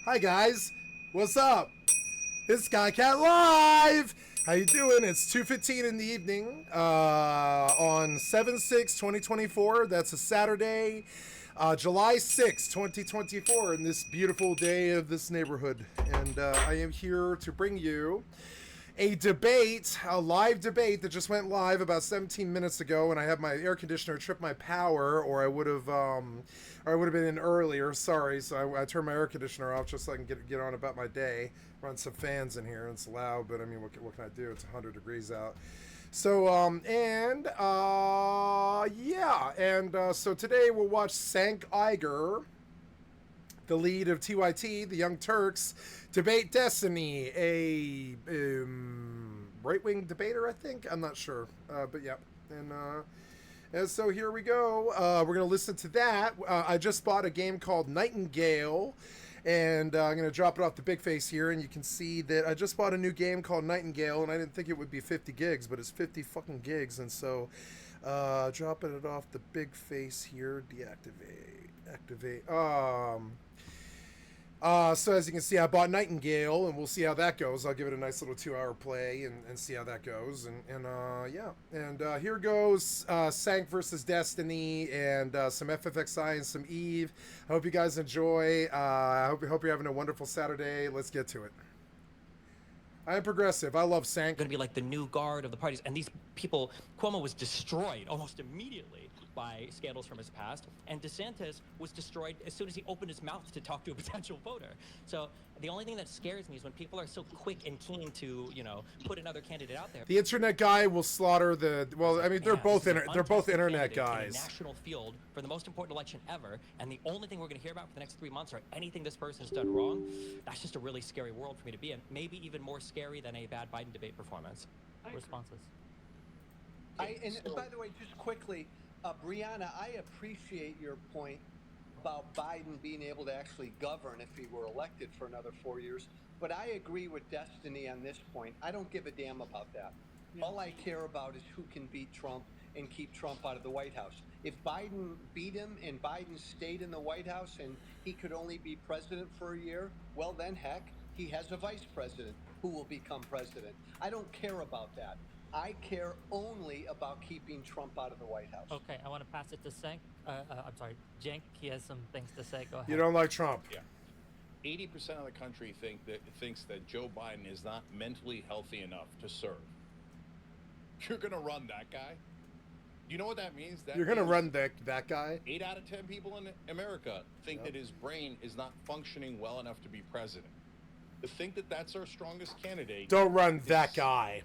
Hi guys, what's up? It's Skycat Live. How you doing? It's 2:15 in the evening on 7/6/2024. That's a Saturday, July 6th, 2024, in this beautiful day of this neighborhood. And I am here to bring you a debate, a live debate that just went live about 17 minutes ago, and I had my air conditioner trip my power, or I would have been in earlier. Sorry, so I turned my air conditioner off just so I can get on about my day. Run some fans in here, and it's loud, but I mean, what can I do? It's 100 degrees out. So so today we'll watch Cenk Uygur, the lead of TYT, the Young Turks, debate Destiny, a right-wing debater, I think. I'm not sure, but yeah. And so here we go. We're going to listen to that. I just bought a game called Nightingale, and I'm going to drop it off the big face here, and you can see that I just bought a new game called Nightingale, and I didn't think it would be 50 gigs, but it's 50 fucking gigs, and so dropping it off the big face here, deactivate, activate. So as you can see, I bought Nightingale, and we'll see how that goes. I'll give it a nice little 2-hour play and see how that goes. And here goes Cenk versus Destiny, and some FFXI and some Eve. I hope you guys enjoy. I hope you're having a wonderful Saturday. Let's get to it. I am progressive. I love Cenk. Going to be like the new guard of the parties. And these people, Cuomo was destroyed almost immediately by scandals from his past. And DeSantis was destroyed as soon as he opened his mouth to talk to a potential voter. So the only thing that scares me is when people are so quick and keen to, put another candidate out there. The internet guy will slaughter the. Well, I mean, they're both internet guys. In a national field for the most important election ever, and the only thing we're going to hear about for the next 3 months are anything this person's done wrong. That's just a really scary world for me to be in. Maybe even more scary than a bad Biden debate performance. Responses. And by the way, just quickly, Brianna, I appreciate your point about Biden being able to actually govern if he were elected for another 4 years. But I agree with Destiny on this point. I don't give a damn about that. All I care about is who can beat Trump and keep Trump out of the White House. If Biden beat him and Biden stayed in the White House and he could only be president for a year, well then, heck, he has a vice president who will become president. I don't care about that. I care only about keeping Trump out of the White House. Okay, I want to pass it to Cenk. I'm sorry, Cenk. He has some things to say. Go ahead. You don't like Trump? Yeah. 80% of the country thinks that Joe Biden is not mentally healthy enough to serve. You're going to run that guy? You know what that means? You're going to run that guy? 8 out of 10 people in America think that his brain is not functioning well enough to be president. To think that that's our strongest candidate. Don't run that guy.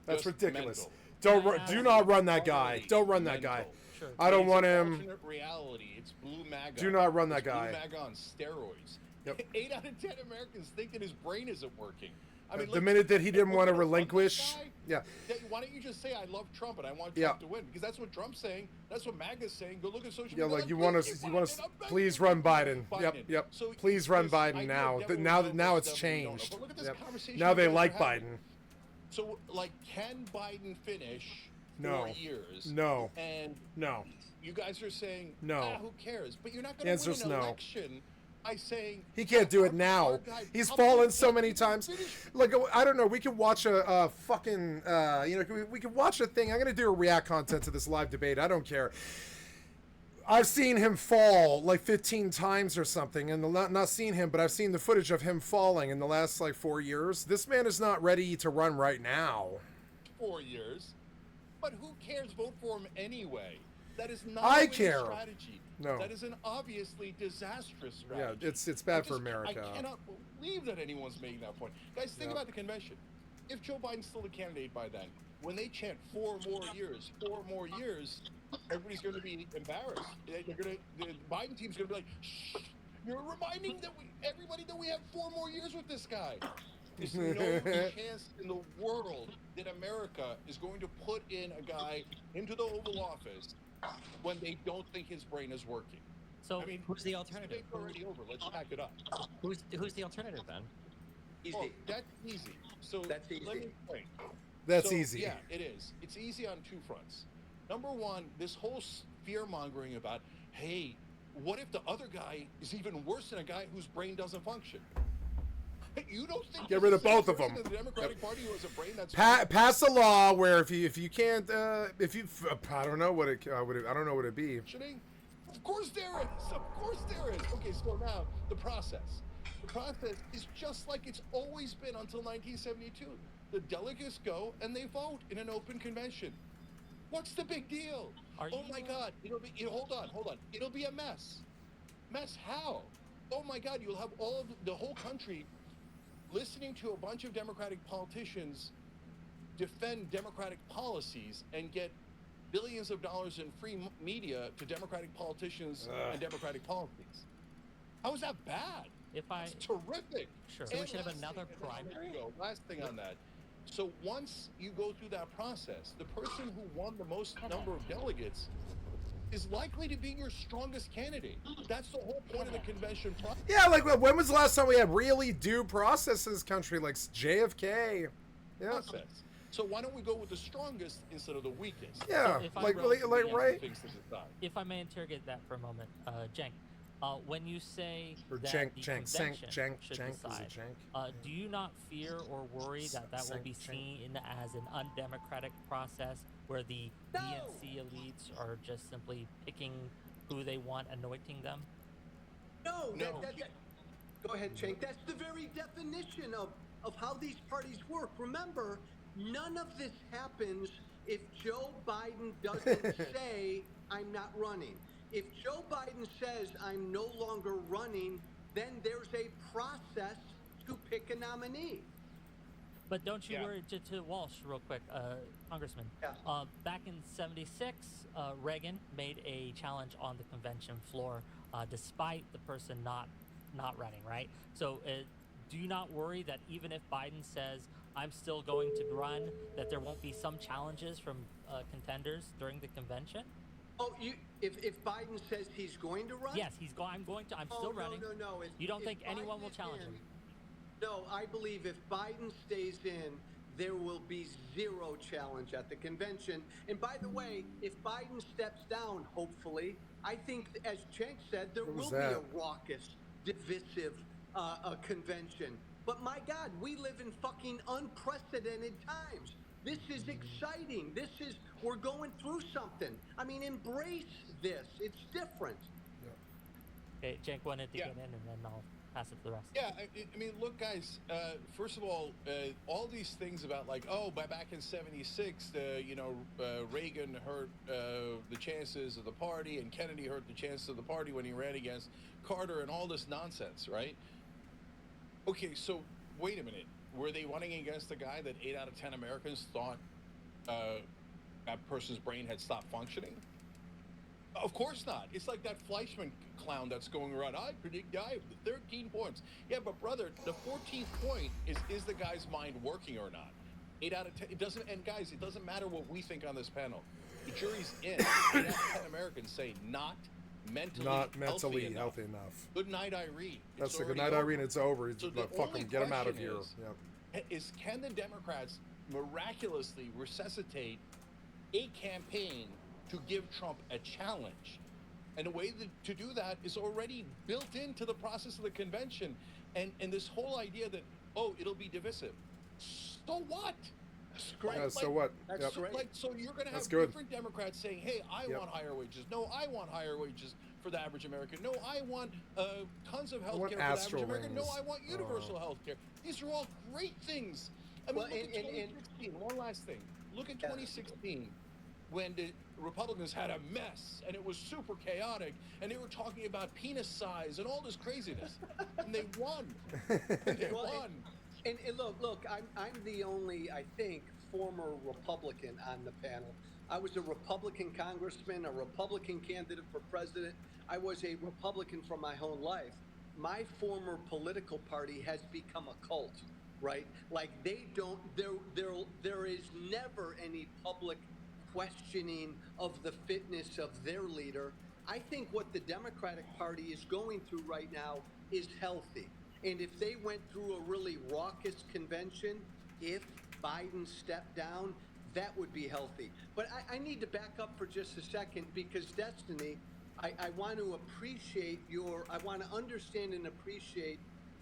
That's ridiculous. Do not run that guy. Don't run that guy. Sure. I don't want him. Alternate reality. It's blue MAGA. Do not run that guy. Blue MAGA on steroids. Yep. 8 out of 10 Americans think that his brain isn't working. I mean, the minute that he didn't want to relinquish, yeah. Why don't you just say I love Trump and I want Trump to win? Because that's what Trump's saying. That's what MAGA's saying. Go look at social media. Yeah, like you want to please run Biden. Yep. So please run Biden now. Now it's changed. But look at this conversation. Now they like Biden. So, can Biden finish 4 years? No. And no. You guys are saying, no. Who cares? But you're not going to win an election. By saying he can't do it now. He's fallen so many times. Like, I don't know. We could watch a fucking we could watch a thing. I'm gonna do a react content to this live debate. I don't care. I've seen him fall like 15 times or something, and not seen him, but I've seen the footage of him falling in the last 4 years. This man is not ready to run right now. 4 years, but who cares? Vote for him anyway. That is not a strategy. No. That is an obviously disastrous strategy. Yeah, it's bad for America. I cannot believe that anyone's making that point. Guys, think about the convention. If Joe Biden's still a candidate by then, when they chant 4 more years, everybody's going to be embarrassed. The Biden team's going to be like, shh, you're reminding everybody that we have 4 more years with this guy. There's no chance in the world that America is going to put in a guy into the Oval Office when they don't think his brain is working. So who's the alternative? It's already over. Let's pack it up. Who's the alternative then? Easy. That's easy. So that's easy. Let me explain. That's easy. Yeah, it is. It's easy on 2 fronts. Number one, this whole fear mongering about, hey, what if the other guy is even worse than a guy whose brain doesn't function? You don't think Get rid of there's a both of person them. in the Democratic Party who has a brain that's Pass a law where if you can't I don't know what it I don't know what it'd be. functioning? Of course there is. Of course there is. Okay, so now the process. The process is just like it's always been until 1972. The delegates go and they vote in an open convention. What's the big deal? Are Oh you- my God! Hold on. It'll be a mess. Mess how? Oh my God! You'll have all of the whole country listening to a bunch of Democratic politicians defend Democratic policies and get billions of dollars in free Uh. media to Democratic politicians and Democratic policies. How is that bad? If I It's terrific. Sure. So we And should have last another thing, and then I'll let primary? you go. Last thing on that. So once you go through that process, the person who won the most number of delegates is likely to be your strongest candidate. That's the whole point of the convention process. Yeah, like when was the last time we had really due process in this country, like JFK? Yeah, So why don't we go with the strongest instead of the weakest? yeah, if I like wrote right. Things to decide. if I may interrogate that for a moment, Cenk, when you say Or that Cenk, the Cenk, convention Cenk, should Cenk, is it decide, Cenk? do you not fear or worry that that will Cenk, be Cenk. seen as an undemocratic process where the No! DNC elites are just simply picking who they want, anointing them? No, No. Go ahead, Cenk. That's the very definition of how these parties work. Remember, none of this happens if Joe Biden doesn't say, I'm not running. If Joe Biden says, I'm no longer running, then there's a process to pick a nominee. But don't you Yeah. worry, to Walsh, real quick, Congressman. Yeah. Back in '76, Reagan made a challenge on the convention floor, despite the person not running, right? So, do you not worry that even if Biden says, "I'm still going to run," that there won't be some challenges from contenders during the convention? Oh, if Biden says he's going to run? Yes, I'm going to. I'm still running. No. You don't If think anyone Biden will is challenge in- him? No, I believe if Biden stays in, there will be zero challenge at the convention. And by the way, if Biden steps down, hopefully, I think, as Cenk said, there What will was be a that? raucous, divisive convention. But my God, we live in fucking unprecedented times. This is exciting. We're going through something. I mean, embrace this. It's different. Okay, Cenk wanted to Yeah. get in, and then I'll pass it to the rest. Yeah, I mean, look, guys. First of all these things about like, oh, back in '76, Reagan hurt the chances of the party, and Kennedy hurt the chances of the party when he ran against Carter, and all this nonsense, right? Okay, so wait a minute. Were they running against a guy that 8 out of 10 Americans thought that person's brain had stopped functioning? Of course not. It's like that Fleischman clown that's going around. I predict die of the 13 points. Yeah, but brother, the 14th point is the guy's mind working or not? 8 out of 10. It doesn't. And guys, it doesn't matter what we think on this panel. The jury's in. 8 out of 10 Americans say not mentally healthy enough. Good night, Irene. That's It's the good already night, over. Irene. It's over. So the Fuck only him. Get him out of question here. is, can the Democrats miraculously resuscitate a campaign to give Trump a challenge? And the way to do that is already built into the process of the convention. And this whole idea that, oh, it'll be divisive. So what? That's great. Yeah, so what? That's Yep. great. So you're going to That's have good. different Democrats saying, hey, I Yep. want higher wages. No, I want higher wages for the average American. No, I want tons of health want care for the average Astro American. No, Wings. I want universal health care. These are all great things. I mean, Well, look and- at 2016. One last thing. Look at Yeah. 2016 when the Republicans had a mess and it was super chaotic and they were talking about penis size and all this craziness. And they won. They Well, won. And look, I'm the only, I think, former Republican on the panel. I was a Republican congressman, a Republican candidate for president. I was a Republican for my whole life. My former political party has become a cult, right? Like they don't, there is never any public questioning of the fitness of their leader. I think what the Democratic Party is going through right now is healthy. And if they went through a really raucous convention, if Biden stepped down, that would be healthy. But I need to back up for just a second because Destiny, I want to I want to understand and appreciate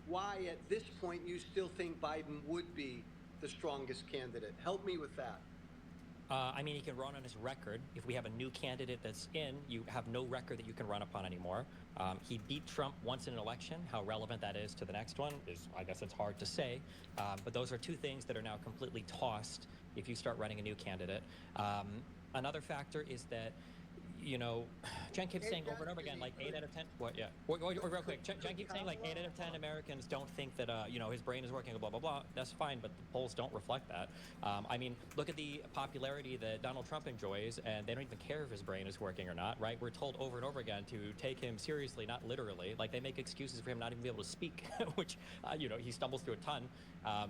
why at this point you still think Biden would be the strongest candidate. Help me with that. I mean, he can run on his record. If we have a new candidate that's in, you have no record that you can run upon anymore. He beat Trump once in an election. How relevant that is to the next one is, I guess it's hard to say. But those are two things that are now completely tossed if you start running a new candidate. Another factor is that, you know, Jen keeps saying over and over again, like 8 out of 10. What? Yeah. Real quick. Jen keeps saying like 8 out of 10 Americans don't think that you know, his brain is working. Blah blah blah. That's fine, but the polls don't reflect that. I mean, look at the popularity that Donald Trump enjoys, and they don't even care if his brain is working or not, right? We're told over and over again to take him seriously, not literally. Like they make excuses for him not even be able to speak, which you know, he stumbles through a ton.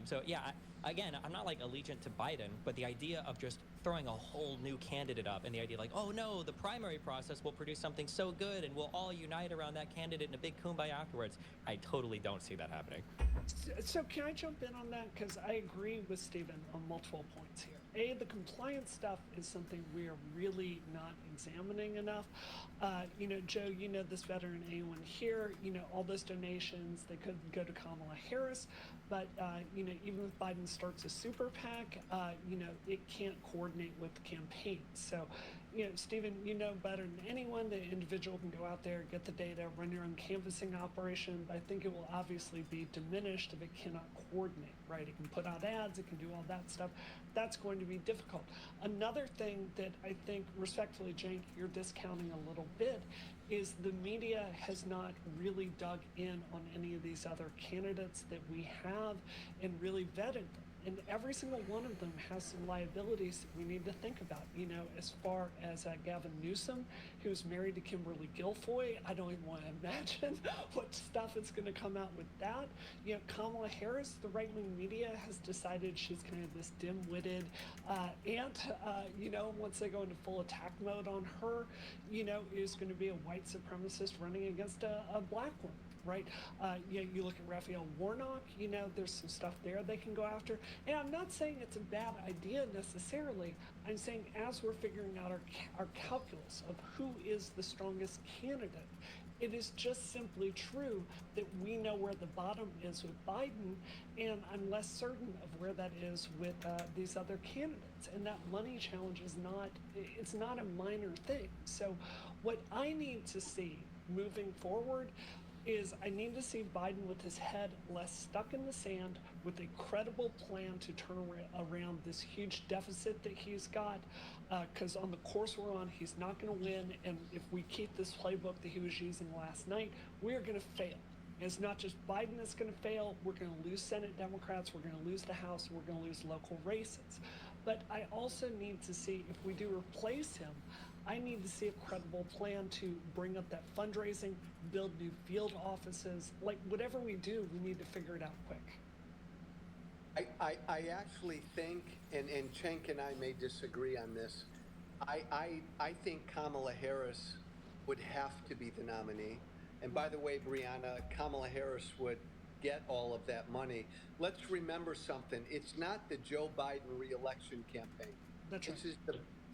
So yeah, again, I'm not like allegiant to Biden, but the idea of just throwing a whole new candidate up and the idea like, oh no, the primary process will produce something so good and we'll all unite around that candidate in a big kumbaya afterwards. I totally don't see that happening. So can I jump in on that? Because I agree with Stephen on multiple points here. The compliance stuff is something we are really not examining enough. You know, Joe, you know this better than anyone here. You know, all those donations, they could go to Kamala Harris, but, you know, even if Biden starts a super PAC, you know, it can't coordinate with the campaign. So, you know, Stephen, you know better than anyone, the individual can go out there, get the data, run your own canvassing operation, but I think it will obviously be diminished if it cannot coordinate, right? It can put out ads, it can do all that stuff. That's going to be difficult. Another thing that I think, respectfully, Cenk, you're discounting a little bit, is the media has not really dug in on any of these other candidates that we have and really vetted them. And every single one of them has some liabilities that we need to think about. You know, as far as Gavin Newsom, who's married to Kimberly Guilfoyle, I don't even want to imagine what stuff is going to come out with that. You know, Kamala Harris, the right-wing media has decided she's kind of this dim-witted aunt. You know, once they go into full attack mode on her, you know, is going to be a white supremacist running against a black woman. Right? You look at Raphael Warnock, you know, there's some stuff there they can go after. And I'm not saying it's a bad idea necessarily. I'm saying as we're figuring out our calculus of who is the strongest candidate, it is just simply true that we know where the bottom is with Biden, and I'm less certain of where that is with these other candidates. And that money challenge is it's not a minor thing. So what I need to see moving forward is I need to see Biden with his head less stuck in the sand, with a credible plan to turn around this huge deficit that he's got, because on the course we're on, he's not going to win, and if we keep this playbook that he was using last night, we're going to fail. It's not just Biden that's going to fail, we're going to lose Senate Democrats, we're going to lose the House, we're going to lose local races. But I also need to see, if we do replace him, I need to see a credible plan to bring up that fundraising, build new field offices. Like, whatever we do, we need to figure it out quick. I actually think, and Cenk and I may disagree on this, I think Kamala Harris would have to be the nominee. And by the way, Brianna, Kamala Harris would get all of that money. Let's remember something. It's not the Joe Biden re-election campaign. That's right.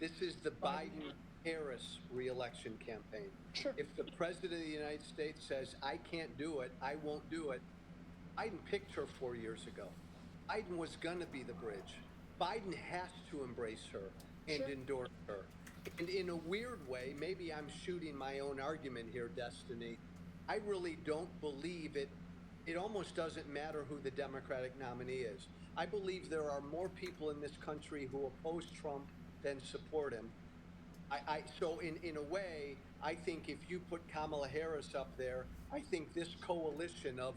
This is the Biden-Harris re-election campaign. Sure. If the president of the United States says, I can't do it, I won't do it, Biden picked her 4 years ago. Biden was going to be the bridge. Biden has to embrace her and endorse her. And in a weird way, maybe I'm shooting my own argument here, Destiny. I really don't believe it. It almost doesn't matter who the Democratic nominee is. I believe there are more people in this country who oppose Trump than support him. So in a way, I think if you put Kamala Harris up there, I think this coalition of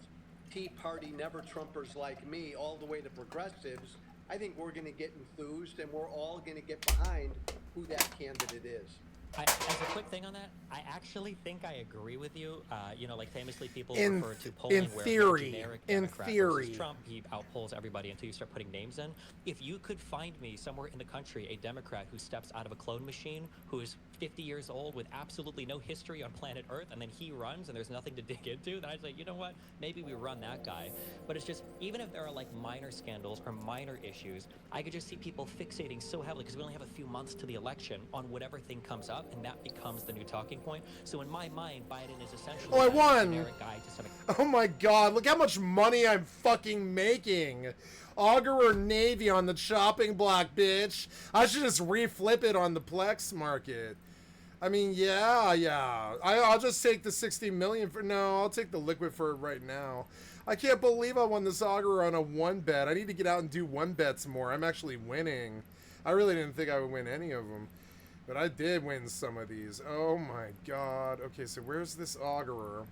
Tea Party never-Trumpers like me all the way to progressives, I think we're going to get enthused and we're all going to get behind who that candidate is. As a quick thing on that, I actually think I agree with you. You know, like famously people refer to polling where theory, generic in Democrat theory, versus Trump, he outpolls everybody until you start putting names in. If you could find me somewhere in the country a Democrat who steps out of a clone machine, who is 50 years old with absolutely no history on planet Earth, and then he runs and there's nothing to dig into, then I'd say, you know what, maybe we run that guy. But it's just, even if there are like minor scandals or minor issues, I could just see people fixating so heavily, because we only have a few months to the election, on whatever thing comes up. stuff, and that becomes the new talking point. So in my mind, Biden is essentially Oh, I a won! generic guy to some Oh my god, look how much money I'm fucking making. Auger or Navy on the chopping block, bitch. I should just reflip it on the Plex market. I mean, yeah. I'll just take the 60 million for... No, I'll take the liquid for it right now. I can't believe I won this Auger on a 1-bet. I need to get out and do 1-bets more. I'm actually winning. I really didn't think I would win any of them. But I did win some of these. Oh my god. Okay, so where's this Augurer?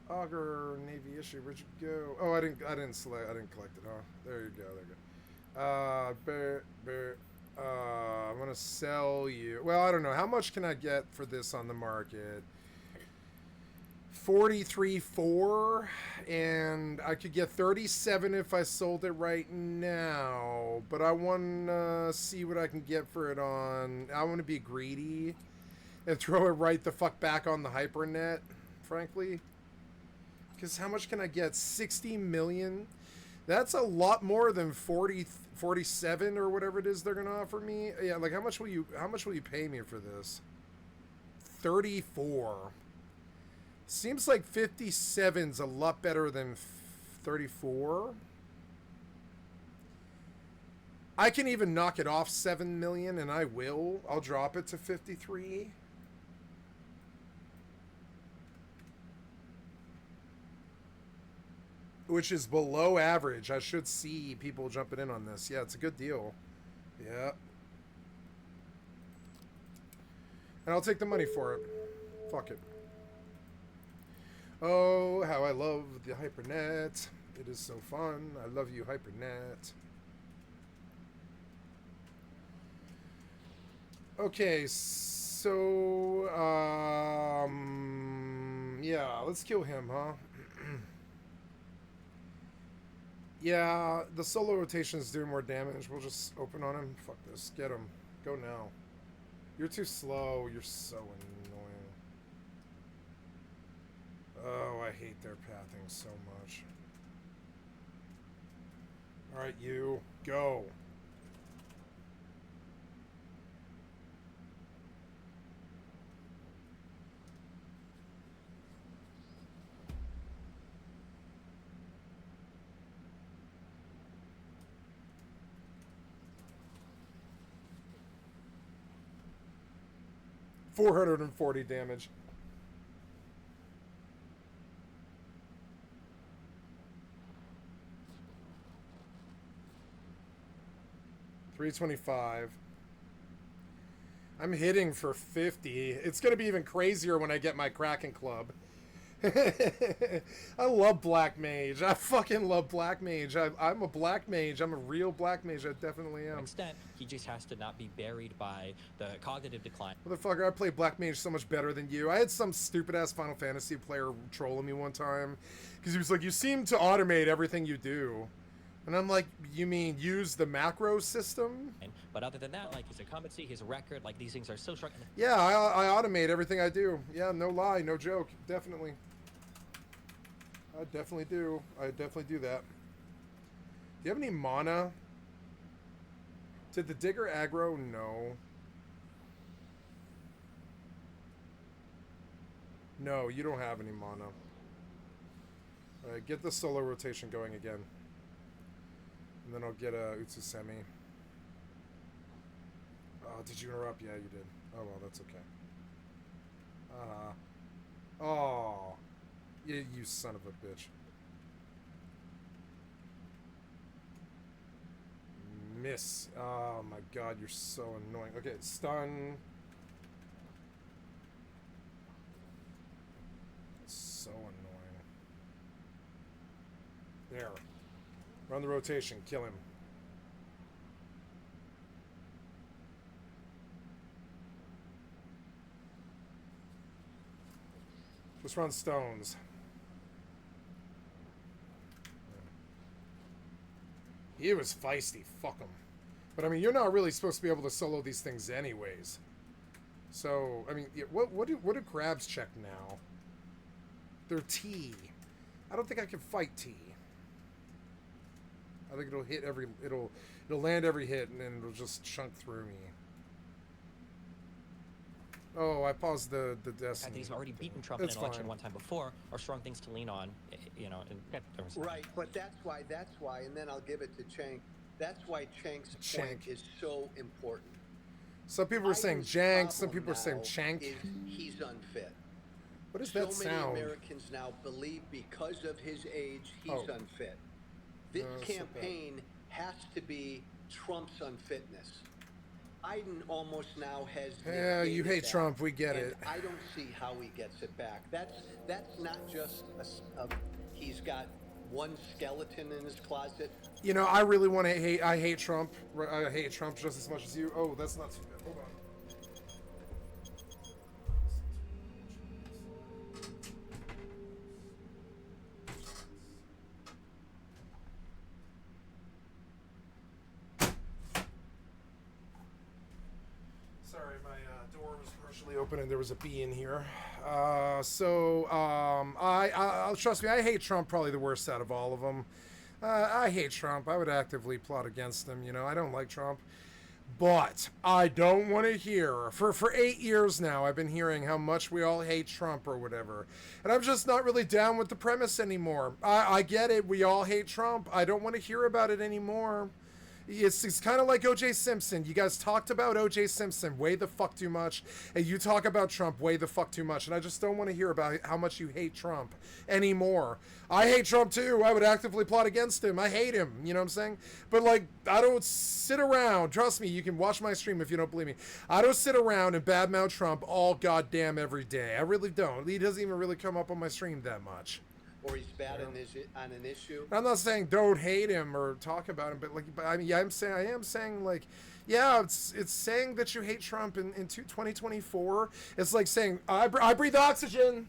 Auger Navy issue. Where'd you go? Oh, I didn't collect it, huh? There you go. I'm gonna sell you. Well, I don't know. How much can I get for this on the market? 43.4, and I could get 37 if I sold it right now. But I want to see what I can get for it on. I want to be greedy and throw it right the fuck back on the HyperNet, frankly. Because how much can I get? 60 million? That's a lot more than 47 or whatever it is they're gonna offer me. Yeah, like how much will you pay me for this? 34. Seems like 57's a lot better than 34. I can even knock it off 7 million, and I will. I'll drop it to 53. Which is below average. I should see people jumping in on this. Yeah, it's a good deal. Yeah. And I'll take the money for it. Fuck it. Oh, how I love the HyperNet. It is so fun. I love you, HyperNet. Okay, so, yeah, let's kill him, huh? Yeah, the solo rotation is doing more damage. We'll just open on him. Fuck this. Get him. Go now. You're too slow. You're so annoying. Oh, I hate their pathing so much. Alright, you. Go. $440 damage. $325. I'm hitting for 50. It's gonna be even crazier when I get my Kraken Club. I love Black Mage. I fucking love Black Mage. I'm a Black Mage. I'm a real Black Mage. I definitely am. extent. He just has to not be buried by the cognitive decline. Motherfucker, I play Black Mage so much better than you. I had some stupid-ass Final Fantasy player trolling me one time because he was like, you seem to automate everything you do. And I'm like, you mean use the macro system? But other than that, like his incumbency, his record, like these things are so strong. Yeah, I automate everything I do. Yeah, no lie, no joke. Definitely. I definitely do. I definitely do that. Do you have any mana? Did the Digger aggro? No. No, you don't have any mana. Alright, get the solo rotation going again. And then I'll get a Utsusemi. Oh, did you interrupt? Yeah, you did. Oh, well, that's okay. Oh. You son of a bitch. Miss. Oh, my God, you're so annoying. Okay, stun. So annoying. There. Run the rotation. Kill him. Just run stones. He was feisty. Fuck him. But I mean, you're not really supposed to be able to solo these things anyways. So I mean, what do crabs check now? They're T. I don't think I can fight T. I think it'll hit it'll land every hit and then it'll just chunk through me. Oh, I paused the The fact Destiny. that he's already beaten Trump That's in an election fine. one time before are strong things to lean on, you know. And Right, but that's why, and then I'll give it to Cenk. That's why Cenk's point Cenk. is so important. Some people are saying Biden's Jank, some problem people are saying now Chank. is he's unfit. What does So that many sound? Americans now believe because of his age, he's Oh. unfit. This No, it's not that. campaign has to be Trump's unfitness. Biden almost now has. Yeah, you negated hate that, Trump, we get and it. I don't see how he gets it back. That's not just he's got one skeleton in his closet. You know, I really want to hate. I hate Trump. I hate Trump just as much as you. Oh, that's not too bad. Hold on. Sorry, my door was partially open and there was a bee in here. I'll trust me. I hate Trump, probably the worst out of all of them. I hate Trump. I would actively plot against him. You know, I don't like Trump. But I don't want to hear, for 8 years now, I've been hearing how much we all hate Trump or whatever. And I'm just not really down with the premise anymore. I get it. We all hate Trump. I don't want to hear about it anymore. It's kind of like O.J. Simpson. You guys talked about O.J. Simpson way the fuck too much, and you talk about Trump way the fuck too much, and I just don't want to hear about how much you hate Trump anymore. I hate Trump too. I would actively plot against him. I hate him. You know what I'm saying? But like, I don't sit around. Trust me, you can watch my stream if you don't believe me. I don't sit around and badmouth Trump all goddamn every day. I really don't. He doesn't even really come up on my stream that much. Or he's bad on an issue. I'm not saying don't hate him or talk about him, but like, I mean, yeah, I am saying like, yeah, it's saying that you hate Trump in 2024. It's like saying I breathe oxygen.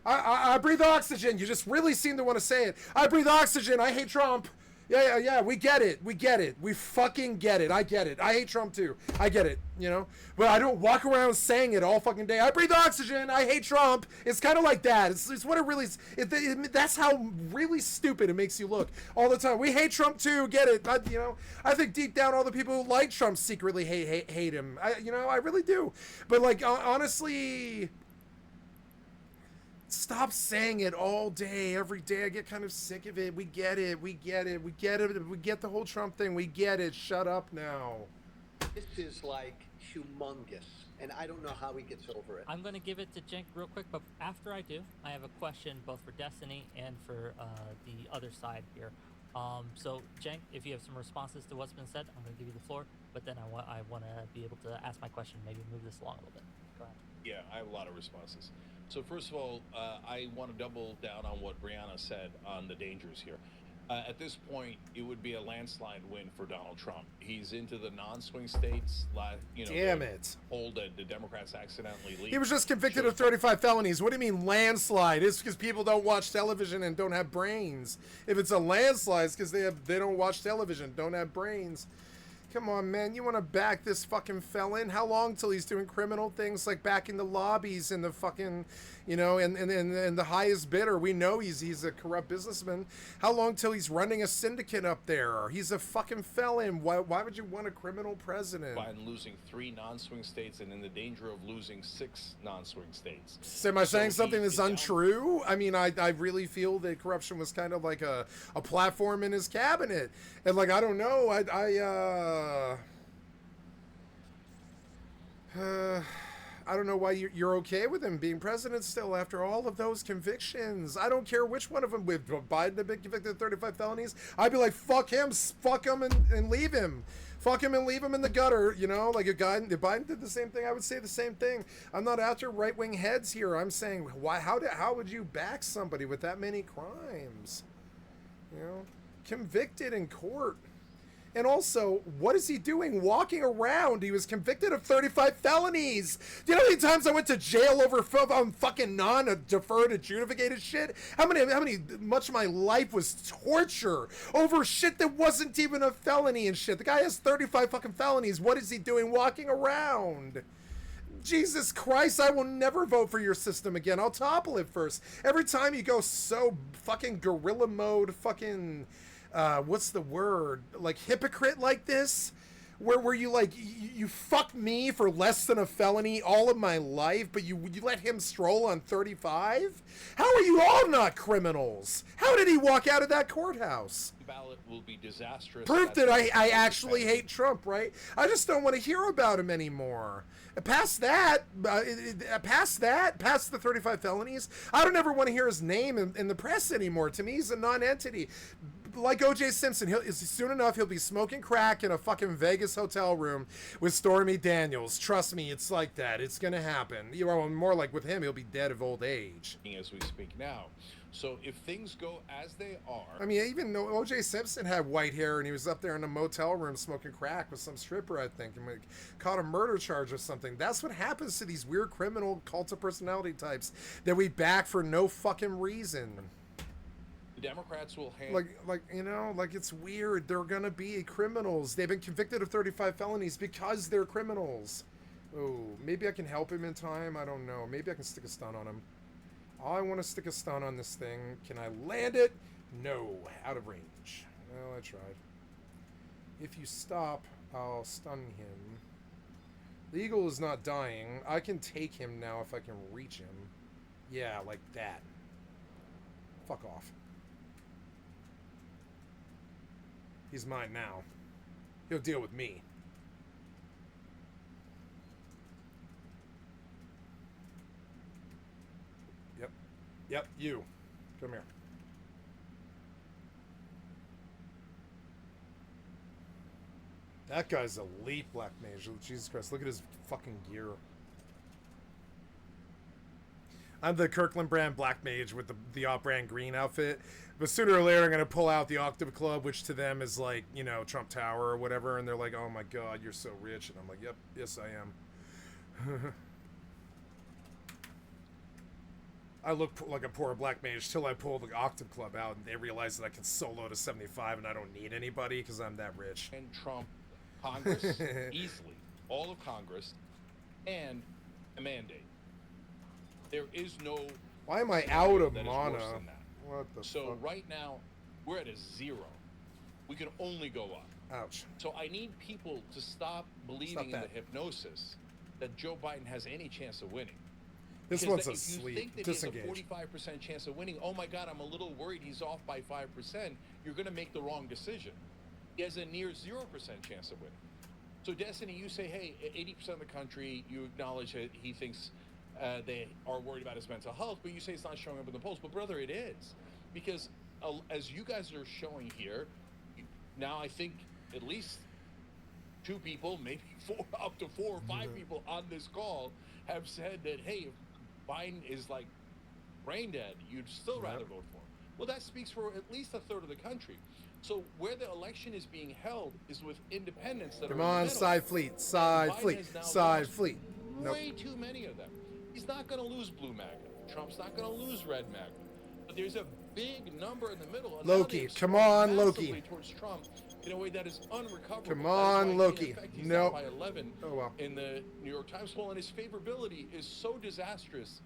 I breathe oxygen. You just really seem to want to say it. I breathe oxygen. I hate Trump. Yeah. We get it. We fucking get it. I get it. I hate Trump too. I get it. You know, but I don't walk around saying it all fucking day. I breathe oxygen. I hate Trump. It's kind of like that. It's what it really is. That's how really stupid it makes you look all the time. We hate Trump too. Get it? I think deep down all the people who like Trump secretly hate him. I really do. But like honestly. Stop saying it all day, every day. I get kind of sick of it. We get it. We get the whole Trump thing. We get it. Shut up now. This is like humongous, and I don't know how he gets over it. I'm going to give it to Cenk real quick, but after I do, I have a question both for Destiny and for the other side here. So, Cenk, if you have some responses to what's been said, I'm going to give you the floor, but then I want to be able to ask my question, maybe move this along a little bit. Go ahead. Yeah, I have a lot of responses. So first of all, I want to double down on what Brianna said on the dangers here. At this point, it would be a landslide win for Donald Trump. He's into the non-swing states. Damn it. Hold that the Democrats accidentally leaked. He was just convicted of 35 felonies. What do you mean landslide? It's because people don't watch television and don't have brains. If it's a landslide, it's because they don't watch television, don't have brains. Come on, man. You want to back this fucking felon? How long till he's doing criminal things like back in the lobbies and the fucking, and the highest bidder? We know he's a corrupt businessman. How long till he's running a syndicate up there? He's a fucking felon. Why would you want a criminal president? Biden losing 3 non-swing states and in the danger of losing 6 non-swing states. So am I saying So something he's that's down. untrue? I mean, I really feel that corruption was kind of like a platform in his cabinet. And like, I don't know, I don't know why you're okay with him being president still after all of those convictions. I don't care which one of them. With Biden have been convicted of 35 felonies, I'd be like, fuck him and leave him. Fuck him and leave him in the gutter, like a guy. If Biden did the same thing, I would say the same thing. I'm not after right-wing heads here. I'm saying, why? How would you back somebody with that many crimes? Convicted in court. And also, what is he doing walking around? He was convicted of 35 felonies. Do you know how many times I went to jail over fucking non-deferred adjudicated shit? Much of my life was torture over shit that wasn't even a felony and shit. The guy has 35 fucking felonies. What is he doing walking around? Jesus Christ, I will never vote for your system again. I'll topple it first. Every time you go so fucking guerrilla mode, fucking... what's the word? Like hypocrite like this? where you like you fuck me for less than a felony all of my life, but you let him stroll on 35? How are you all not criminals? How did he walk out of that courthouse? Ballot will be disastrous. Proof that I actually hate Trump, right? I just don't want to hear about him anymore. Past that, past the 35 felonies, I don't ever want to hear his name in the press anymore. To me, he's a non-entity. Like O.J. Simpson, soon enough he'll be smoking crack in a fucking Vegas hotel room with Stormy Daniels. Trust me, it's like that. It's gonna happen. You know, more like with him, he'll be dead of old age. As we speak now. So if things go as they are... I mean, even though O.J. Simpson had white hair and he was up there in a motel room smoking crack with some stripper, I think, and caught a murder charge or something. That's what happens to these weird criminal cult of personality types that we back for no fucking reason. Democrats will hand... Like you know, like it's weird. They're gonna be criminals. They've been convicted of 35 felonies because they're criminals. Oh, maybe I can help him in time. I don't know. Maybe I can stick a stun on him. I want to stick a stun on this thing. Can I land it? No, out of range. Well, I tried. If you stop, I'll stun him. The eagle is not dying. I can take him now if I can reach him. Yeah, like that. Fuck off. He's mine now. He'll deal with me. Yep, you. Come here. That guy's elite Black Mage. Jesus Christ, look at his fucking gear. I'm the Kirkland brand Black Mage with the off-brand green outfit. But sooner or later, I'm going to pull out the Octave Club, which to them is like, you know, Trump Tower or whatever. And they're like, oh my God, you're so rich. And I'm like, yep, yes, I am. I look like a poor Black Mage till I pull the Octave Club out and they realize that I can solo to 75 and I don't need anybody because I'm that rich. And Trump, Congress, easily, all of Congress, and a mandate. There is no... Why am I out of that mana? Is worse than that. What the So fuck? right now, we're at a 0. We can only go up. Ouch. So I need people to stop believing in the hypnosis that Joe Biden has any chance of winning. This Because one's if you asleep. think that Disengage. he has a 45% chance of winning, oh my God, I'm a little worried he's off by 5%, you're going to make the wrong decision. He has a near 0% chance of winning. So Destiny, you say, hey, 80% of the country, you acknowledge that he thinks they are worried about his mental health, but you say it's not showing up in the polls. But brother, it is. Because as you guys are showing here, now I think at least 2 people, maybe 4, up to 4 or 5 people on this call have said that, hey, if Biden is like brain dead, you'd still rather vote for him. Well, that speaks for at least a third of the country. So where the election is being held is with independents that Come are in the on, middle. side fleet, side Biden fleet, has now side lost fleet. Nope. Way too many of them. He's not going to lose blue MAGA. Trump's not going to lose red MAGA. But there's a big number in the middle. And Loki, come on, Loki. Towards Trump in a way that is unrecoverable. Come That is on, why, Loki. in effect, he's Nope. down by 11 Oh, well. in the New York Times poll, and his favorability is so disastrous.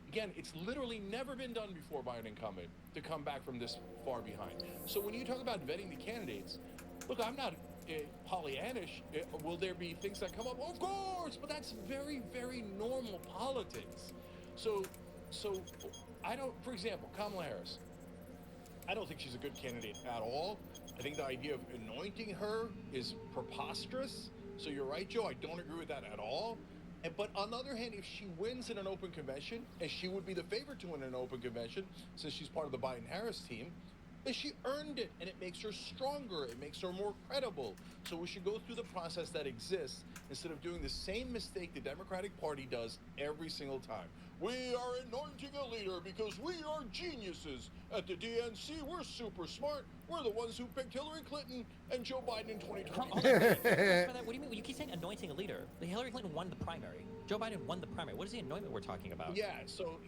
Again, it's literally never been done before by an incumbent to come back from this far behind. So when you talk about vetting the candidates, look, I'm not Pollyannish. Will there be things that come up? Of course, but that's very, very normal politics. So I don't, for example, Kamala Harris, I don't think she's a good candidate at all. I think the idea of anointing her is preposterous. So you're right, Joe, I don't agree with that at all. But on the other hand, if she wins in an open convention, and she would be the favorite to win an open convention since she's part of the Biden-Harris team, then she earned it, and it makes her stronger. It makes her more credible. So we should go through the process that exists instead of doing the same mistake the Democratic Party does every single time. We are anointing a leader because we are geniuses. At the DNC, we're super smart. We're the ones who picked Hillary Clinton and Joe Biden in 2020. What do you mean? You keep saying anointing a leader. Hillary Clinton won the primary. Joe Biden won the primary. What is the anointment we're talking about? Yeah, so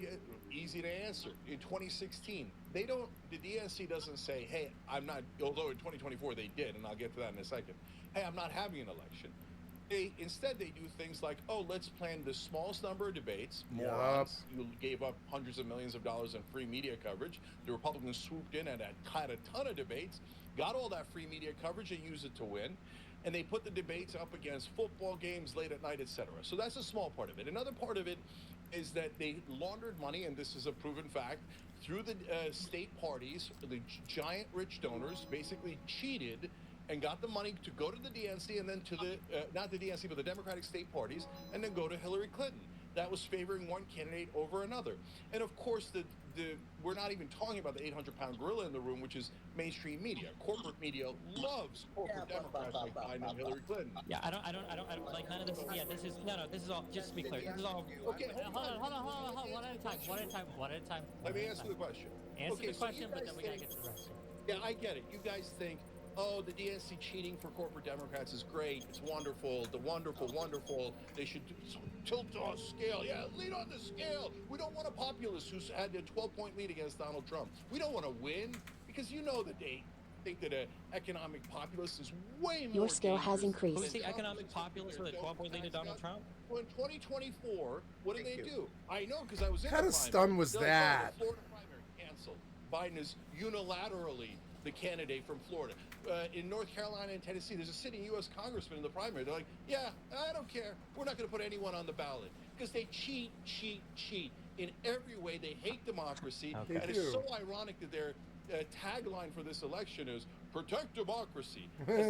easy to answer. In 2016, the DNC doesn't say, hey, I'm not, although in 2024 they did, and I'll get to that in a second. Hey, I'm not having an election. Instead, they do things like, oh, let's plan the smallest number of debates. Morons who gave up hundreds of millions of dollars in free media coverage. The Republicans swooped in and had a ton of debates, got all that free media coverage and used it to win. and they put the debates up against football games late at night, etc. So that's a small part of it. Another part of it is that they laundered money, and this is a proven fact, through the state parties. The giant rich donors basically cheated and got the money to go to the DNC and then to the, not the DNC, but the Democratic state parties, and then go to Hillary Clinton. That was favoring one candidate over another. And of course, we're not even talking about the 800-pound gorilla in the room, which is mainstream media. Corporate media loves corporate Democrats like Biden and Hillary Clinton. Yeah, I don't, like none of this, yeah, this is all, just to be clear, this is all, Okay, Hold on, one at a time. Let me answer the question. Answer the so question, you but guys then we gotta think- get to the rest. Yeah, I get it. You guys think, oh, the DNC cheating for corporate Democrats is great. It's wonderful. Wonderful. They should tilt on scale. Yeah, lead on the scale. We don't want a populist who's had a 12-point lead against Donald Trump. We don't want to win because you know that they think that an economic populist is way more Your skill has dangerous increased. who's than the economic Trump. populist with a 12-point lead to Donald Trump? Well, in 2024, what did they do? I know because I was in What kind the of primary. stun was They're like, that? "Oh, the Florida primary canceled. Biden is unilaterally the candidate from Florida. In North Carolina and Tennessee, there's a sitting U.S. congressman in the primary. They're like, yeah, I don't care. We're not going to put anyone on the ballot because they cheat in every way. They hate democracy. Okay. And They it's do. so ironic that their tagline for this election is protect democracy. As the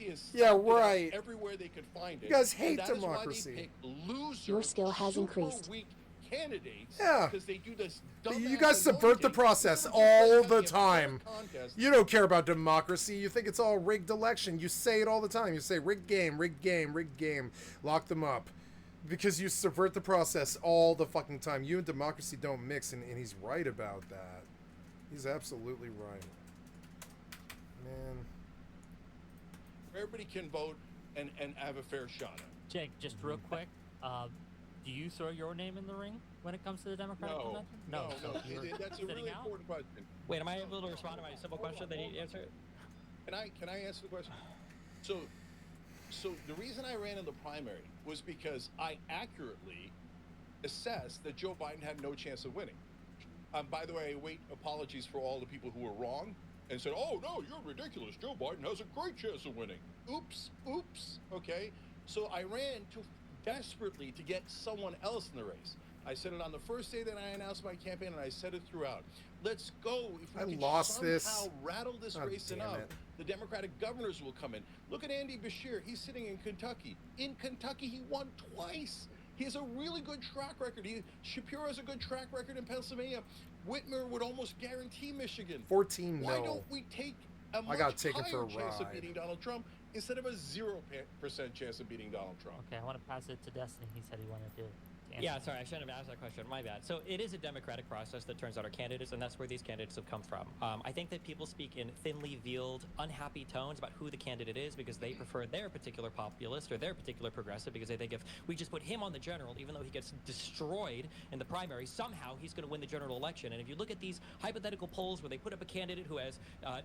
DNC is Yeah, stomped it out right. everywhere they could find it. You guys And hate that is why democracy. they pick loser, Your skill has super increased. weak candidates. Yeah. Because they do this. You dumbass guys subvert the anointing. process Instead of just all having the a fair time. contest. You don't care about democracy. You think it's all rigged election. You say it all the time. You say rigged game. Lock them up. Because you subvert the process all the fucking time. You and democracy don't mix, and he's right about that. He's absolutely right. Man. Everybody can vote and have a fair shot at it. Jake, just real quick, do you throw your name in the ring when it comes to the Democratic No, convention? no. so you're That's a sitting really out? important question. Wait, am I able to respond to my simple question that he answered? Can I answer the question? So the reason I ran in the primary was because I accurately assessed that Joe Biden had no chance of winning. By the way, I await apologies for all the people who were wrong and said, "Oh no, you're ridiculous. Joe Biden has a great chance of winning." Oops. Okay, so I ran desperately to get someone else in the race. I said it on the first day that I announced my campaign, and I said it throughout. Let's go. If we I can lost somehow this. rattle this Oh, race damn enough, it. the Democratic governors will come in. Look at Andy Beshear. He's sitting in Kentucky. In Kentucky, he won twice. He has a really good track record. Shapiro has a good track record in Pennsylvania. Whitmer would almost guarantee Michigan. 14 Why no. don't we take a much got taken for higher a chance of ride. beating Donald Trump instead of a 0% chance of beating Donald Trump? Okay, I want to pass it to Destiny. He said he wanted to answer. Yeah, sorry, I shouldn't have asked that question. My bad. So it is a democratic process that turns out our candidates, and that's where these candidates have come from. I think that people speak in thinly veiled, unhappy tones about who the candidate is because they prefer their particular populist or their particular progressive because they think if we just put him on the general, even though he gets destroyed in the primary, somehow he's going to win the general election. And if you look at these hypothetical polls where they put up a candidate who has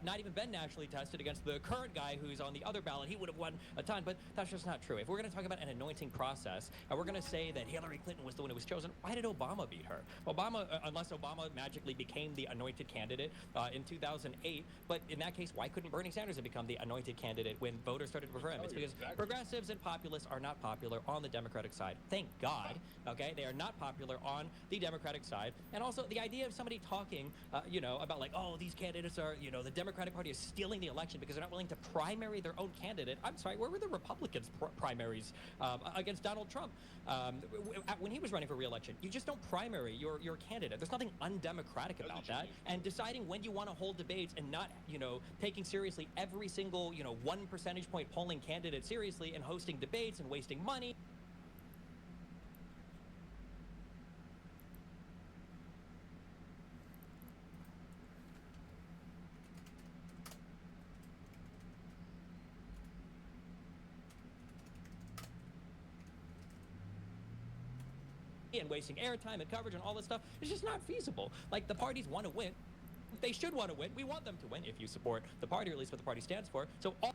not even been nationally tested against the current guy who's on the other ballot, he would have won a ton, but that's just not true. If we're going to talk about an anointing process, and we're going to say that Hillary Clinton was the one who was chosen, why did Obama beat her? Obama, unless Obama magically became the anointed candidate in 2008, but in that case, why couldn't Bernie Sanders have become the anointed candidate when voters started to prefer him? It's because progressives and populists are not popular on the Democratic side. Thank God, okay? They are not popular on the Democratic side. And also, the idea of somebody talking, about like, oh, these candidates are, the Democratic Party is stealing the election because they're not willing to primary their own candidate. I'm sorry, where were the Republicans' primaries against Donald Trump? When he was running for re-election, you just don't primary your candidate. There's nothing undemocratic about that. And deciding when you want to hold debates and not, taking seriously every single, 1 percentage point polling candidate seriously and hosting debates and wasting money. And wasting airtime and coverage and all this stuff is just not feasible. Like, the parties want to win. They should want to win. We want them to win if you support the party, or at least what the party stands for. So all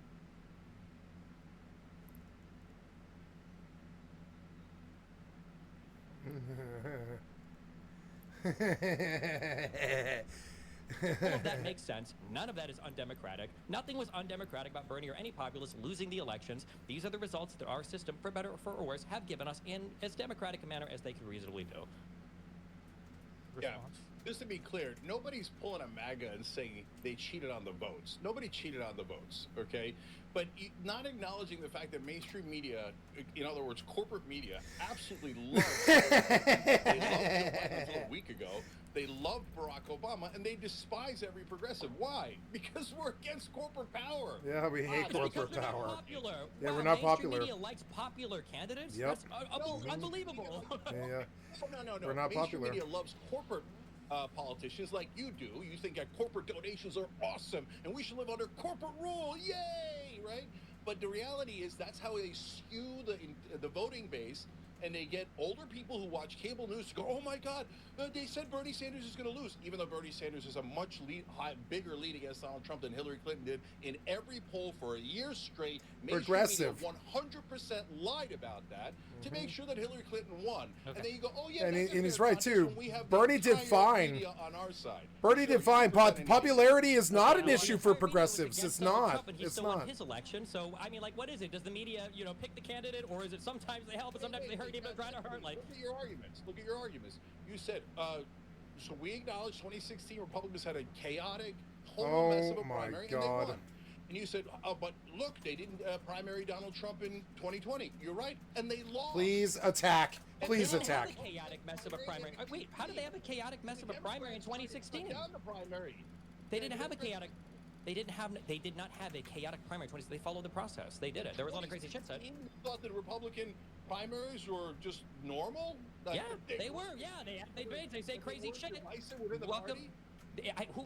All of that makes sense. None of that is undemocratic. Nothing was undemocratic about Bernie or any populist losing the elections. These are the results that our system, for better or for worse, have given us in as democratic a manner as they can reasonably do. Yeah. Response? Just to be clear, nobody's pulling a MAGA and saying they cheated on the votes. Nobody cheated on the votes, okay? But not acknowledging the fact that mainstream media, in other words, corporate media, absolutely love. They loved Joe Biden until a week ago. They love Barack Obama, and they despise every progressive. Why? Because we're against corporate power. Yeah, we hate Because corporate they're not power. popular. Yeah, Wow, we're not mainstream popular. Media likes popular candidates. Yep. That's unbelievable. Yeah. No. We're not mainstream popular. media loves corporate politicians like you do. You think that corporate donations are awesome and we should live under corporate rule. Yay, right? But the reality is that's how they skew the voting base, and they get older people who watch cable news to go, oh my God, they said Bernie Sanders is going to lose, even though Bernie Sanders is a much bigger lead against Donald Trump than Hillary Clinton did in every poll for a year straight. Progressive. Media 100% lied about that to make sure that Hillary Clinton won. Okay. And then you go, oh yeah, And that's a he's fair right, contest too. when we have the Bernie did entire fine. media on our side. Bernie Sure, did fine. 100% Popularity is not an Well, issue the for entire media was progressives. against It's Donald not. Trump, and he It's still won not. his election. So I mean, like, what is it? Does the media, pick the candidate, or is it sometimes they help and sometimes they hurt, even if they're trying to hurt? Like, Look at your arguments. Look at your arguments. You said, so we acknowledge 2016 Republicans had a chaotic, total mess of Oh a my primary, and they God. won. And you said, but look, they didn't primary Donald Trump in 2020. You're right, and they lost. Please attack. Please they didn't attack. have a chaotic mess of a primary. Wait, how did they have a chaotic mess of a primary in 2016? Down the primary. They didn't have a chaotic. They did not have a chaotic primary. They followed the process. They did it. There was a lot of crazy shit said. You thought that Republican primaries were just normal? Like, Yeah, they were. Yeah, they say crazy weren't shit. divisive within the Welcome. party?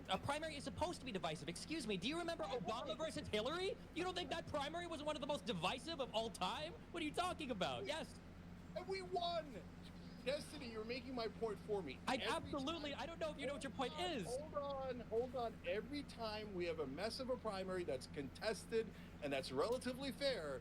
A primary is supposed to be divisive. Excuse me. Do you remember Obama versus Hillary? You don't think that primary was one of the most divisive of all time? What are you talking about? Yes. And we won. Destiny, you're making my point for me. Every Absolutely. time- I don't know if you know what your point is. Hold on. Every time we have a mess of a primary that's contested and that's relatively fair,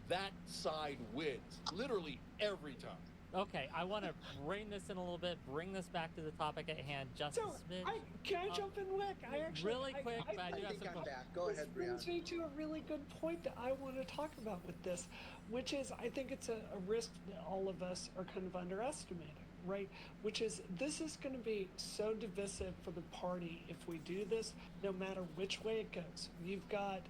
that side wins. Literally every time. Okay, I want to rein this in a little bit, bring this back to the topic at hand. Justice So, Smith. can I jump in, Wick? I actually, Really quick, but I do have think some I'm questions. back. Go ahead, This brings Brianna. me to a really good point that I want to talk about with this, which is I think it's a risk that all of us are kind of underestimating, right? Which is this is going to be so divisive for the party if we do this, no matter which way it goes. You've got,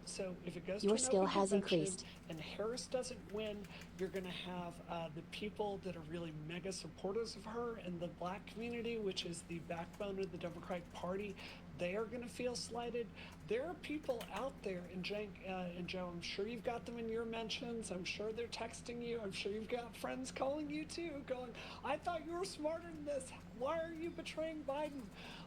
so if it goes Your to an skill open has convention increased. and Harris doesn't win, you're going to have the people that are really mega supporters of her and the black community, which is the backbone of the Democratic Party. They are going to feel slighted. There are people out there, and Cenk and Joe, I'm sure you've got them in your mentions. I'm sure they're texting you. I'm sure you've got friends calling you too, going, I thought you were smarter than this. Why are you betraying Biden?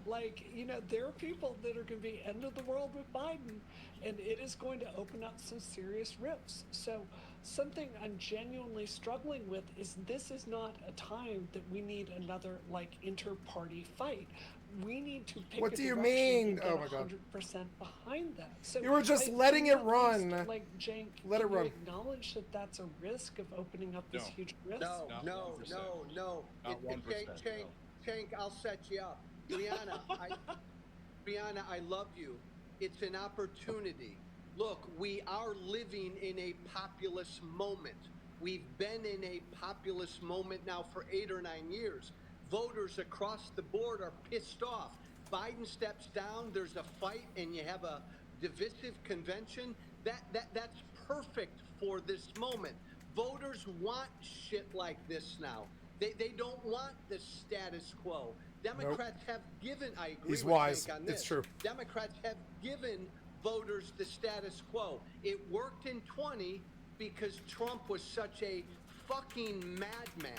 Like, there are people that are going to be end of the world with Biden, and it is going to open up some serious rifts. So something I'm genuinely struggling with is this is not a time that we need another inter-party fight. We need to pick What a do you direction mean? and get Oh my God. 100% behind that. So You were just I letting think it at run. least, Like Cenk, Let it can you run. acknowledge that that's a risk of opening up this No. huge risk? No, Not no, 1%. no, no. Not 1%, Tank, I'll set you up. Brianna, I love you. It's an opportunity. Look, we are living in a populist moment. We've been in a populist moment now for 8 or 9 years. Voters across the board are pissed off. Biden steps down, there's a fight, and you have a divisive convention. That's perfect for this moment. Voters want shit like this now. They don't want the status quo. Democrats have given, I agree He's with wise. Cenk on this. It's true. Democrats have given voters the status quo. It worked in 20 because Trump was such a fucking madman.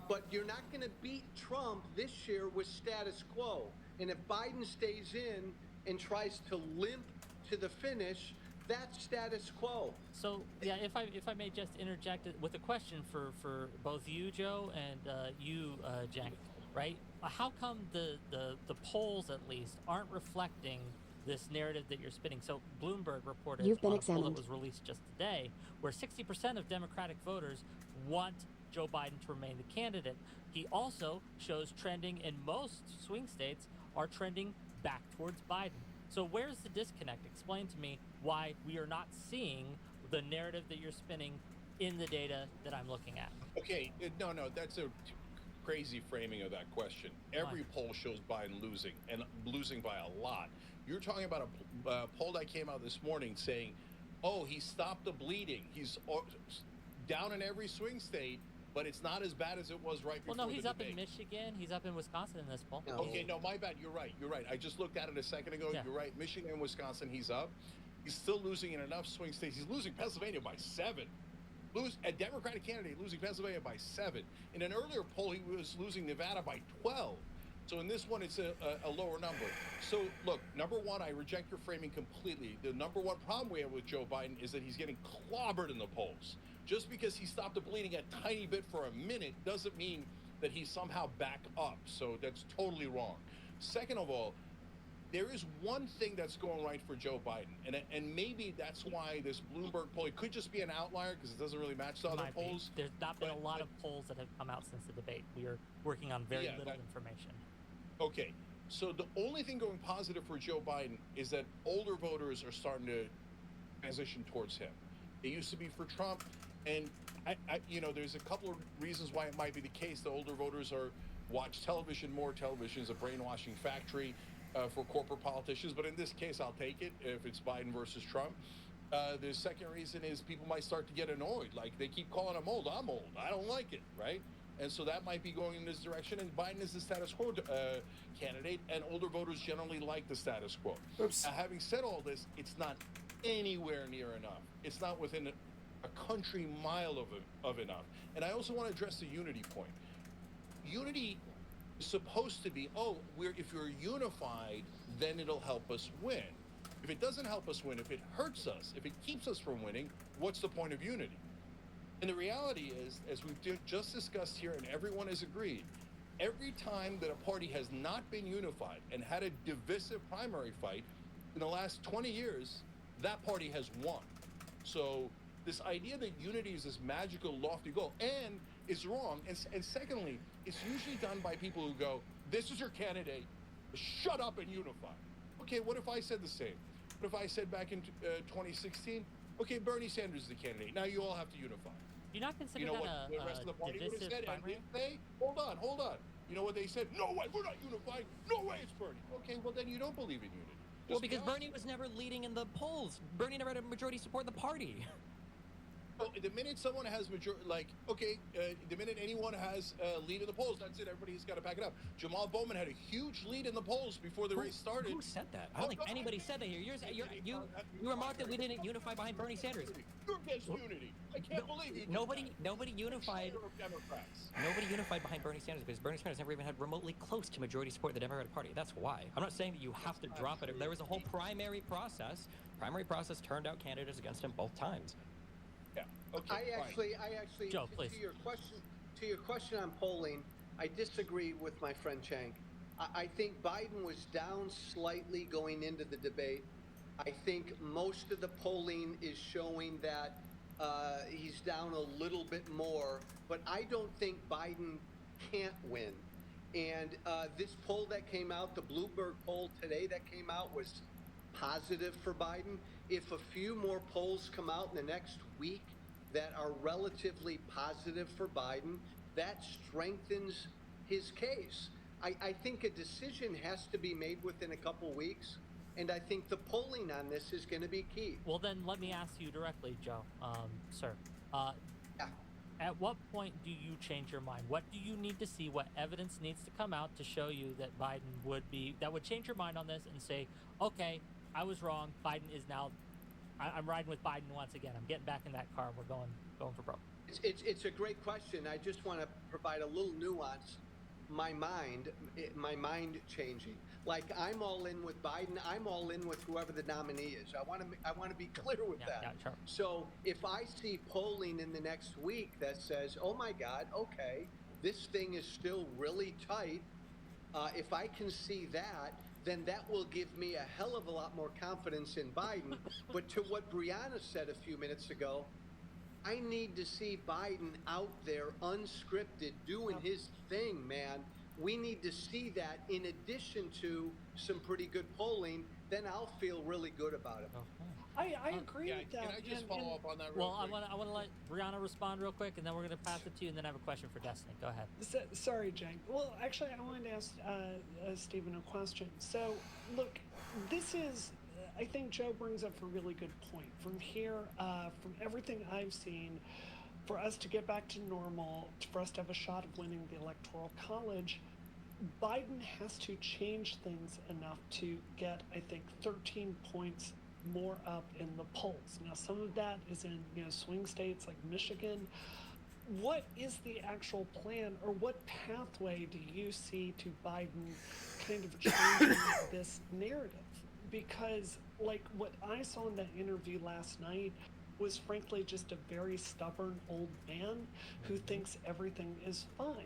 But you're not going to beat Trump this year with status quo. And if Biden stays in and tries to limp to the finish, that's status quo. So yeah, if I may just interject with a question for both you, Joe, and you, Cenk, right? How come the polls at least aren't reflecting this narrative that you're spinning? So Bloomberg reported You've been on a poll that examined. was released just today, where 60% of Democratic voters want Joe Biden to remain the candidate. He also shows trending in most swing states are trending back towards Biden. So where's the disconnect? Explain to me why we are not seeing the narrative that you're spinning in the data that I'm looking at. Okay, no, that's a crazy framing of that question. Every poll shows Biden losing, and losing by a lot. You're talking about a poll that came out this morning saying, oh, he stopped the bleeding. He's down in every swing state, but it's not as bad as it was right before the debate. Well, no, he's up in Michigan. He's up in Wisconsin in this poll. No. Okay, no, my bad. You're right. I just looked at it a second ago. Yeah. You're right. Michigan and Wisconsin, he's up. He's still losing in enough swing states. He's losing Pennsylvania by 7. A Democratic candidate losing Pennsylvania by 7. In an earlier poll, he was losing Nevada by 12. So in this one, it's a lower number. So look, number one, I reject your framing completely. The number one problem we have with Joe Biden is that he's getting clobbered in the polls. Just because he stopped the bleeding a tiny bit for a minute doesn't mean that he's somehow back up. So that's totally wrong. Second of all, there is one thing that's going right for Joe Biden, and maybe that's why this Bloomberg poll, it could just be an outlier because it doesn't really match the other polls. There's not been a lot of polls that have come out since the debate. We are working on very little information. Okay, so the only thing going positive for Joe Biden is that older voters are starting to transition towards him. It used to be for Trump, and there's a couple of reasons why it might be the case. The older voters watch television more. Television is a brainwashing factory for corporate politicians, but in this case, I'll take it if it's Biden versus Trump. The second reason is people might start to get annoyed. Like, they keep calling him old. I'm old. I don't like it, right? And so that might be going in this direction. And Biden is the status quo candidate, and older voters generally like the status quo. Oops. Having said all this, it's not anywhere near enough. It's not within a country mile of enough. And I also want to address the unity point. Unity is supposed to be, if you're unified, then it'll help us win. If it doesn't help us win, if it hurts us, if it keeps us from winning, what's the point of unity? And the reality is, as we've just discussed here, and everyone has agreed, every time that a party has not been unified and had a divisive primary fight in the last 20 years, that party has won. So this idea that unity is this magical, lofty goal, and is wrong. And secondly, it's usually done by people who go, this is your candidate, shut up and unify. Okay, what if I said the same? What if I said back in 2016, okay, Bernie Sanders is the candidate, now you all have to unify. Do you not consider You know what that the rest of the party would have divisive said? And primary? if they, hold on. You know what they said? No way, we're not unified. No way, it's Bernie. Okay, well then you don't believe in unity. Well, Just because be honest. Bernie was never leading in the polls. Bernie never had a majority support in the party. Well, the minute someone has the minute anyone has a lead in the polls, that's it. Everybody's got to back it up. Jamal Bowman had a huge lead in the polls before the race started. Who said that? I don't think anybody said that here. You remarked that we didn't unify behind Bernie Sanders. You're against unity. I can't believe you. Nobody unified. Democrats. Nobody unified behind Bernie Sanders because Bernie Sanders never even had remotely close to majority support in the Democratic Party. That's why. I'm not saying that you have to drop it. There was a whole primary process. Primary process turned out candidates against him both times. Yeah. Okay. I actually, Joe, please. To your question on polling, I disagree with my friend Chang. I think Biden was down slightly going into the debate. I think most of the polling is showing that he's down a little bit more, but I don't think Biden can't win. And this poll that came out, the Bloomberg poll today that came out, was positive for Biden. If a few more polls come out in the next week that are relatively positive for Biden, that strengthens his case. I think a decision has to be made within a couple weeks, and I think the polling on this is going to be key. Well, then let me ask you directly, Joe, sir. Yeah. At what point do you change your mind? What do you need to see? What evidence needs to come out to show you that Biden would change your mind on this and say, okay, I was wrong. Biden is now. I'm riding with Biden once again. I'm getting back in that car. We're going for broke. It's a great question. I just want to provide a little nuance. My mind changing. Like, I'm all in with Biden. I'm all in with whoever the nominee is. I want to be clear with that. Yeah, sure. So if I see polling in the next week that says, oh my God, okay, this thing is still really tight. If I can see that, then that will give me a hell of a lot more confidence in Biden. But to what Brianna said a few minutes ago, I need to see Biden out there unscripted doing his thing, man. We need to see that in addition to some pretty good polling. Then I'll feel really good about it. I agree Yeah, with that. can I just follow up on that real Well, quick? I want to let Brianna respond real quick, and then we're going to pass it to you, and then I have a question for Destiny. Go ahead. Sorry, Jake. Well, actually, I wanted to ask Stephen a question. So, look, this is, I think Joe brings up a really good point. From here, from everything I've seen, for us to get back to normal, for us to have a shot of winning the Electoral College, Biden has to change things enough to get, I think, 13 points more up in the polls. Now, some of that is in swing states like Michigan. What is the actual plan, or what pathway do you see to Biden kind of changing this narrative? Because, like, what I saw in that interview last night was frankly just a very stubborn old man who thinks everything is fine.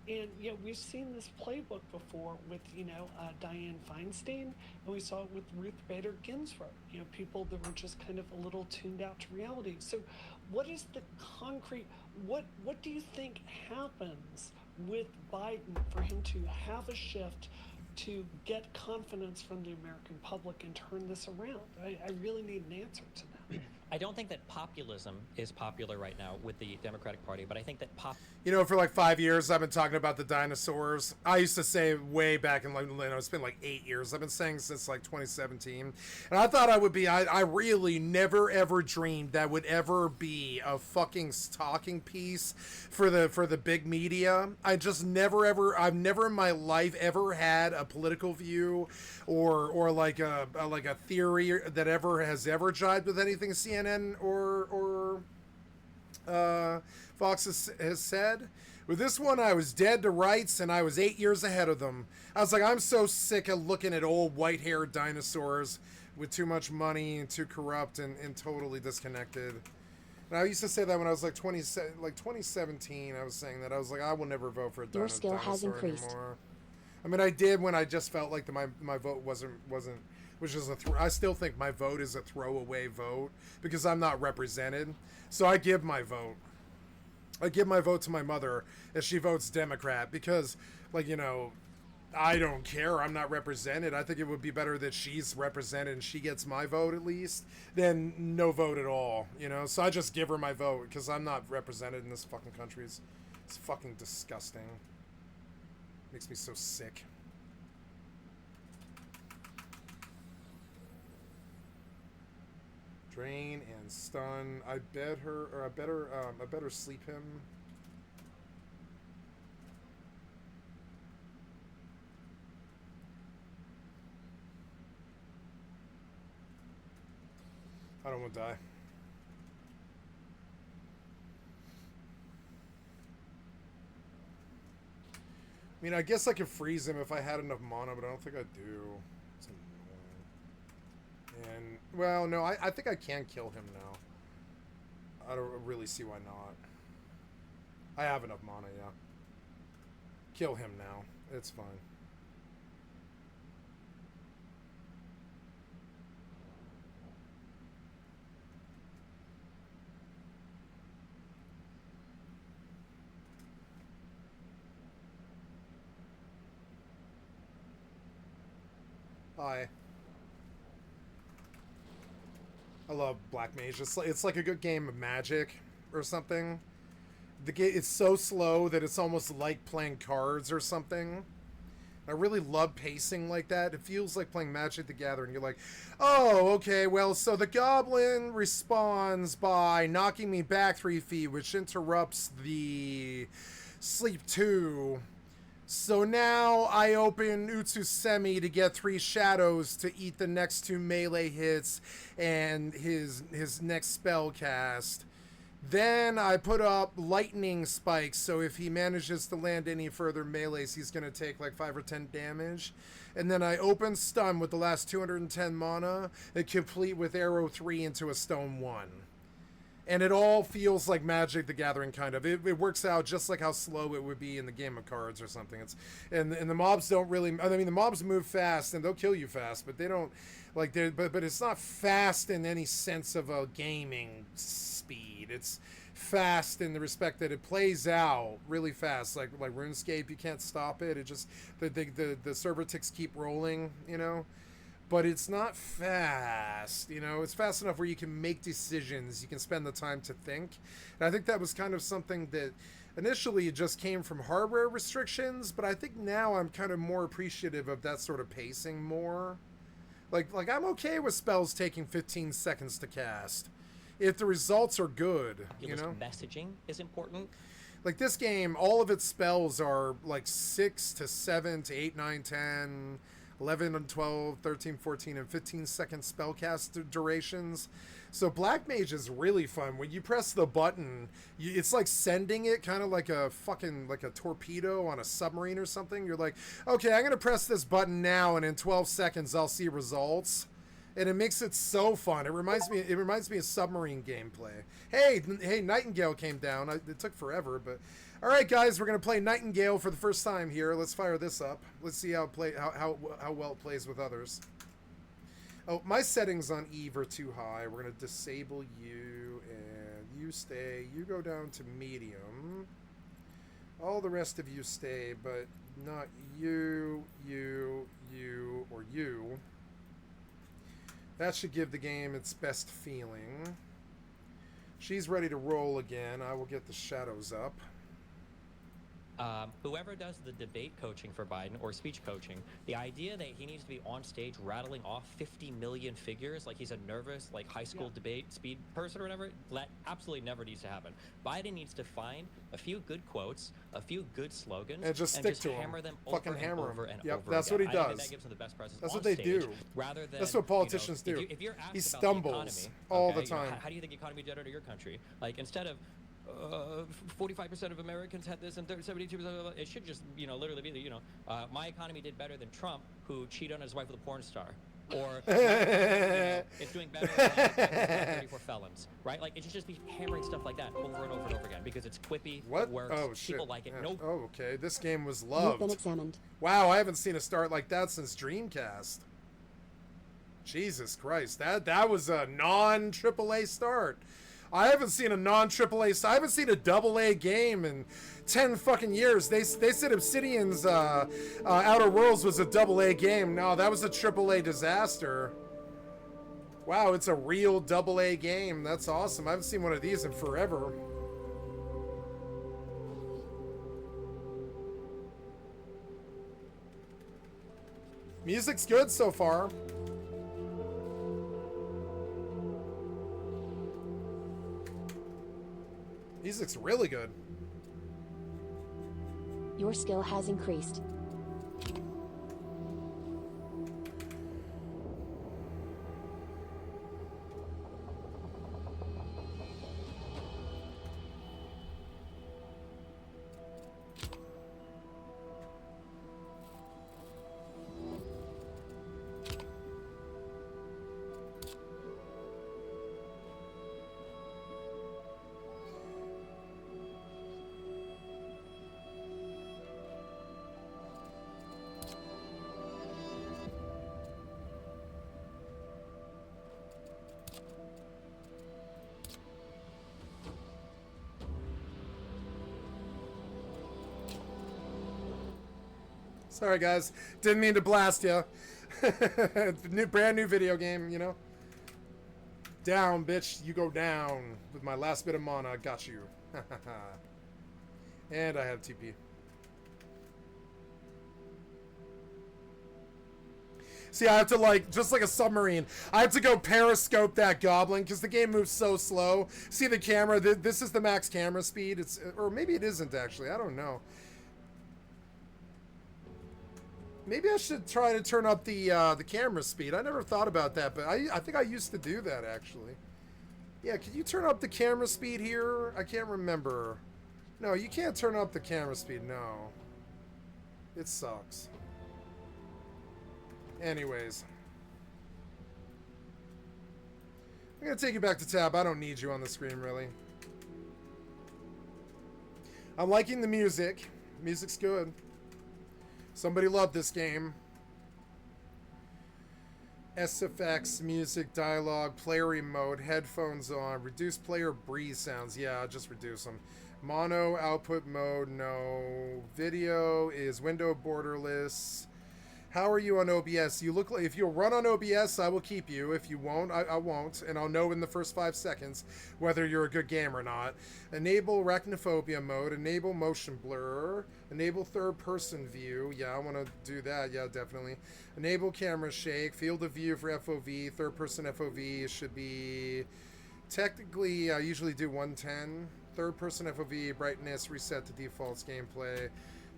And we've seen this playbook before with Dianne Feinstein, and we saw it with Ruth Bader Ginsburg. People that were just kind of a little tuned out to reality. So, what is the concrete? What do you think happens with Biden for him to have a shift to get confidence from the American public and turn this around? I really need an answer to that. I don't think that populism is popular right now with the Democratic Party, but I think that For like 5 years, I've been talking about the dinosaurs. I used to say way back in, it's been like 8 years. I've been saying since like 2017. And I thought I really never ever dreamed that would ever be a fucking talking piece for the big media. I've never in my life ever had a political view or like a theory that has ever jived with anything CNN or Fox has said. With this one, I was dead to rights, and I was 8 years ahead of them. I was like, I'm so sick of looking at old white-haired dinosaurs with too much money and too corrupt and totally disconnected. And I used to say that when I was like 2017. I was saying that I was like, I will never vote for a Your skill dinosaur has increased. anymore. I mean, I did when I just felt like my vote wasn't. Which is I still think my vote is a throwaway vote because I'm not represented. So I give my vote. I give my vote to my mother if she votes Democrat because, I don't care. I'm not represented. I think it would be better that she's represented and she gets my vote at least than no vote at all, So I just give her my vote because I'm not represented in this fucking country. It's fucking disgusting. Makes me so sick. Drain and stun. I better sleep him. I don't want to die. I mean, I guess I could freeze him if I had enough mana, but I don't think I do. It's annoying. And, well, no, I think I can kill him now. I don't really see why not. I have enough mana, yeah. Kill him now. It's fine. Hi. I love Black Mage. It's like a good game of Magic or something. The game it's so slow that it's almost like playing cards or something. I really love pacing like that. It feels like playing Magic the Gathering. You're like, oh, okay, well, so the goblin responds by knocking me back 3 feet, which interrupts the sleep 2. So now I open Utsusemi to get 3 shadows to eat the next 2 melee hits and his next spell cast. Then I put up lightning spikes, so if he manages to land any further melees, he's going to take like 5 or 10 damage. And then I open stun with the last 210 mana and complete with arrow 3 into a stone 1. And it all feels like Magic the Gathering, kind of. It works out just like how slow it would be in the game of cards or something. And the mobs don't really... I mean, the mobs move fast, and they'll kill you fast, but they don't... But it's not fast in any sense of a gaming speed. It's fast in the respect that it plays out really fast. Like RuneScape, you can't stop it. It just the server ticks keep rolling, you know. But it's not fast, you know. It's fast enough where you can make decisions. You can spend the time to think. And I think that was kind of something that initially it just came from hardware restrictions, but I think now I'm kind of more appreciative of that sort of pacing more. Like I'm okay with spells taking 15 seconds to cast if the results are good, you know? Messaging is important. Like this game, all of its spells are like 6 to 7 to 8, 9, 10, 11 and 12, 13, 14, and 15-second spellcast durations. So Black Mage is really fun. When you press the button, it's like sending it kind of like a fucking, like a torpedo on a submarine or something. You're like, okay, I'm going to press this button now, and in 12 seconds, I'll see results. And it makes it so fun. It reminds me of submarine gameplay. Hey, Nightingale came down. It took forever, but all right, guys, we're gonna play Nightingale for the first time here. Let's fire this up. Let's see how well it plays with others. Oh, my settings on Eve are too high. We're gonna disable you, and you stay. You go down to medium. All the rest of you stay, but not you, or you. That should give the game its best feeling. She's ready to roll again. I will get the shadows up. Whoever does the debate coaching for Biden or speech coaching, the idea that he needs to be on stage rattling off 50 million figures like he's a nervous, like high school debate speed person or whatever, that absolutely never needs to happen. Biden needs to find a few good quotes, a few good slogans, and just stick to hammer them. them Fucking over hammer and over them. and Yep, over that's again. what he I think does. that gives him the best presence That's on what they stage, do. Rather than, that's what politicians do. If you're asked he about stumbles the economy, all the you know, time. how do you think the economy did under your country? Like, instead of 45% of Americans had this and 72%, it should just, you know, literally be, you know, my economy did better than Trump, who cheated on his wife with a porn star. Or you know, it's doing better than 34 felons, right? Like, it should just be hammering stuff like that over and over and over again because it's quippy, What? it works, Oh, shit. people like it. Yeah. No, Oh, okay. This game was You've loved. been examined. Wow, I haven't seen a start like that since Dreamcast. Jesus Christ. That was a non-AAA start. I haven't seen a non-AAA. I haven't seen a AA game in 10 fucking years. They said Obsidian's Outer Worlds was a AA game. No, that was a AAA disaster. Wow, it's a real AA game. That's awesome. I haven't seen one of these in forever. Music's good so far. Music's really good. Your skill has increased. Sorry, guys. Didn't mean to blast you. Brand new video game, you know. Down, bitch. You go down. With my last bit of mana, I got you. And I have TP. See, I have to, like, just like a submarine, I have to go periscope that goblin because the game moves so slow. See the camera? This is the max camera speed. It's, or maybe it isn't, actually. I don't know. Maybe I should try to turn up the camera speed. I never thought about that, but I think I used to do that, actually. Yeah, can you turn up the camera speed here? I can't remember. No, you can't turn up the camera speed, no. It sucks. Anyways. I'm going to take you back to tab. I don't need you on the screen, really. I'm liking the music. Music's good. Somebody loved this game. SFX, music, dialogue, player remote, headphones on, reduce player breeze sounds. Yeah, just reduce them. Mono output mode, no. Video is window borderless. How are you on OBS? You look like, if you'll run on OBS, I will keep you. If you won't, I won't. And I'll know in the first 5 seconds whether you're a good game or not. Enable arachnophobia mode. Enable motion blur. Enable third person view. Yeah, I want to do that. Yeah, definitely. Enable camera shake. Field of view for FOV. Third person FOV should be... Technically, I usually do 110. Third person FOV. Brightness reset to defaults gameplay.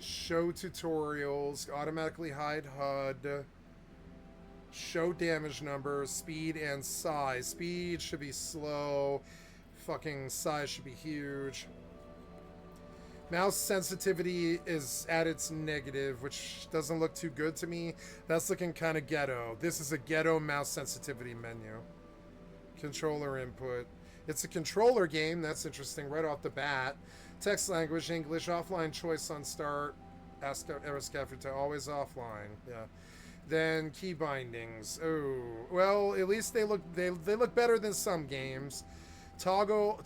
Show tutorials, automatically hide HUD, show damage numbers, speed and size. Speed should be slow, fucking size should be huge. Mouse sensitivity is at its negative, which doesn't look too good to me. That's looking kind of ghetto. This is a ghetto mouse sensitivity menu. Controller input. It's a controller game, that's interesting right off the bat. Text language, English, offline choice on start. Ask out Erascaffer, always offline. Yeah. Then key bindings. Oh, well, at least they look better than some games. Toggle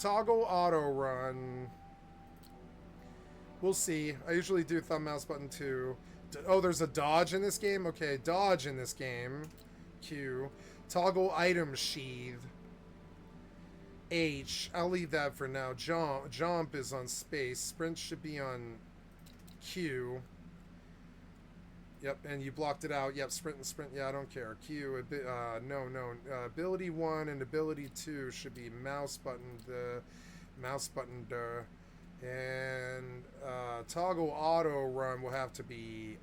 auto run. We'll see. I usually do thumb mouse button too. Oh, there's a dodge in this game? Okay, dodge in this game. Q. Toggle item sheath. H. I'll leave that for now. Jump is on space. Sprint should be on Q. Yep, and you blocked it out. Yep, sprint and sprint. Yeah, I don't care. Q. No. Ability 1 and ability 2 should be mouse button. The mouse button. And toggle auto run will have to be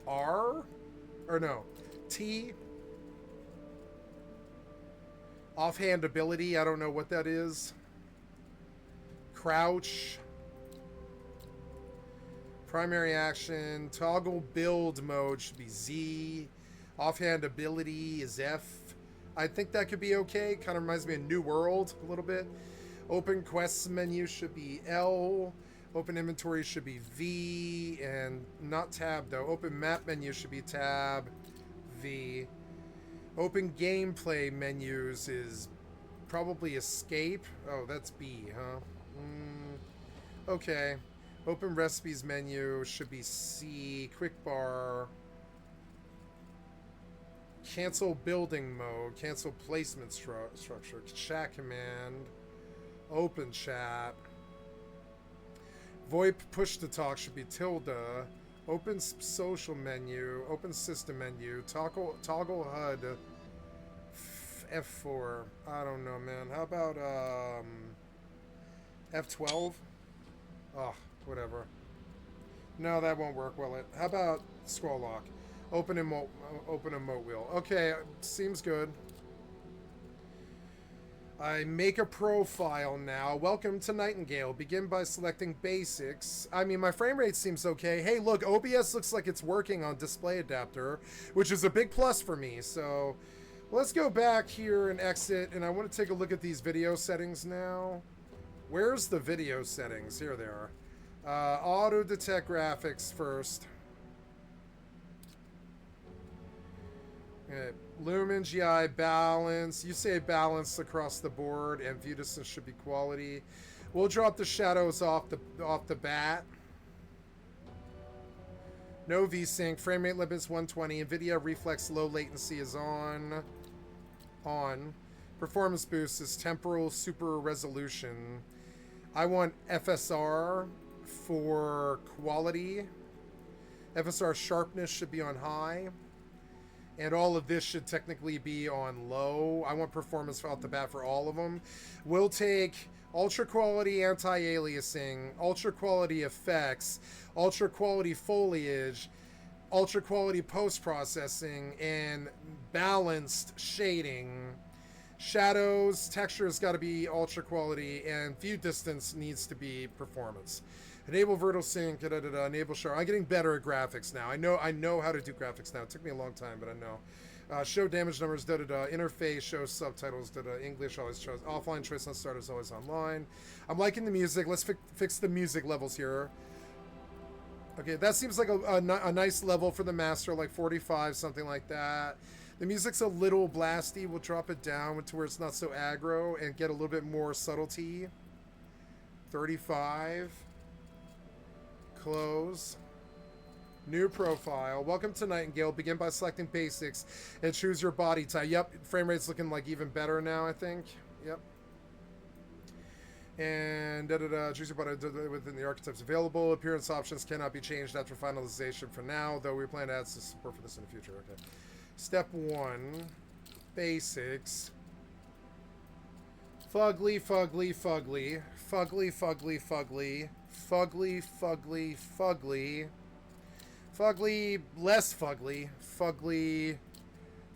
R, or no, T. Offhand ability, I don't know what that is. Crouch. Primary action. Toggle build mode should be Z. Offhand ability is F. I think that could be okay. Kind of reminds me of New World a little bit. Open quests menu should be L. Open inventory should be V. And not tab though. Open map menu should be tab. V. Open gameplay menus is probably escape. Oh, that's B, huh? Okay. Open recipes menu should be C. Quick bar. Cancel building mode. Cancel placement structure. Chat command. Open chat. VoIP push to talk should be tilde. Open social menu, open system menu, toggle HUD, F4. I don't know, man. How about F12? Oh, whatever. No, that won't work, will it? How about scroll lock? Open emote wheel. Okay, seems good. I make a profile now. Welcome to Nightingale. Begin by selecting basics. I mean, my frame rate seems okay. Hey, look, OBS looks like it's working on display adapter, which is a big plus for me. So let's go back here and exit. And I want to take a look at these video settings now. Where's the video settings? Here they are. Auto detect graphics first. Okay. Lumen, GI, balance. You say balance across the board, and view distance should be quality. We'll drop the shadows off the bat. No VSync. Frame rate limits 120. NVIDIA Reflex low latency is on. Performance boost is temporal super resolution. I want FSR for quality. FSR sharpness should be on high. And all of this should technically be on low. I want performance off the bat for all of them. We'll take ultra quality anti-aliasing, ultra quality effects, ultra quality foliage, ultra quality post-processing, and balanced shading. Shadows, texture's got to be ultra quality, and view distance needs to be performance. Enable Vertical Sync, enable Sharp. I'm getting better at graphics now. I know how to do graphics now. It took me a long time, but I know. Show damage numbers, interface, show subtitles, English always shows. Offline choice on start is always online. I'm liking the music. Let's fix the music levels here. Okay, that seems like a nice level for the master, like 45, something like that. The music's a little blasty. We'll drop it down to where it's not so aggro and get a little bit more subtlety. 35. Close. New profile. Welcome to Nightingale. Begin by selecting basics and choose your body type. Yep, frame rate's looking like even better now, I think. Yep. And choose your body within the archetypes available. Appearance options cannot be changed after finalization for now, though we plan to add some support for this in the future. Okay. Step 1. Basics. Fugly, fugly, fugly. Fugly, fugly, fugly. Fugly, fugly, fugly. Fugly, less fugly. Fugly,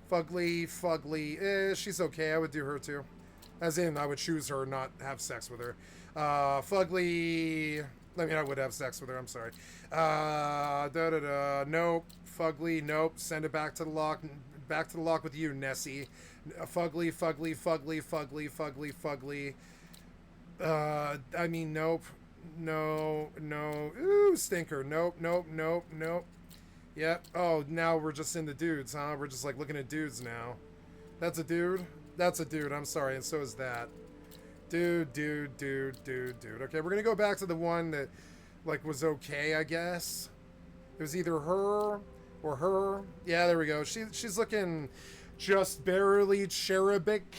fugly, fugly. She's okay. I would do her too. As in, I would choose her, not have sex with her. Fugly. I mean, I would have sex with her. I'm sorry. Nope. Fugly. Nope. Send it back to the lock. Back to the lock with you, Nessie. Fugly, fugly, fugly, fugly, fugly, fugly. I mean, nope. No. Ooh, stinker. Nope. Yep. Oh, now we're just into dudes, huh? We're just like looking at dudes now. That's a dude? That's a dude. I'm sorry. And so is that. Dude. Okay, we're gonna go back to the one that, like, was okay, I guess. It was either her or her. Yeah, there we go. She's looking just barely cherubic.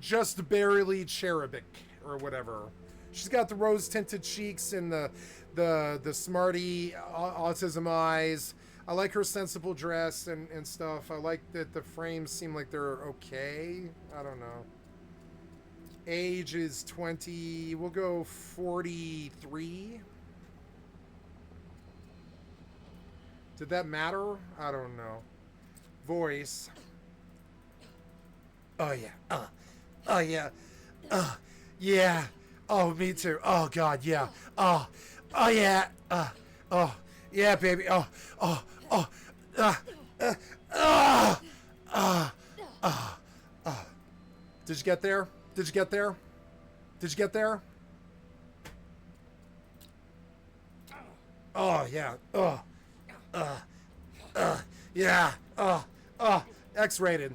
Just barely cherubic, or whatever. She's got the rose-tinted cheeks and the smarty autism eyes. I like her sensible dress and stuff. I like that the frames seem like they're okay. I don't know. Age is 20. We'll go 43. Did that matter? I don't know. Voice. Oh, yeah. Oh, yeah. Yeah. Oh, me too. Oh, God, yeah. Oh, yeah. Oh, yeah, baby. Did you get there? Did you get there? Did you get there? Oh, yeah. Yeah. X-rated.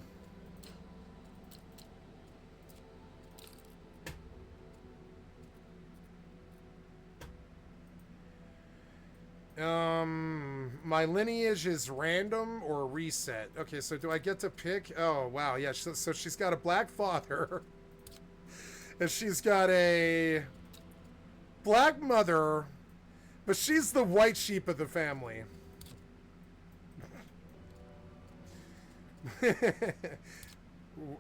My lineage is random or reset. Okay, so do I get to pick? Oh, wow, yeah, so she's got a black father. And she's got a black mother, but she's the white sheep of the family.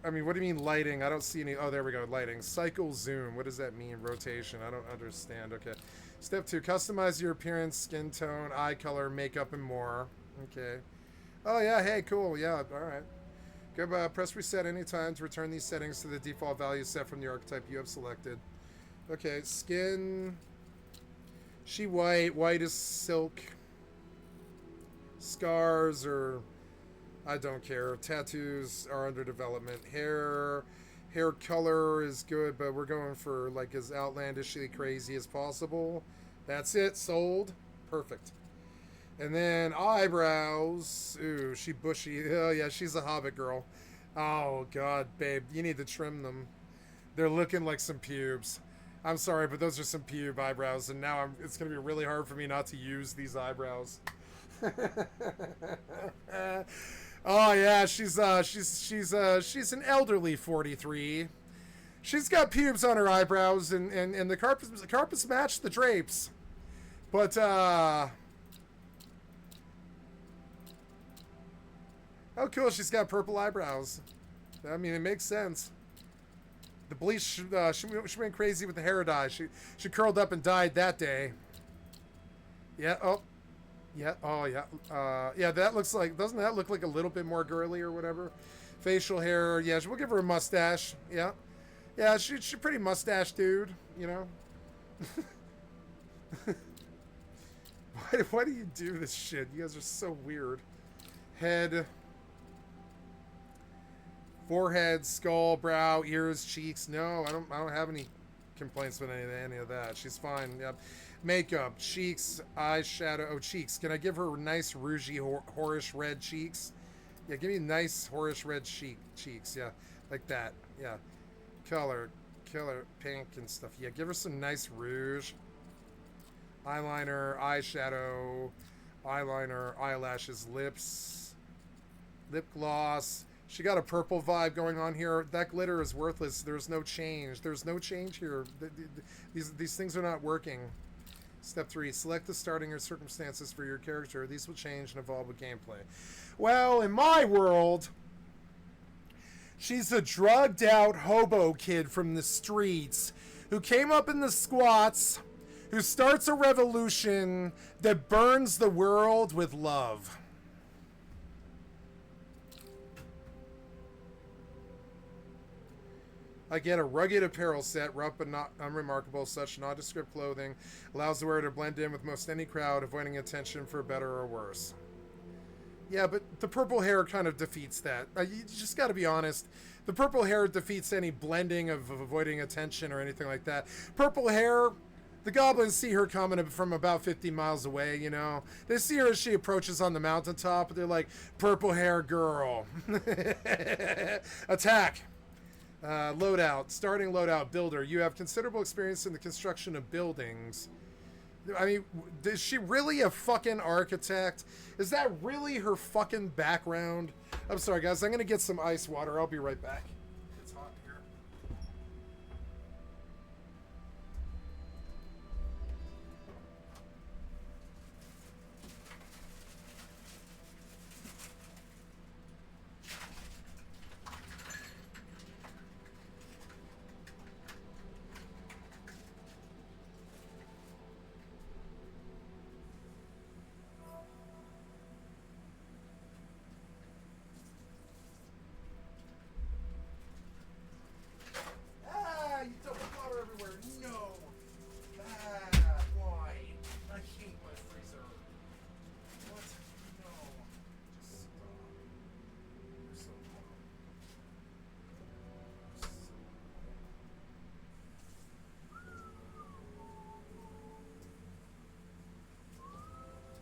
I mean, what do you mean lighting? I don't see any. Oh, there we go. Lighting. Cycle zoom. What does that mean? Rotation. I don't understand. Okay. Step 2. Customize your appearance, skin tone, eye color, makeup, and more. Okay. Oh, yeah. Hey, cool. Yeah. All right. Go press reset anytime to return these settings to the default value set from the archetype you have selected. Okay. Skin. She white. White is silk. Scars or... I don't care. Tattoos are under development. Hair color is good, but we're going for like as outlandishly crazy as possible. That's it. Sold. Perfect. And then eyebrows. Ooh, she bushy. Oh yeah, she's a hobbit girl. Oh god, babe, you need to trim them. They're looking like some pubes. I'm sorry, but those are some pube eyebrows, and now it's gonna be really hard for me not to use these eyebrows. Oh yeah, she's an elderly 43. She's got pubes on her eyebrows, and the carpets match the drapes. But oh cool, she's got purple eyebrows. I mean, it makes sense. The bleach, she went crazy with the hair dye. She curled up and dyed that day. Yeah. Oh. Yeah. Oh, yeah. Yeah, that looks like... Doesn't that look like a little bit more girly or whatever? Facial hair. Yeah, we'll give her a mustache. Yeah. Yeah, she's pretty mustache dude, you know? Why do you do this shit? You guys are so weird. Head. Forehead, skull, brow, ears, cheeks. No, I don't have any complaints with any of that. She's fine. Yep. Makeup, cheeks, eyeshadow. Oh, cheeks. Can I give her nice rougey, whorish red cheeks? Yeah, give me nice whorish red cheeks. Yeah, like that. Yeah. Color, pink and stuff. Yeah, give her some nice rouge. Eyeliner, eyeshadow, eyeliner, eyelashes, lips, lip gloss. She got a purple vibe going on here. That glitter is worthless. There's no change. There's no change here. These things are not working. Step 3, select the starting or circumstances for your character. These will change and evolve with gameplay. Well, in my world, she's a drugged out hobo kid from the streets who came up in the squats, who starts a revolution that burns the world with love. I get a rugged apparel set, rough but not unremarkable. Such nondescript clothing allows the wearer to blend in with most any crowd, avoiding attention for better or worse. Yeah, but the purple hair kind of defeats that. You just got to be honest. The purple hair defeats any blending of avoiding attention or anything like that. Purple hair, the goblins see her coming from about 50 miles away, you know. They see her as she approaches on the mountaintop, and they're like, purple hair girl. Attack. Loadout. Starting loadout. Builder. You have considerable experience in the construction of buildings. I mean, is she really a fucking architect? Is that really her fucking background? I'm sorry, guys. I'm going to get some ice water. I'll be right back. It's hot here. You dumped water everywhere. No. Why? I hate my freezer. What? No. Just stop. You're so dumb.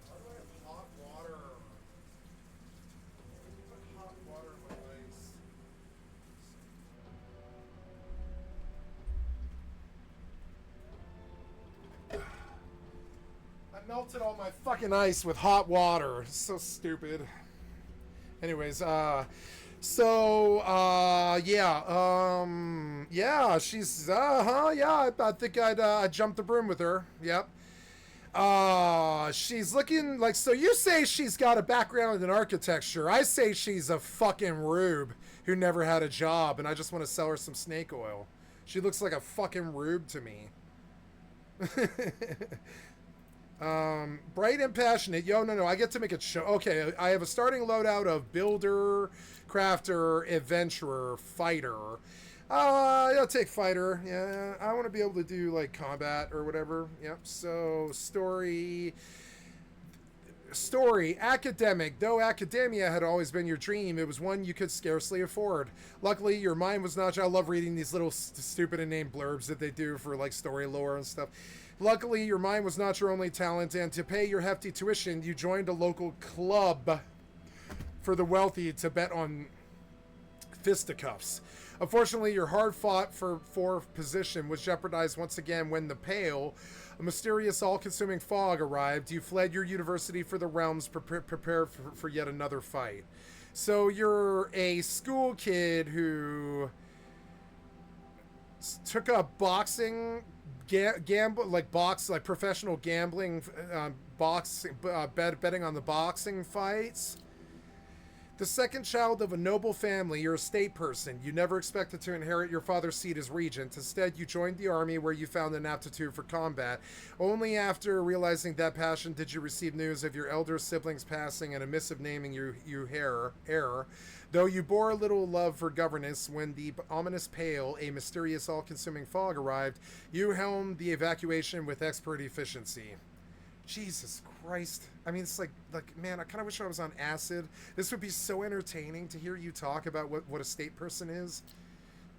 Why do I have hot water? Put hot water in my ice. I melted all my fucking ice with hot water. So stupid. Anyways, yeah, she's, yeah, I think I'd jump the broom with her. Yep. She's looking like, so you say she's got a background in architecture. I say she's a fucking rube who never had a job, and I just want to sell her some snake oil. She looks like a fucking rube to me. Bright and passionate. Yo, no, I get to make it show. Okay, I have a starting loadout of builder, crafter, adventurer, fighter. I'll take fighter. Yeah, I want to be able to do like combat or whatever. Yep. So story, academic. Though academia had always been your dream, it was one you could scarcely afford. Luckily, your mind was not. I love reading these little stupid and named blurbs that they do for like story lore and stuff. Luckily, your mind was not your only talent, and to pay your hefty tuition, you joined a local club for the wealthy to bet on fisticuffs. Unfortunately, your hard-fought for fourth position was jeopardized once again when the Pale, a mysterious all-consuming fog, arrived. You fled your university for the realms, prepared for yet another fight. So you're a school kid who took up boxing, professional gambling, betting on the boxing fights. The second child of a noble family, you're a state person. You never expected to inherit your father's seat as regent. Instead, you joined the army where you found an aptitude for combat. Only after realizing that passion did you receive news of your elder siblings passing and a missive naming you heir. Though you bore a little love for governance, when the ominous Pale, a mysterious all-consuming fog, arrived, you helmed the evacuation with expert efficiency. Jesus Christ. I mean, it's like, man, I kind of wish I was on acid. This would be so entertaining to hear you talk about what a state person is.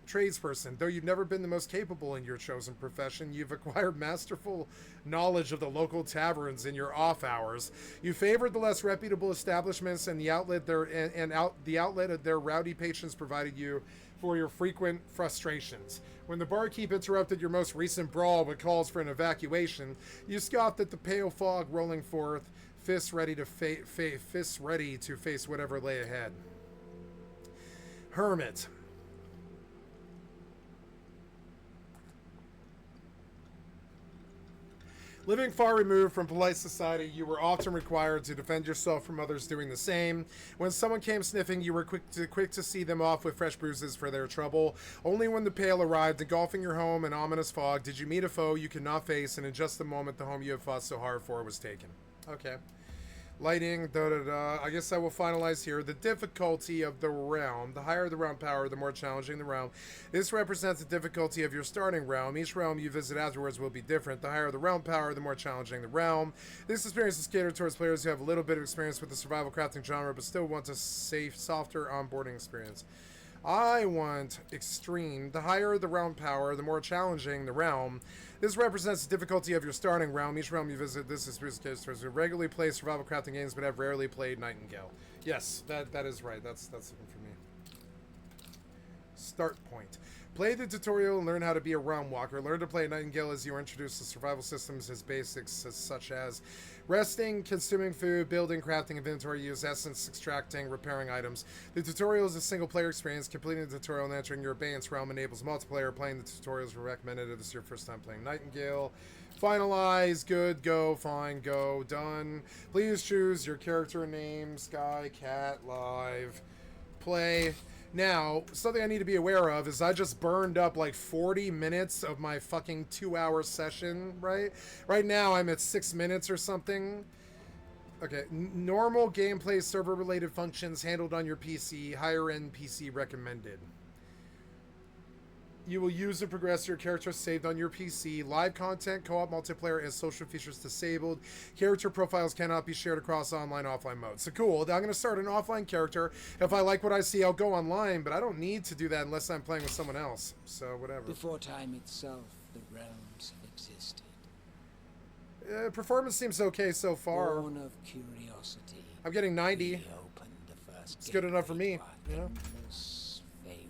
tradesperson. Though you've never been the most capable in your chosen profession, you've acquired masterful knowledge of the local taverns in your off hours. You favored the less reputable establishments and the outlet the outlet of their rowdy patrons provided you for your frequent frustrations. When the barkeep interrupted your most recent brawl with calls for an evacuation, you scoffed at the pale fog rolling forth, fists ready to face whatever lay ahead. Hermit. Living far removed from polite society, you were often required to defend yourself from others doing the same. When someone came sniffing, you were quick to see them off with fresh bruises for their trouble. Only when the Pale arrived, engulfing your home in ominous fog, did you meet a foe you could not face, and in just a moment, the home you had fought so hard for was taken. Okay. Lighting, I guess I will finalize here. The difficulty of the realm. The higher the realm power, the more challenging the realm. This represents the difficulty of your starting realm. Each realm you visit afterwards will be different. The higher the realm power, the more challenging the realm. This experience is catered towards players who have a little bit of experience with the survival crafting genre, but still want a safe, softer onboarding experience. I want extreme. The higher the realm power, the more challenging the realm. This represents the difficulty of your starting realm. Each realm you visit, this is who regularly play survival crafting games but have rarely played Nightingale. Yes, that is right. That's something for me. Start point. Play the tutorial and learn how to be a realm walker. Learn to play Nightingale as you are introduced to survival systems as basics such as resting, consuming food, building, crafting, inventory use, essence, extracting, repairing items. The tutorial is a single-player experience. Completing the tutorial and entering your Abeyance realm enables multiplayer. Playing the tutorials is recommended if this is your first time playing Nightingale. Finalize. Good. Go. Fine. Go. Done. Please choose your character name. Sky Cat Live. Play. Now, something I need to be aware of is I just burned up like 40 minutes of my fucking 2-hour session, right? Right now I'm at 6 minutes or something. Okay, normal gameplay server-related functions handled on your PC, higher-end PC recommended. You will use and progress your character saved on your PC. Live content, co-op multiplayer, and social features disabled. Character profiles cannot be shared across online, offline modes. So cool. I'm going to start an offline character. If I like what I see, I'll go online, but I don't need to do that unless I'm playing with someone else. So whatever. Before time itself, the realms have existed. Performance seems okay so far. Born of curiosity. I'm getting 90. We opened the first It's good enough for me, you know? endless Feywilds.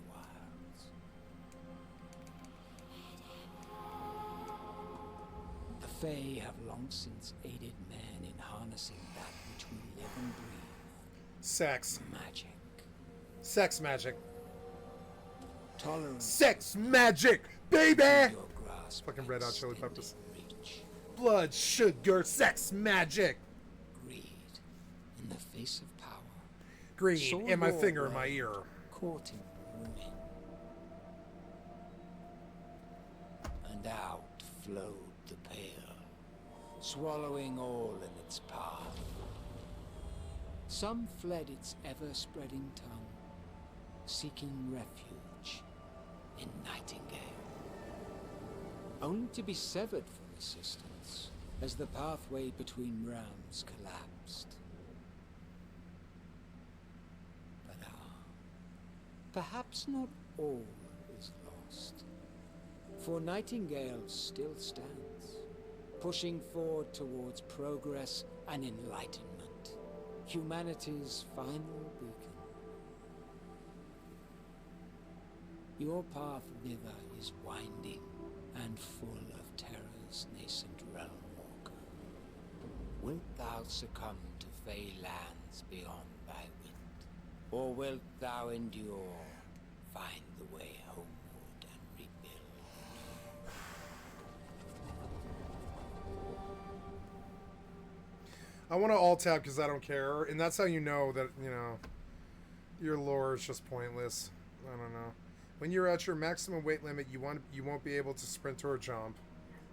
The Fey have long since aided men in harnessing that which we live and breathe. Sex. Magic. Sex magic. Tolerance. Sex magic, baby! Your grasp Fucking Red Hot Chili Peppers. reach. Blood, sugar, sex magic. Greed in the face of power. Green, Saw and my your finger in my way ear. Caught in ruin. And out flowed the Pale, swallowing all in its path. Some fled its ever-spreading tongue, seeking refuge in Nightingale, only to be severed from assistance as the pathway between realms collapsed. But perhaps not all is lost, for Nightingale still stands, pushing forward towards progress and enlightenment, humanity's final beacon. Your path thither is winding and full of terror's nascent realm walker. Wilt thou succumb to Fey lands beyond thy wind? Or wilt thou endure, find the way homeward and rebuild anew? I want to alt-tab because I don't care, and that's how you know that, you know, your lore is just pointless. I don't know. When you're at your maximum weight limit, you won't be able to sprint or jump.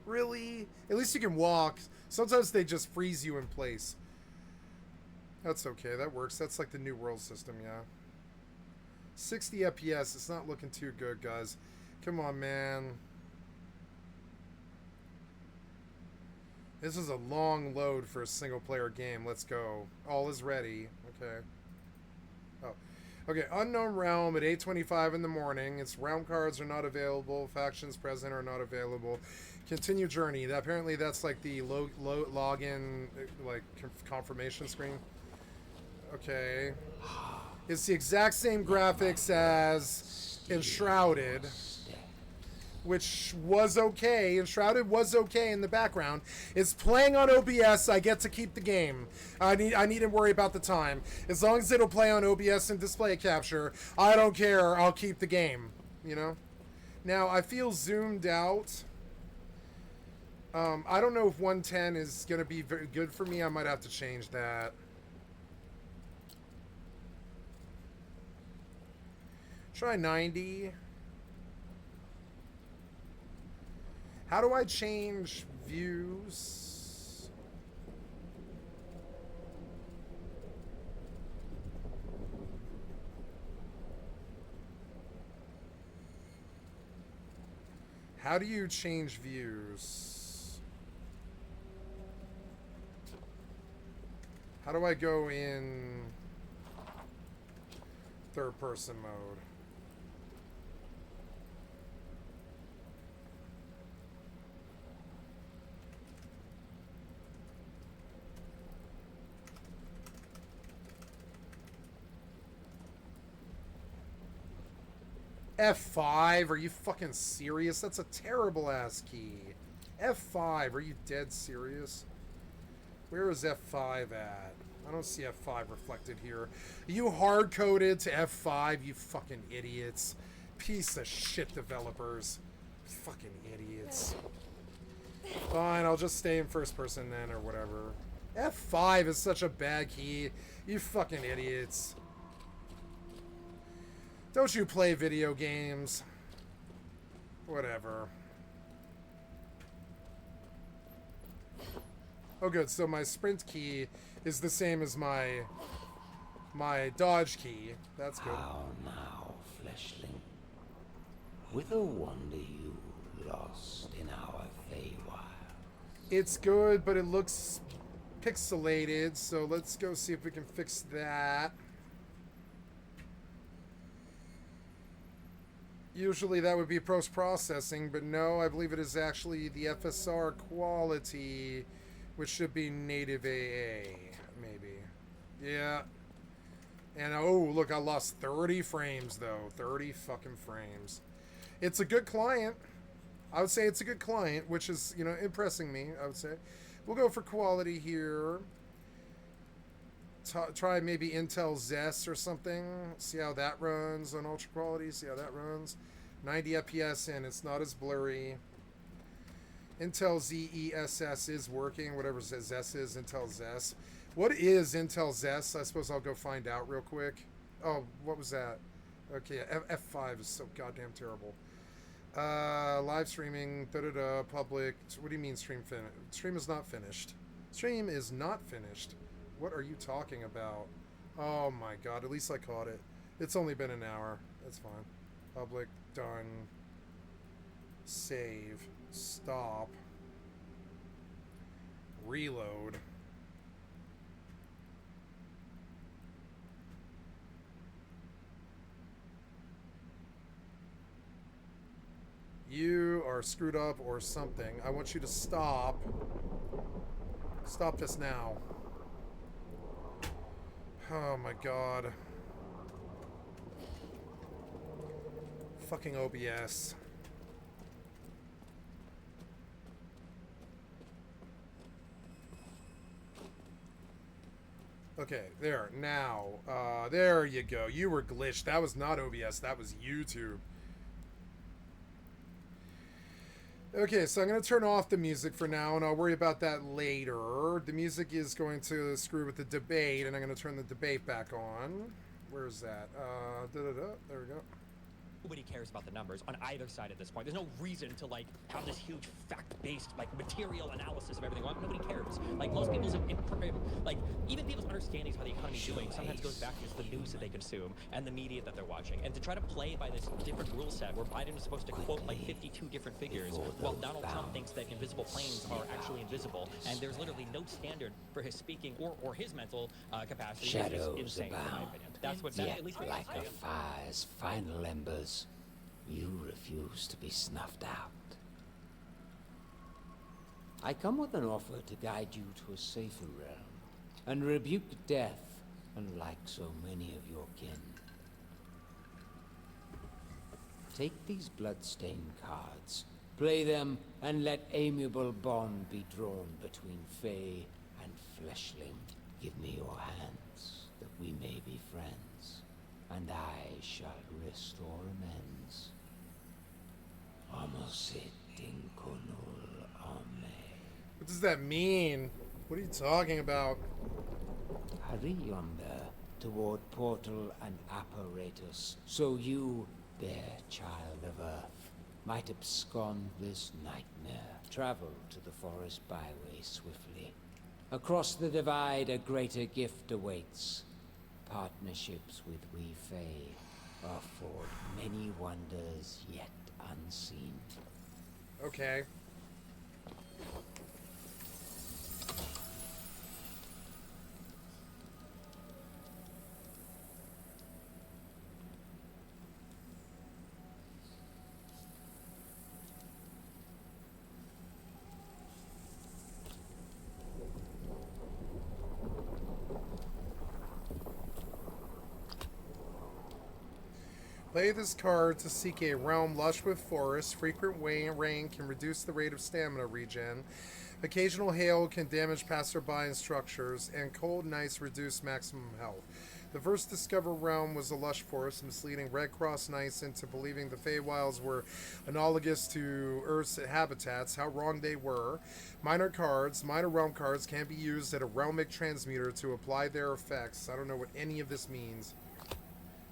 Really? At least you can walk. Sometimes they just freeze you in place. That's okay. That works. That's like the New World system, yeah. 60 FPS. It's not looking too good, guys. Come on, man. This is a long load for a single-player game. Let's go. All is ready. Okay. Oh. Okay, Unknown Realm at 8:25 in the morning. Its realm cards are not available. Factions present are not available. Continue journey. Apparently that's like the login, like confirmation screen. Okay. It's the exact same graphics as Enshrouded, which was okay. Enshrouded was okay in the background. It's playing on OBS. I get to keep the game. I needn't worry about the time. As long as it'll play on OBS and display capture, I don't care. I'll keep the game. You know? Now, I feel zoomed out. I don't know if 110 is going to be very good for me. I might have to change that. Try 90. How do I change views? How do you change views? How do I go in third person mode? F5? Are you fucking serious? That's a terrible ass key. F5? Are you dead serious? Where is F5 at? I don't see F5 reflected here. Are you hard-coded to F5, you fucking idiots? Piece of shit developers. Fucking idiots. Fine, I'll just stay in first person then, or whatever. F5 is such a bad key. You fucking idiots. Don't you play video games? Whatever. Oh good, so my sprint key is the same as my dodge key. That's good. How now, fleshling? Whither wander you, lost in our Feywild? It's good, but it looks pixelated, so let's go see if we can fix that. Usually that would be post-processing, but no, I believe it is actually the FSR quality, which should be native AA, maybe. Yeah. And oh, look, I lost 30 frames, though. 30 fucking frames. It's a good client. I would say it's a good client, which is, you know, impressing me, I would say. We'll go for quality here. Try maybe Intel Zest or something. See how that runs on ultra quality. See how that runs. 90 FPS and it's not as blurry. Intel ZESS is working. Whatever Zest is, Intel Zest. What is Intel Zest? I suppose I'll go find out real quick. Oh, what was that? Okay, F5 is so goddamn terrible. Live streaming, public. What do you mean stream finished? Stream is not finished. Stream is not finished. What are you talking about? Oh my god, at least I caught it. It's only been an hour. That's fine. Public, done. Save. Stop. Reload. You are screwed up or something. I want you to stop. Stop this now. Oh my god. Fucking OBS. Okay, there. Now. There you go. You were glitched. That was not OBS. That was YouTube. Okay, so I'm going to turn off the music for now, and I'll worry about that later. The music is going to screw with the debate, and I'm going to turn the debate back on. Where's that? There we go. Nobody cares about the numbers on either side at this point. There's no reason to like have this huge fact-based like material analysis of everything. Nobody cares. Like most people's like even people's understandings of how the economy's doing sometimes goes back to just the news that they consume and the media that they're watching. And to try to play by this different rule set where Biden is supposed to quote like 52 different figures, while Donald Trump thinks that invisible planes are actually invisible, and there's literally no standard for his speaking or his mental capacity. Shadows is insane, in my abound. opinion. That's what. Yet, At least like a fire's final embers, you refuse to be snuffed out. I come with an offer to guide you to a safer realm, and rebuke death, unlike so many of your kin. Take these bloodstained cards, play them, and let amiable bond be drawn between Fey and Fleshling. Give me your hands, that we may be friends, and I shall restore amends. Amosit inconul ame. What does that mean? What are you talking about? Hurry yonder, toward portal and apparatus, so you, there, child of Earth, might abscond this nightmare. Travel to the forest byway swiftly. Across the divide, a greater gift awaits. Partnerships with we Fae afford many wonders yet unseen. Okay. Play this card to seek a realm lush with forests. Frequent rain can reduce the rate of stamina regen. Occasional hail can damage passerby and structures, and cold nights reduce maximum health. The first discovered realm was a lush forest, misleading Red Cross Knights into believing the Feywilds were analogous to Earth's habitats. How wrong they were. Minor realm cards can be used at a realmic transmuter to apply their effects. I don't know what any of this means.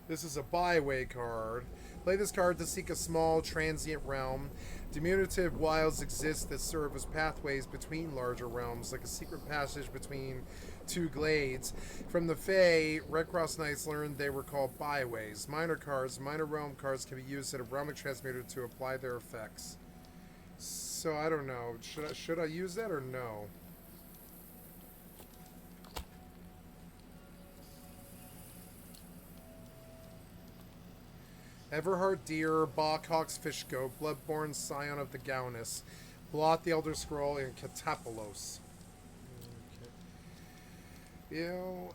This is a byway card. Play this card to seek a small, transient realm. Diminutive wilds exist that serve as pathways between larger realms, like a secret passage between two glades. From the Fae, Red Cross Knights learned they were called byways. Minor realm cards can be used at a realmic transmuter to apply their effects. So, I don't know. Should I use that or no? Everhard Deer, Bawkhawk's Fishgoat, Bloodborne Scion of the Gaunus, Blot the Elder Scroll, and Catapolos. Okay. Yeah,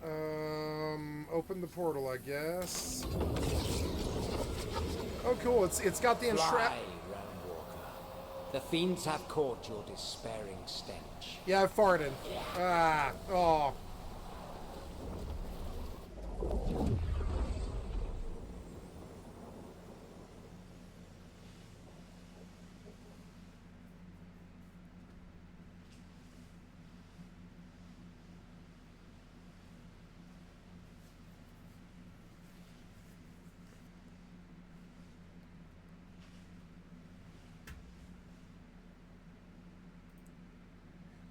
open the portal, I guess. Oh, cool! It's got the entrap. Fly, Realmwalker. The fiends have caught your despairing stench. Yeah, I farted. Ah, oh.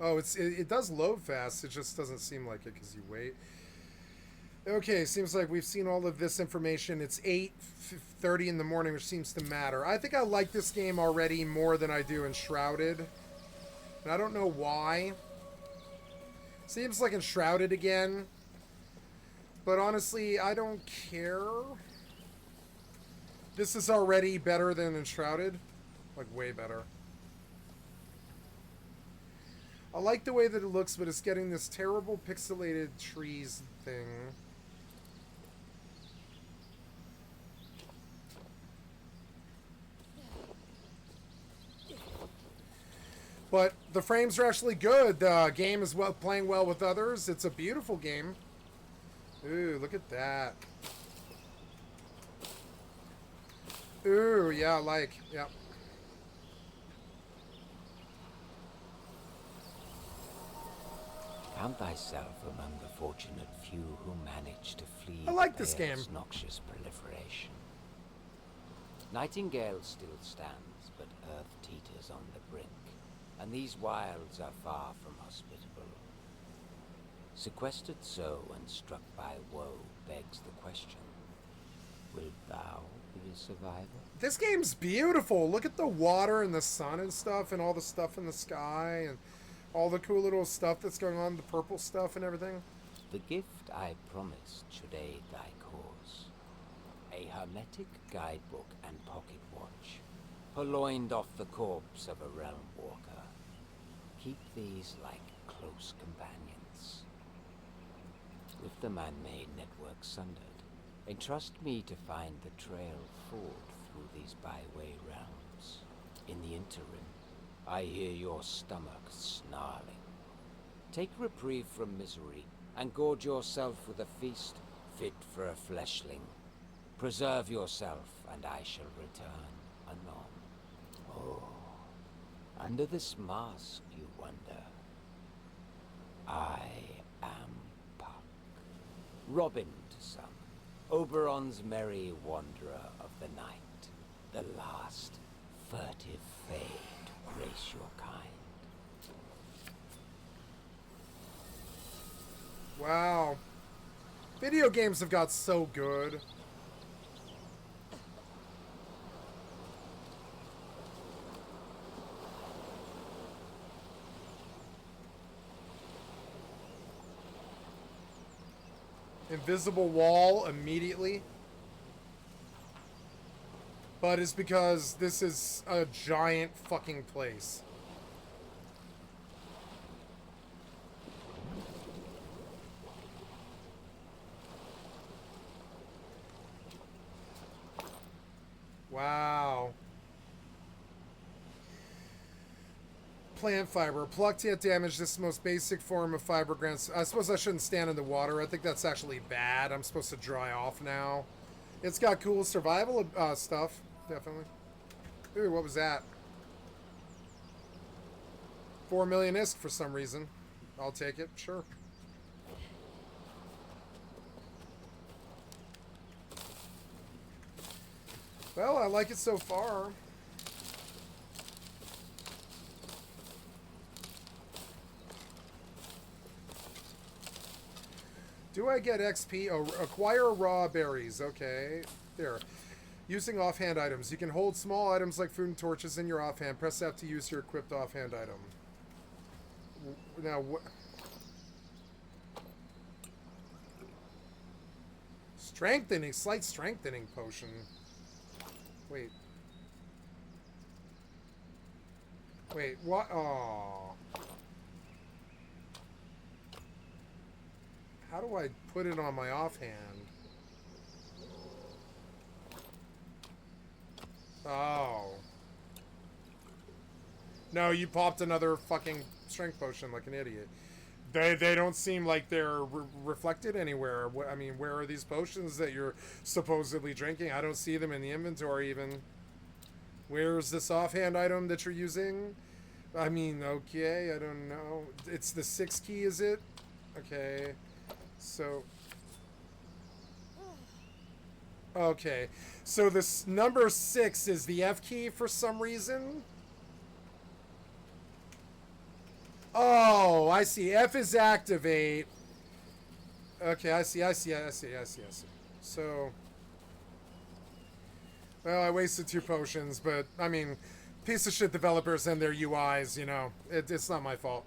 Oh, it does load fast. It just doesn't seem like it because you wait. Okay, seems like we've seen all of this information. It's 8:30 in the morning, which seems to matter. I think I like this game already more than I do Enshrouded. And I don't know why. Seems like Enshrouded again. But honestly, I don't care. This is already better than Enshrouded. Like, way better. I like the way that it looks, but it's getting this terrible pixelated trees thing. But the frames are actually good. The game is playing well with others. It's a beautiful game. Ooh, look at that. Ooh, yeah, yeah. Count thyself among the fortunate few who manage to flee I like this game. noxious proliferation. Nightingale still stands, but Earth teeters on the brink, and these wilds are far from hospitable. Sequestered so and struck by woe begs the question, wilt thou be a survivor? This game's beautiful. Look at the water and the sun and stuff and all the stuff in the sky and all the cool little stuff that's going on, the purple stuff and everything. The gift I promised should aid thy cause. A hermetic guidebook and pocket watch, purloined off the corpse of a realm walker. Keep these like close companions. With the man-made network sundered, entrust me to find the trail forward through these byway realms. In the interim, I hear your stomach snarling. Take reprieve from misery, and gorge yourself with a feast fit for a fleshling. Preserve yourself, and I shall return anon. Oh, under this mask, you wonder. I am Puck, Robin to some, Oberon's merry wanderer of the night, the last furtive fade to grace your kind. Wow. Video games have got so good. Invisible wall immediately. But it's because this is a giant fucking place. Wow. Plant fiber. Plucked yet damaged. This is the most basic form of fiber grants. I suppose I shouldn't stand in the water. I think that's actually bad. I'm supposed to dry off now. It's got cool survival stuff. Definitely. Ooh, what was that? 4 million ISK for some reason. I'll take it. Sure. Well, I like it so far. Do I get XP? Oh, acquire raw berries. Okay. There. Using offhand items. You can hold small items like food and torches in your offhand. Press F to use your equipped offhand item. Now, what? Strengthening. Slight strengthening potion. Wait. Wait, what? Oh. How do I put it on my offhand? Oh. No, you popped another fucking strength potion like an idiot. They don't seem like they're reflected anywhere. I mean, where are these potions that you're supposedly drinking? I don't see them in the inventory even. Where's this offhand item that you're using? I mean, okay, I don't know. It's the 6 key, is it? Okay. So... Okay. So this number 6 is the F key for some reason? Oh, I see. F is activate. Okay, I see. So, well, I wasted 2 potions, but, I mean, piece of shit developers and their UIs, you know, it's not my fault.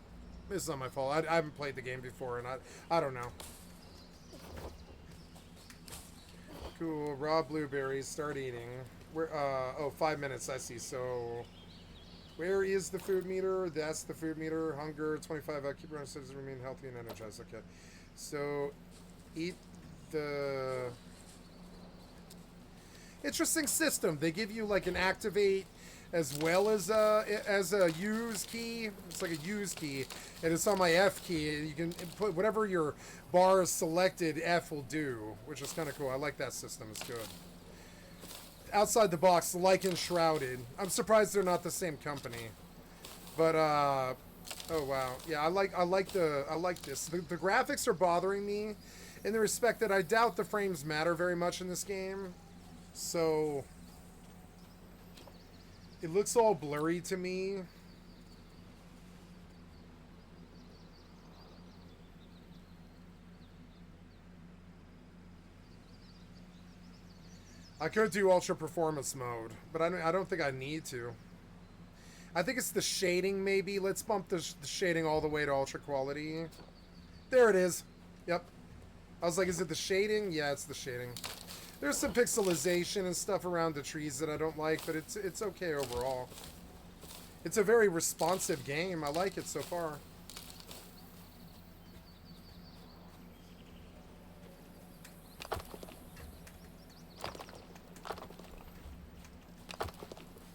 It's not my fault. I haven't played the game before, and I don't know. Cool. Raw blueberries. Start eating. Where? Oh, 5 minutes, I see. So... Where is the food meter? That's the food meter. Hunger, 25. Keep running so to remain healthy and energized. Okay. So, eat the... Interesting system. They give you like an activate as well as a use key. It's like a use key. And it's on my F key. You can put whatever your bar is selected, F will do. Which is kind of cool. I like that system. It's good. Outside the box, like Enshrouded. I'm surprised they're not the same company. But oh wow. Yeah, I like this. The graphics are bothering me in the respect that I doubt the frames matter very much in this game. So it looks all blurry to me. I could do ultra performance mode, but I don't think I need to. I think it's the shading maybe. Let's bump the shading all the way to ultra quality. There it is. Yep. I was like, is it the shading? Yeah, it's the shading. There's some pixelization and stuff around the trees that I don't like, but it's okay overall. It's a very responsive game. I like it so far.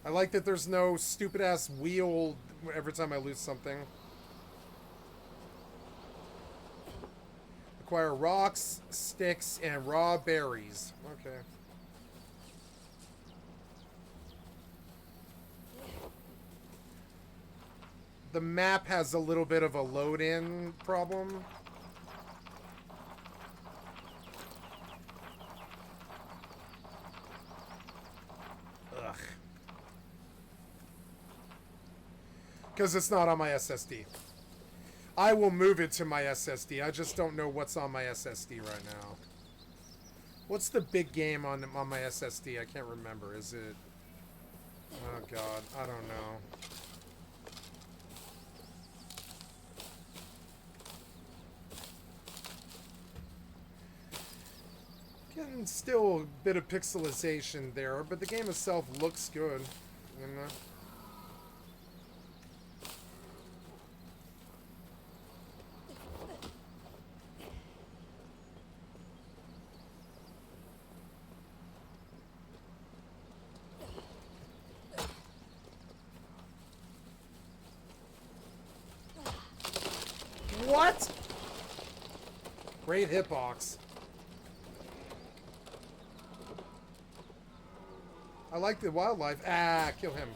I like that there's no stupid-ass wheel every time I lose something. Acquire rocks, sticks, and raw berries. Okay. The map has a little bit of a load-in problem. Ugh. Because it's not on my SSD. I will move it to my SSD. I just don't know what's on my SSD right now. What's the big game on my SSD? I can't remember. Is it... Oh, God. I don't know. Getting still a bit of pixelization there, but the game itself looks good. You know? What? Great hitbox. I like the wildlife. Ah, kill him.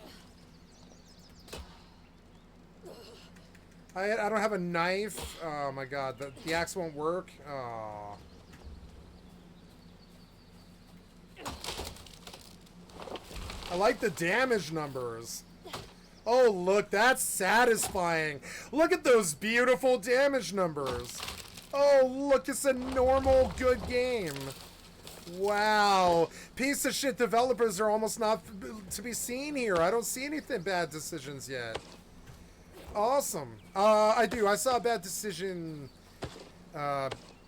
I don't have a knife. Oh my god, the axe won't work. Oh. I like the damage numbers. Oh, look, that's satisfying. Look at those beautiful damage numbers. Oh, look, it's a normal, good game. Wow. Piece of shit developers are almost not to be seen here. I don't see anything bad decisions yet. Awesome. I do. I saw a bad decision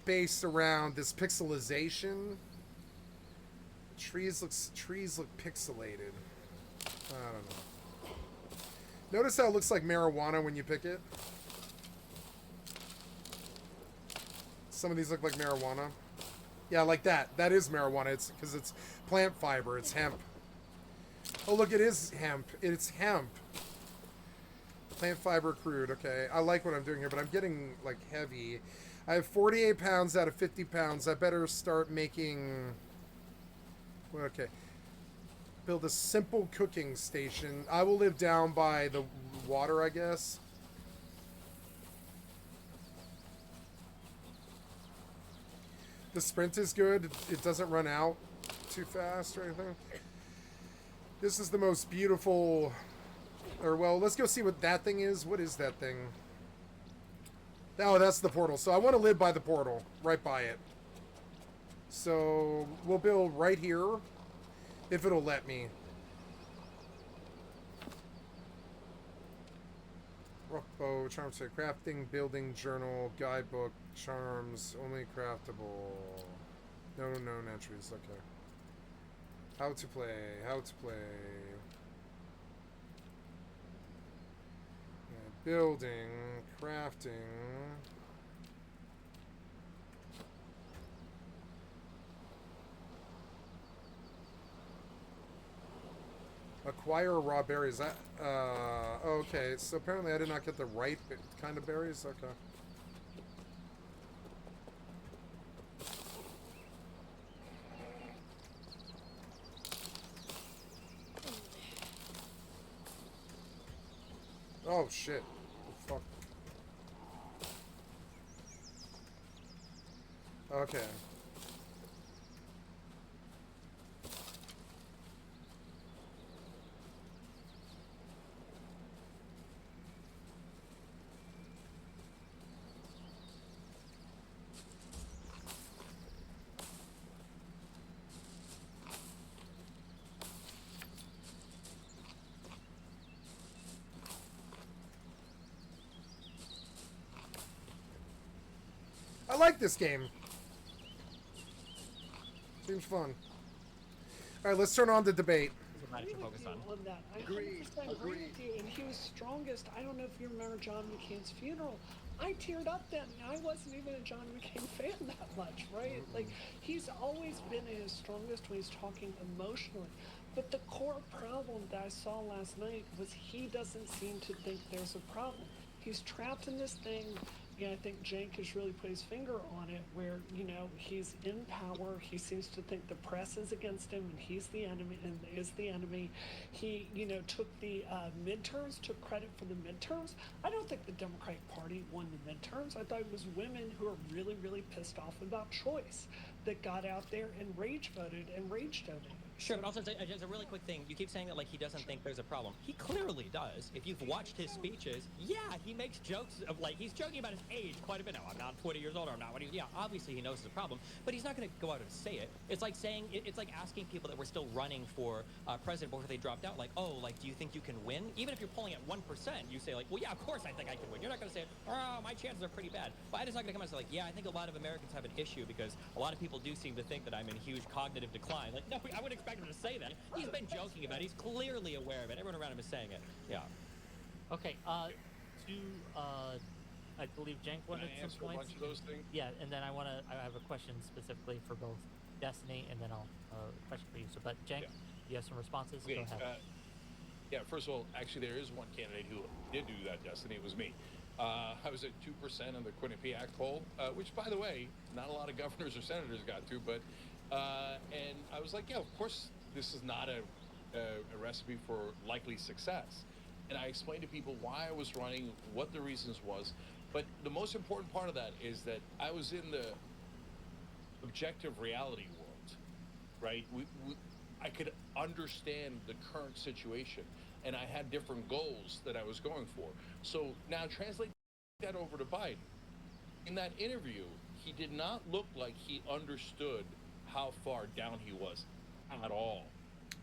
based around this pixelization. Trees look pixelated. I don't know. Notice how it looks like marijuana when you pick it? Some of these look like marijuana. Yeah, like that. That is marijuana. It's because it's plant fiber. It's hemp. Oh, look, it is hemp. It's hemp. Plant fiber crude. Okay, I like what I'm doing here, but I'm getting, like, heavy. I have 48 pounds out of 50 pounds. I better start making... Okay. Build a simple cooking station. I will live down by the water, I guess. The sprint is good. It doesn't run out too fast or anything. This is the most beautiful... Or, well, let's go see what that thing is. What is that thing? Oh, that's the portal. So I want to live by the portal. Right by it. So we'll build right here. If it'll let me. Rockbow, charm set, crafting, building, journal, guidebook, charms, only craftable. No entries, okay. How to play, building, crafting. Acquire raw berries. Okay, so apparently I did not get the right kind of berries. Okay. Oh shit. Fuck. Okay. I like this game. Seems fun. All right, let's turn on the debate. That's what I should focus on. On that. I Agreed, 100% agree agreed. with you. And he was strongest. I don't know if you remember John McCain's funeral. I teared up then. I wasn't even a John McCain fan that much, right? Like, he's always been at his strongest when he's talking emotionally. But the core problem that I saw last night was he doesn't seem to think there's a problem. He's trapped in this thing. Yeah, I think Cenk has really put his finger on it where, he's in power. He seems to think the press is against him and he's the enemy and is the enemy. He, took the midterms, took credit for the midterms. I don't think the Democratic Party won the midterms. I thought it was women who are really, really pissed off about choice that got out there and rage voted and rage donated. Sure, but also just a really quick thing. You keep saying that like he doesn't think there's a problem. He clearly does. If you've watched his speeches, yeah, he makes jokes of like he's joking about his age quite a bit. No, I'm not 40 years old. Or I'm not. Yeah, obviously he knows it's a problem, but he's not going to go out and say it. It's like saying it's like asking people that were still running for president before they dropped out, like, oh, like, do you think you can win? Even if you're polling at 1%, you say like, well, yeah, of course I think I can win. You're not going to say, oh, my chances are pretty bad. Biden's not going to come out and say like, yeah, I think a lot of Americans have an issue because a lot of people do seem to think that I'm in huge cognitive decline. Like, no, I wouldn't expect him to say that. He's been joking about it. He's clearly aware of it. Everyone around him is saying it. Yeah. Okay. I believe Cenk Can wanted I some answer a points. bunch of those things? Yeah, and then I have a question specifically for both Destiny, and then I'll question for you. So, but Cenk, Yeah. you have some responses. Okay, Go ahead. yeah, first of all, actually, there is one candidate who did do that, Destiny. It was me. I was at 2% on the Quinnipiac poll, which, by the way, not a lot of governors or senators got to, but, and I was like, yeah, of course, this is not a recipe for likely success. And I explained to people why I was running, what the reasons was. But the most important part of that is that I was in the objective reality world, right? I could understand the current situation, and I had different goals that I was going for. So now translate that over to Biden. In that interview, he did not look like he understood how far down he was at all.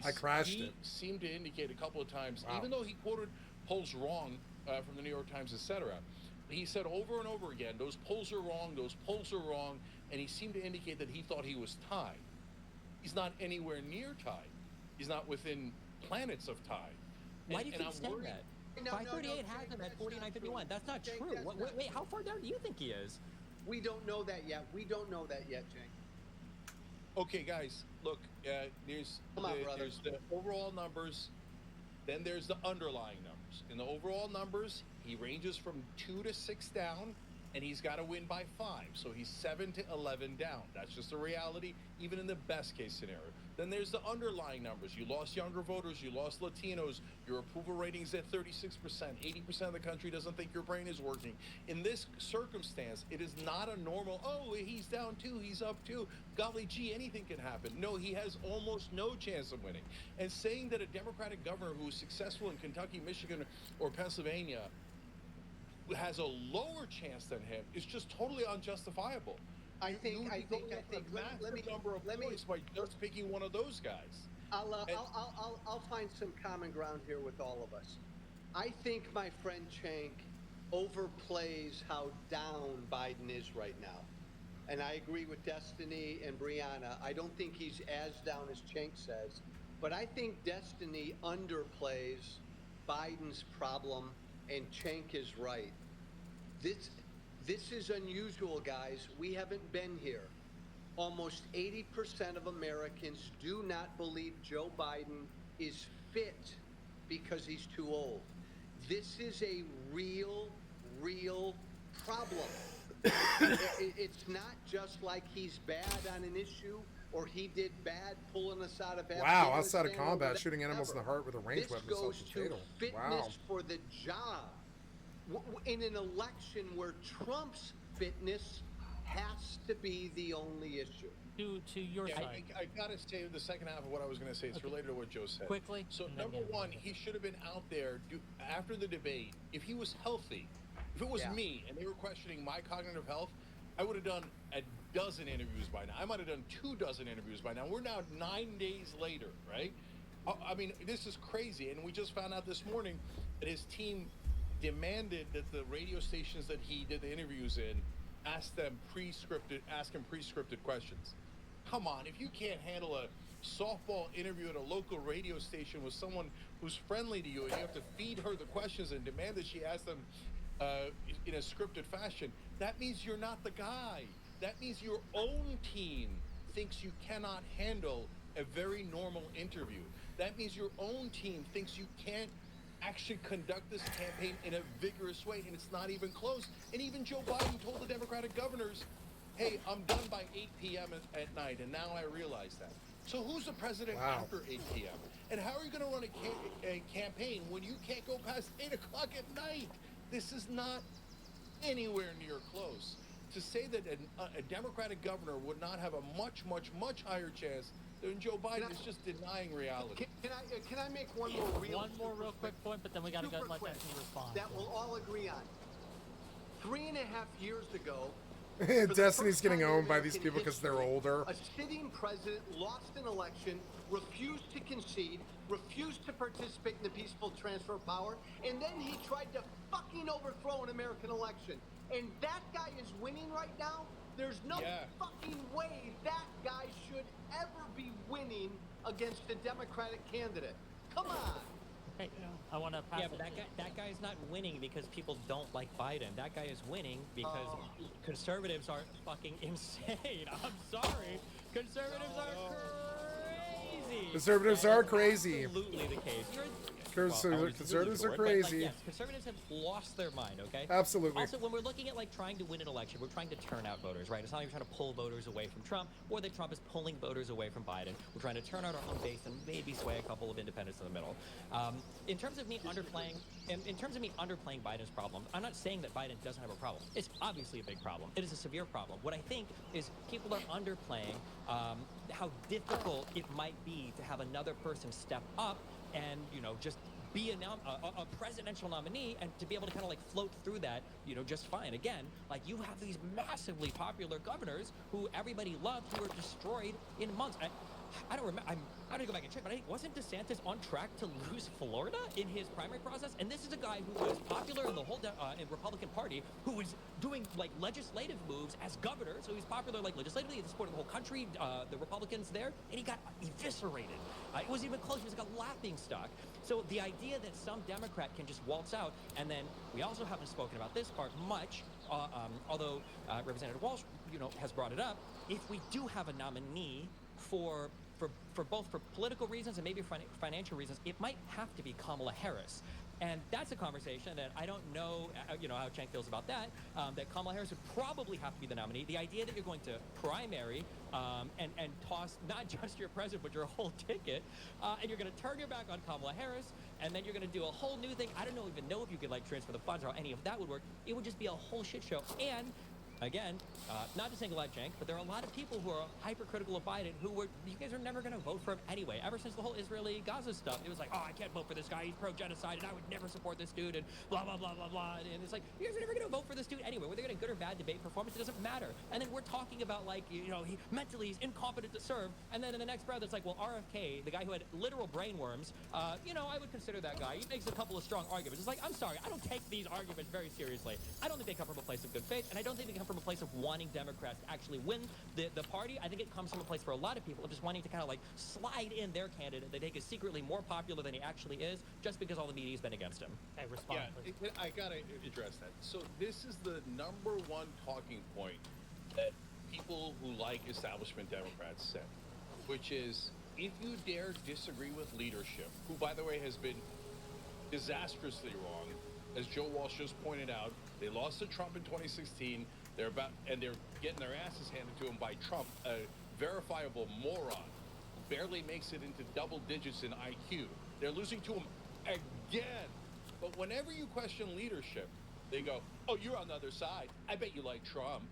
I crashed he it. seemed to indicate a couple of times, Wow. even though he quoted polls wrong from the New York Times, etc., he said over and over again, those polls are wrong, those polls are wrong, and he seemed to indicate that he thought he was tied. He's not anywhere near tied. He's not within planets of tied. Why do you keep I'm saying worried. that? No, 538 no, has him at Cenk, that's not 49.51. That's not Cenk, true. that's Wait, not wait, true. how far down do you think he is? We don't know that yet. We don't know that yet, Cenk. Okay, guys, look, there's Come on, brother. there's the overall numbers, then there's the underlying numbers. In the overall numbers, he ranges from 2 to 6 down, and he's got to win by 5. So he's 7 to 11 down. That's just a reality, even in the best case scenario. Then there's the underlying numbers. You lost younger voters, you lost Latinos, your approval rating's at 36%. 80% of the country doesn't think your brain is working. In this circumstance, it is not a normal, oh, he's down 2, he's up 2. Golly gee, anything can happen. No, he has almost no chance of winning. And saying that a Democratic governor who is successful in Kentucky, Michigan, or Pennsylvania has a lower chance than him is just totally unjustifiable. I think. You would be going up a massive number of points by just picking one of those guys. I'll find some common ground here with all of us. I think my friend Cenk overplays how down Biden is right now. And I agree with Destiny and Brianna. I don't think he's as down as Cenk says, but I think Destiny underplays Biden's problem, and Cenk is right. This is unusual, guys. We haven't been here. Almost 80% of Americans do not believe Joe Biden is fit because he's too old. This is a real problem. It's not just like he's bad on an issue or he did bad pulling us out of Afghanistan. Wow, outside of combat, shooting animals in the heart with a ranged weapon is This goes to self-fatal. fitness Wow. for the job. In an election where Trump's fitness has to be the only issue. To your Yeah, side. I gotta say the second half of what I was gonna say. It's related to what Joe said. Quickly, So and then number get into one, it. he should have been out there after the debate. If he was healthy, if it was Yeah. me and they were questioning my cognitive health, I would have done a dozen interviews by now. I might have done 24 interviews by now. We're now 9 days later, right? I mean, this is crazy. And we just found out this morning that his team demanded that the radio stations that he did the interviews in ask him pre-scripted questions. come on, if you can't handle a softball interview at a local radio station with someone who's friendly to you, and you have to feed her the questions and demand that she ask them in a scripted fashion, that means you're not the guy. That means your own team thinks you cannot handle a very normal interview. That means your own team thinks you can't actually conduct this campaign in a vigorous way, and it's not even close. And even Joe Biden told the Democratic governors, hey, I'm done by 8 p.m. at night, and now I realize that. So who's the president after 8 p.m.? And how are you going to run a campaign when you can't go past 8 o'clock at night? This is not anywhere near close. To say that a Democratic governor would not have a much, much, much higher chance than Joe Biden is just denying reality. Can I make one more real quick point, but then we got to let Anthony respond. That we'll all agree on. 3.5 years ago, Destiny's getting owned by these people because they're older. a sitting president lost an election, refused to concede, refused to participate in the peaceful transfer of power, and then he tried to fucking overthrow an American election. And that guy is winning right now. There's no fucking way that guy should ever be winning against a Democratic candidate. Come on. Hey, I want to pass Yeah, but that guy is not winning because people don't like Biden. That guy is winning because conservatives are fucking insane. I'm sorry. Conservatives are crazy. Conservatives are crazy. Absolutely the case. Conservatives are crazy. Yes, conservatives have lost their mind, okay? Absolutely. Also, when we're looking at like trying to win an election, we're trying to turn out voters, right? It's not even trying to pull voters away from Trump, or that Trump is pulling voters away from Biden. We're trying to turn out our own base and maybe sway a couple of independents in the middle. In terms of me underplaying Biden's problem, I'm not saying that Biden doesn't have a problem. It's obviously a big problem. It is a severe problem. What I think is people are underplaying how difficult it might be to have another person step up and, just be a presidential nominee and to be able to kind of like float through that, just fine. Again, like you have these massively popular governors who everybody loved who were destroyed in months. I don't remember. I don't go back and check, but I think wasn't DeSantis on track to lose Florida in his primary process? And this is a guy who was popular in the whole in Republican Party, who was doing like legislative moves as governor. So he's popular like legislatively, he supported the whole country, the Republicans there, and he got eviscerated. It wasn't even close. He was like a laughing stock. So the idea that some Democrat can just waltz out, and then we also haven't spoken about this part much, although Representative Walsh, has brought it up. If we do have a nominee for both for political reasons and maybe financial reasons, it might have to be Kamala Harris. And that's a conversation that I don't know, how Cenk feels about that, that Kamala Harris would probably have to be the nominee. The idea that you're going to primary and toss not just your president, but your whole ticket, and you're going to turn your back on Kamala Harris, and then you're going to do a whole new thing. I don't even know if you could like transfer the funds or how any of that would work. It would just be a whole shit show. And again, not to single out Cenk, but there are a lot of people who are hypercritical of Biden you guys are never going to vote for him anyway. Ever since the whole Israeli-Gaza stuff, it was like, oh, I can't vote for this guy. He's pro-genocide, and I would never support this dude, and blah, blah, blah, blah, blah. And it's like, you guys are never going to vote for this dude anyway. Whether you're getting good or bad debate performance, it doesn't matter. And then we're talking about, like, he's incompetent to serve. And then in the next breath, it's like, well, RFK, the guy who had literal brain worms, I would consider that guy. He makes a couple of strong arguments. It's like, I'm sorry, I don't take these arguments very seriously. I don't think they come from a place of good faith, and I don't think they come from a place of wanting Democrats to actually win the party. I think it comes from a place for a lot of people of just wanting to kind of like slide in their candidate that they think is secretly more popular than he actually is, just because all the media's been against him. Hey, respond, please. I gotta address that. So this is the number one talking point that people who like establishment Democrats say, which is if you dare disagree with leadership, who by the way has been disastrously wrong, as Joe Walsh just pointed out, they lost to Trump in 2016. They're getting their asses handed to them by Trump, a verifiable moron, barely makes it into double digits in IQ. They're losing to him again. But whenever you question leadership, they go, oh, you're on the other side. I bet you like Trump.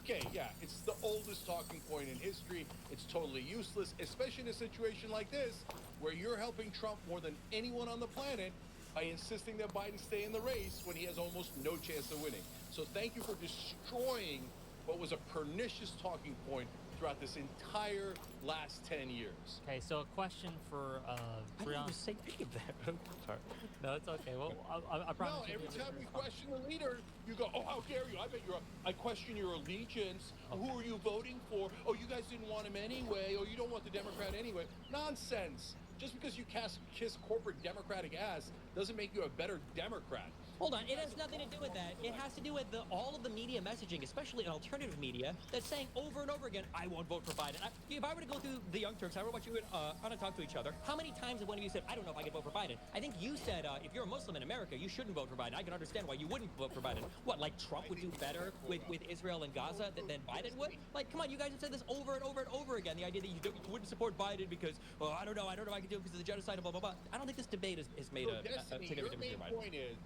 Okay, yeah, it's the oldest talking point in history. It's totally useless, especially in a situation like this, where you're helping Trump more than anyone on the planet by insisting that Biden stay in the race when he has almost no chance of winning. So thank you for destroying what was a pernicious talking point throughout this entire last 10 years. Okay, so a question for I didn't Brian. even say any of that. Sorry. No, it's okay. Well, I promise. No, you every the time we response. question the leader, you go, "Oh, how dare you? I bet I question your allegiance. Who are you voting for? Oh, you guys didn't want him anyway. Oh, you don't want the Democrat anyway." Nonsense. Just because you kiss corporate Democratic ass doesn't make you a better Democrat. Hold on, it has nothing to do with that. It has to do with all of the media messaging, especially alternative media, that's saying over and over again, I won't vote for Biden. If I were to go through the Young Turks, I were to watch you on a talk to each other, how many times have one of you said, I don't know if I can vote for Biden? I think you said, if you're a Muslim in America, you shouldn't vote for Biden. I can understand why you wouldn't vote for Biden. What, like Trump would do better with Israel and Gaza than Biden would? Like, come on, you guys have said this over and over and over again, the idea that you wouldn't support Biden because, oh, I don't know if I can do it because of the genocide and blah, blah, blah. I don't think this debate has made So a Destiny, significant your difference main here, Biden. point is,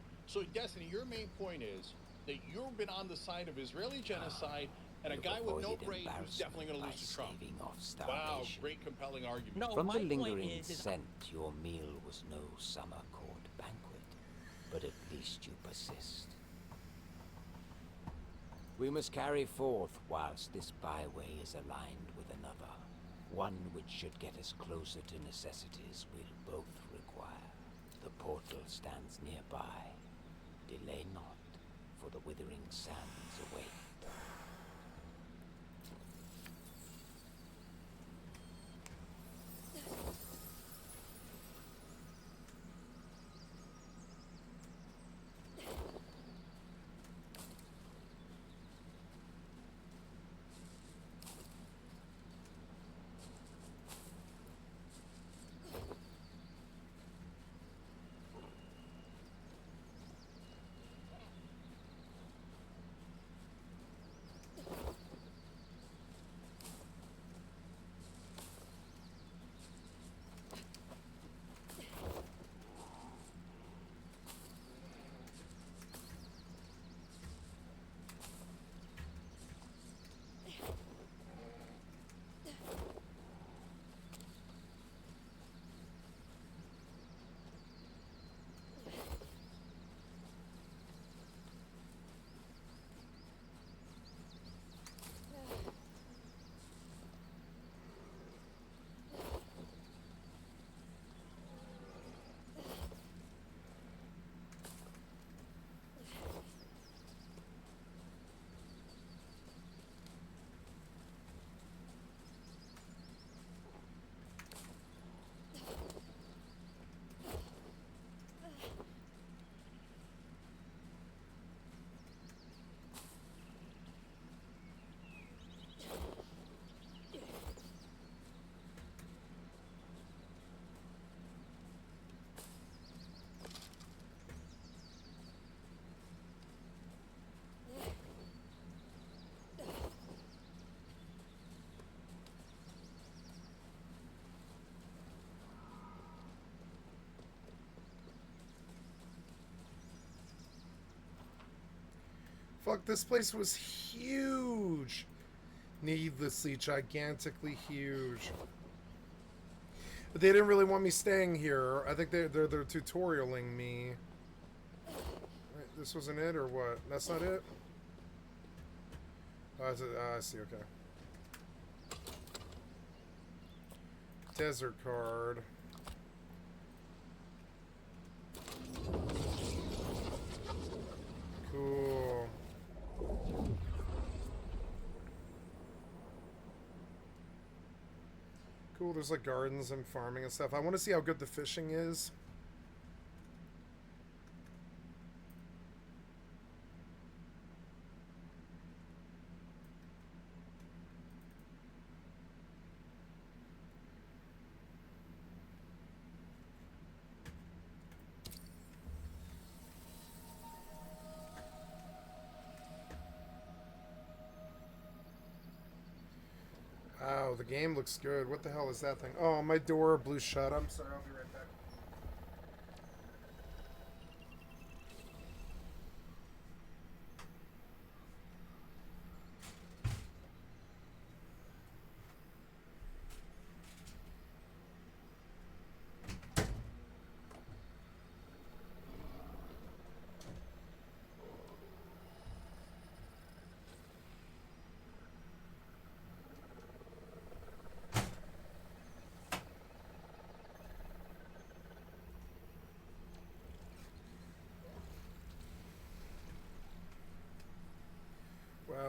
your main point is that you've been on the side of Israeli genocide and a You've guy with no avoided brain who's definitely going to embarrassment lose to Trump. by staving off Wow, starvation. great compelling argument. No, From my the point lingering is scent, your meal was no summer court banquet, but at least you persist. We must carry forth whilst this byway is aligned with another, one which should get us closer to necessities we'll both require. The portal stands nearby. Delay not, for the withering sands await. Fuck, this place was huge. Needlessly, gigantically huge. But they didn't really want me staying here. I think they're tutorialing me. Wait, this wasn't it, or what? That's not it? Oh, I see, okay. Desert card. Cool. Cool, there's like gardens and farming and stuff. I want to see how good the fishing is. Wow, the game looks good. What the hell is that thing? Oh, my door blew shut. I'm sorry, I'll be right back.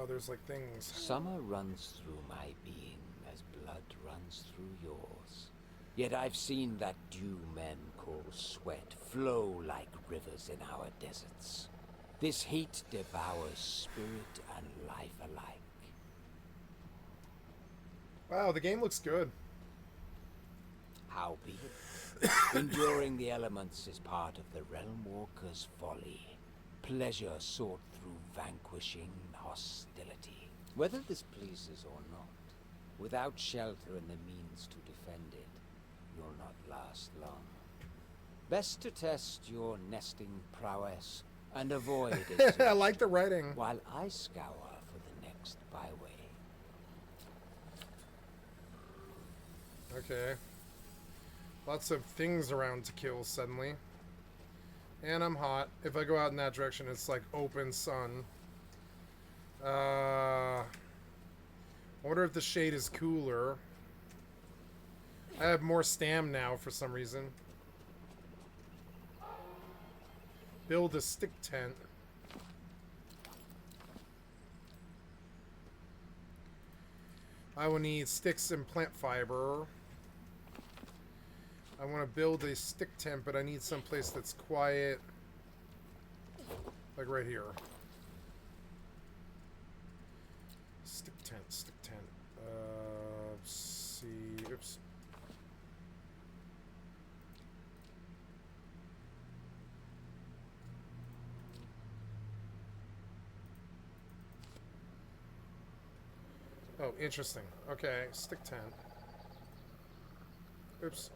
there's like things. Summer runs through my being as blood runs through yours. Yet I've seen that dew men call sweat flow like rivers in our deserts. This heat devours spirit and life alike. Wow, the game looks good. Howbeit, enduring the elements is part of the Realm Walker's folly. Pleasure sought through vanquishing hostility. Whether this pleases or not, without shelter and the means to defend it, you'll not last long. Best to test your nesting prowess and avoid it I like the writing. while I scour for the next byway. Okay. Lots of things around to kill suddenly. And I'm hot. If I go out in that direction, it's like open sun. I wonder if the shade is cooler. I have more stam now for some reason. Build a stick tent. I will need sticks and plant fiber. I want to build a stick tent, but I need some place that's quiet. Like right here. Stick tent, stick tent. See, oops. Oh, interesting. Okay, stick tent. Oops.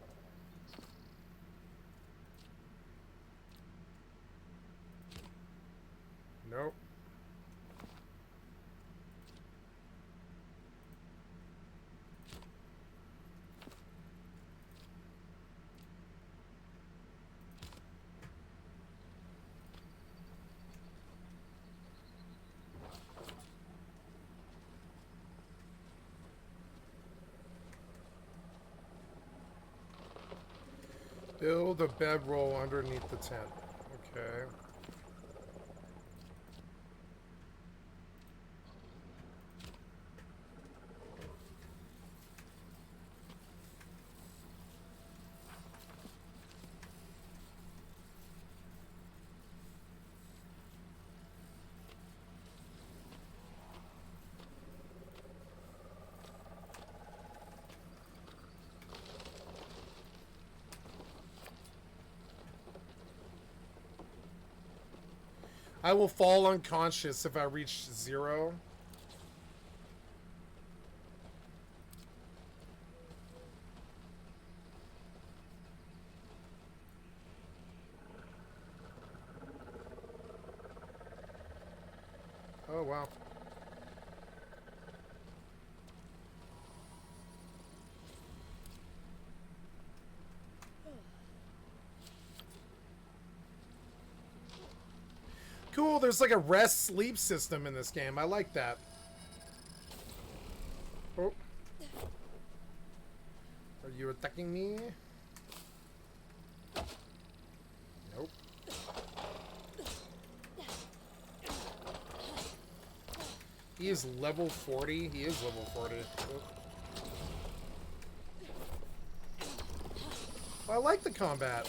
Nope. Build a bedroll underneath the tent. Okay. I will fall unconscious if I reach 0. Oh, wow. Cool, there's like a rest sleep system in this game. I like that. Oh. Are you attacking me? Nope. He is level 40. He is level 40. Oh. I like the combat.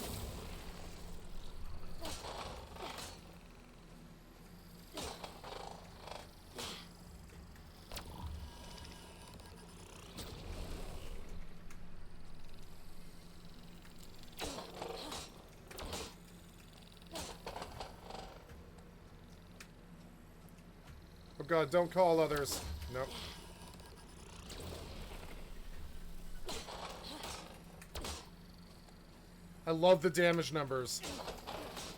Oh god, don't call others. Nope. I love the damage numbers.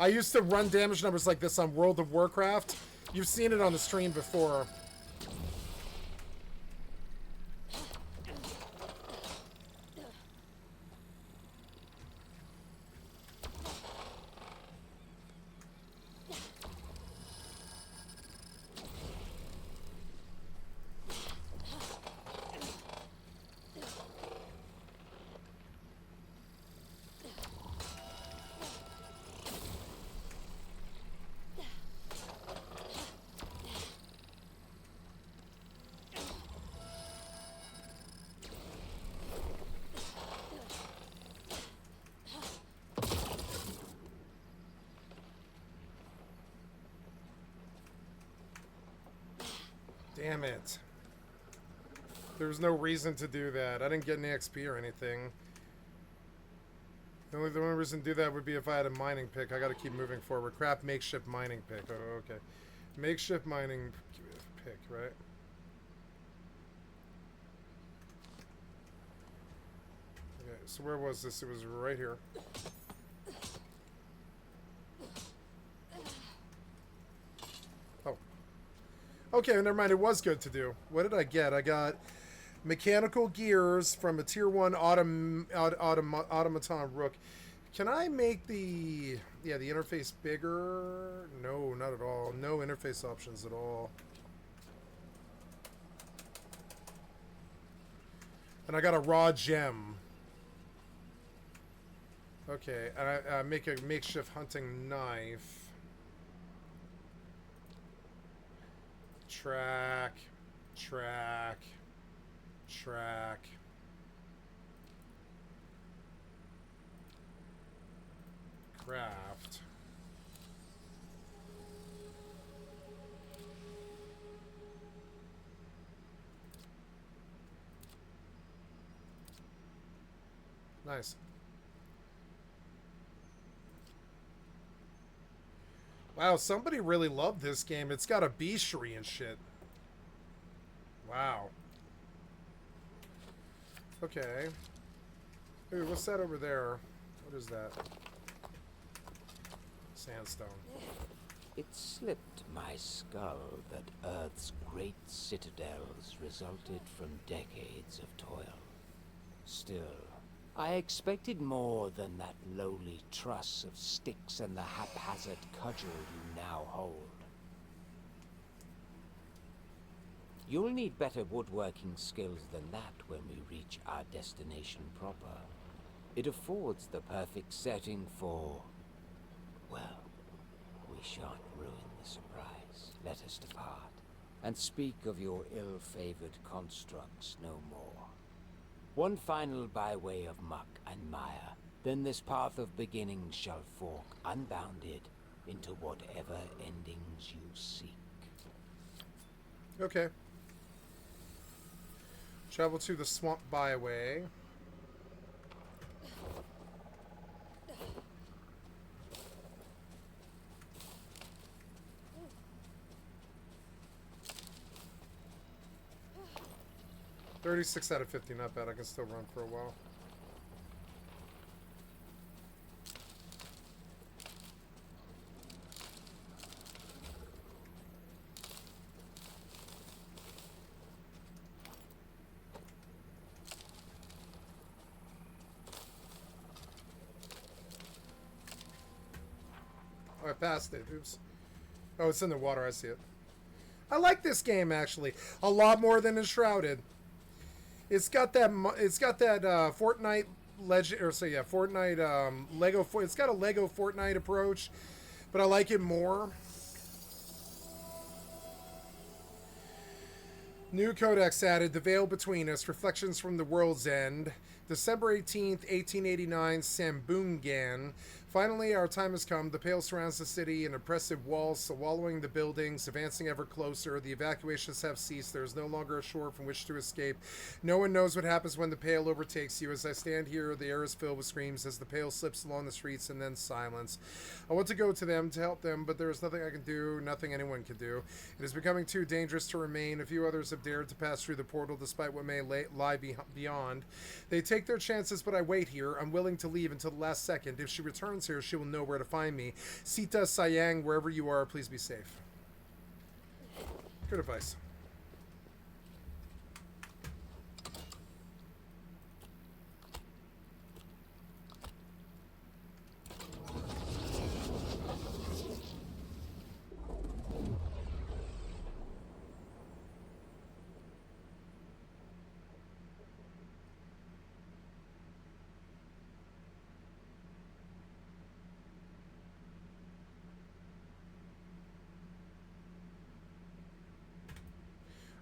I used to run damage numbers like this on World of Warcraft. You've seen it on the stream before. Damn it. There was no reason to do that. I didn't get any XP or anything. The only reason to do that would be if I had a mining pick. I gotta keep moving forward. Crap, makeshift mining pick. Oh, okay. Makeshift mining pick, right? Okay, so where was this? It was right here. Oh. Okay, never mind. It was good to do. What did I get? I got mechanical gears from a tier 1 automaton rook. Can I make the interface bigger? No, not at all. No interface options at all. And I got a raw gem. Okay, and I make a makeshift hunting knife. Track. Craft. Nice. Wow, somebody really loved this game. It's got a beastry and shit. Wow. Okay. Hey, what's that over there? What is that? Sandstone. It slipped my skull that Earth's great citadels resulted from decades of toil. Still, I expected more than that lowly truss of sticks and the haphazard cudgel you now hold. You'll need better woodworking skills than that when we reach our destination proper. It affords the perfect setting for... well, we shan't ruin the surprise. Let us depart, and speak of your ill-favored constructs no more. One final byway of muck and mire, then this path of beginnings shall fork unbounded into whatever endings you seek. Okay. Travel to the swamp byway. $36 out of 50, not bad. I can still run for a while. Oh, I passed it. Oops. Oh, it's in the water. I see it. I like this game actually a lot more than Enshrouded. It's got that. It's got that Fortnite legend, or so yeah, Fortnite Lego. It's got a Lego Fortnite approach, but I like it more. New codex added: The Veil Between Us, Reflections from the World's End. December 18th, 1889, Sambungan. Finally, our time has come. The Pale surrounds the city in oppressive walls, swallowing the buildings, advancing ever closer. The evacuations have ceased. There is no longer a shore from which to escape. No one knows what happens when the Pale overtakes you. As I stand here, the air is filled with screams as the Pale slips along the streets, and then silence. I want to go to them to help them, but there is nothing I can do, nothing anyone can do. It is becoming too dangerous to remain. A few others have dared to pass through the portal despite what may lie beyond. They take their chances, but I wait here. I'm willing to leave until the last second. If she returns here, she will know where to find me. Sita, Sayang, wherever you are, please be safe. Good advice.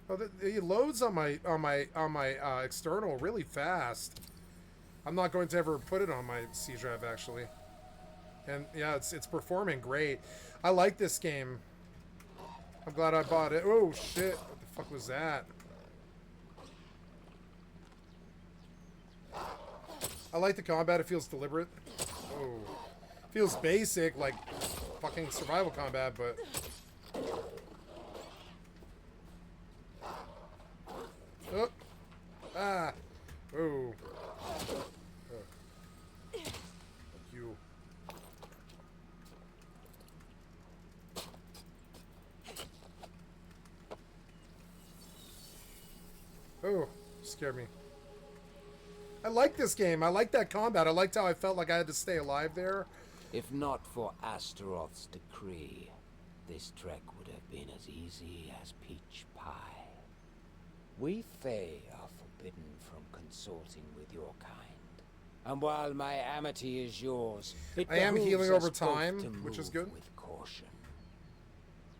Oh, it loads on my external really fast. I'm not going to ever put it on my C drive actually. And yeah, it's performing great. I like this game. I'm glad I bought it. Oh shit! What the fuck was that? I like the combat. It feels deliberate. Oh. Feels basic, like fucking survival combat, but... Oh. Ah. Oh. Fuck you. Oh, scared me. I like this game. I like that combat. I liked how I felt like I had to stay alive there. If not for Astaroth's decree, this trek would have been as easy as peach pie. We Fae are forbidden from consorting with your kind. And while my amity is yours, it I am behooves healing us over both time, to which is move good. with caution.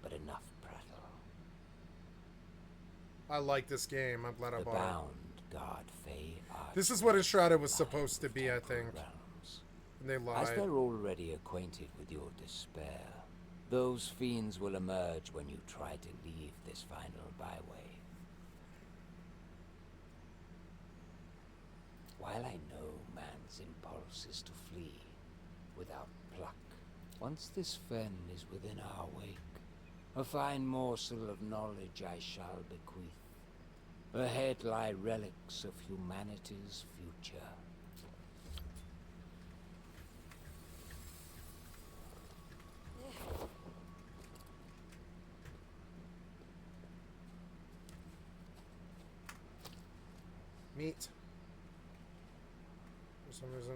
But enough prattle. I like this game. I'm glad I The bought it. bound guard Fae are This is what Enshrouded was supposed to be, I think. realms. And they As lied. they're already acquainted with your despair, those fiends will emerge when you try to leave this final byway. While I know man's impulse is to flee without pluck, once this fen is within our wake, a fine morsel of knowledge I shall bequeath. Ahead lie relics of humanity's future. Meat. For some reason.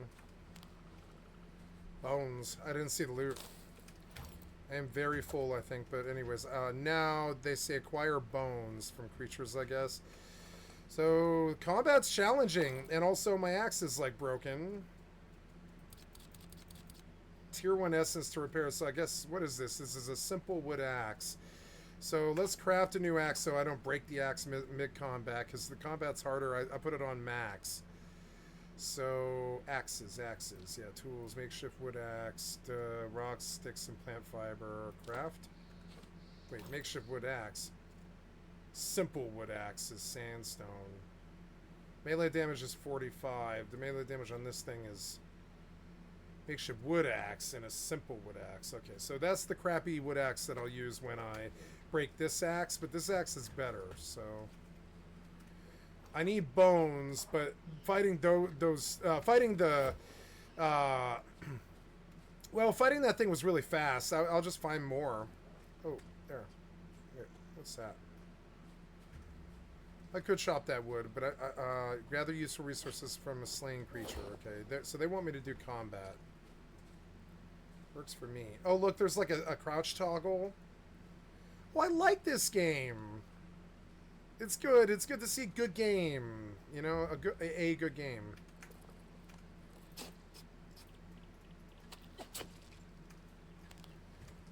Bones. I didn't see the loot. I am very full, I think. But anyways, now they say acquire bones from creatures, I guess. So, combat's challenging. And also my axe is, like, broken. Tier 1 essence to repair. So I guess, what is this? This is a simple wood axe. So let's craft a new axe so I don't break the axe mid-combat, because the combat's harder. I put it on max. So, axes. Yeah, tools, makeshift wood axe, rocks, sticks, and plant fiber. Craft? Wait, makeshift wood axe. Simple wood axe is sandstone. Melee damage is 45. The melee damage on this thing is makeshift wood axe and a simple wood axe. Okay, so that's the crappy wood axe that I'll use when I break this axe, but this axe is better, so I need bones, but fighting fighting that thing was really fast. I'll just find more. Oh, there. Wait, what's that? I could chop that wood, but I gather useful resources from a slain creature. Okay, so they want me to do combat. Works for me. Oh, look, there's like a crouch toggle. Oh, I like this game. It's good. It's good to see good game. You know, a good game.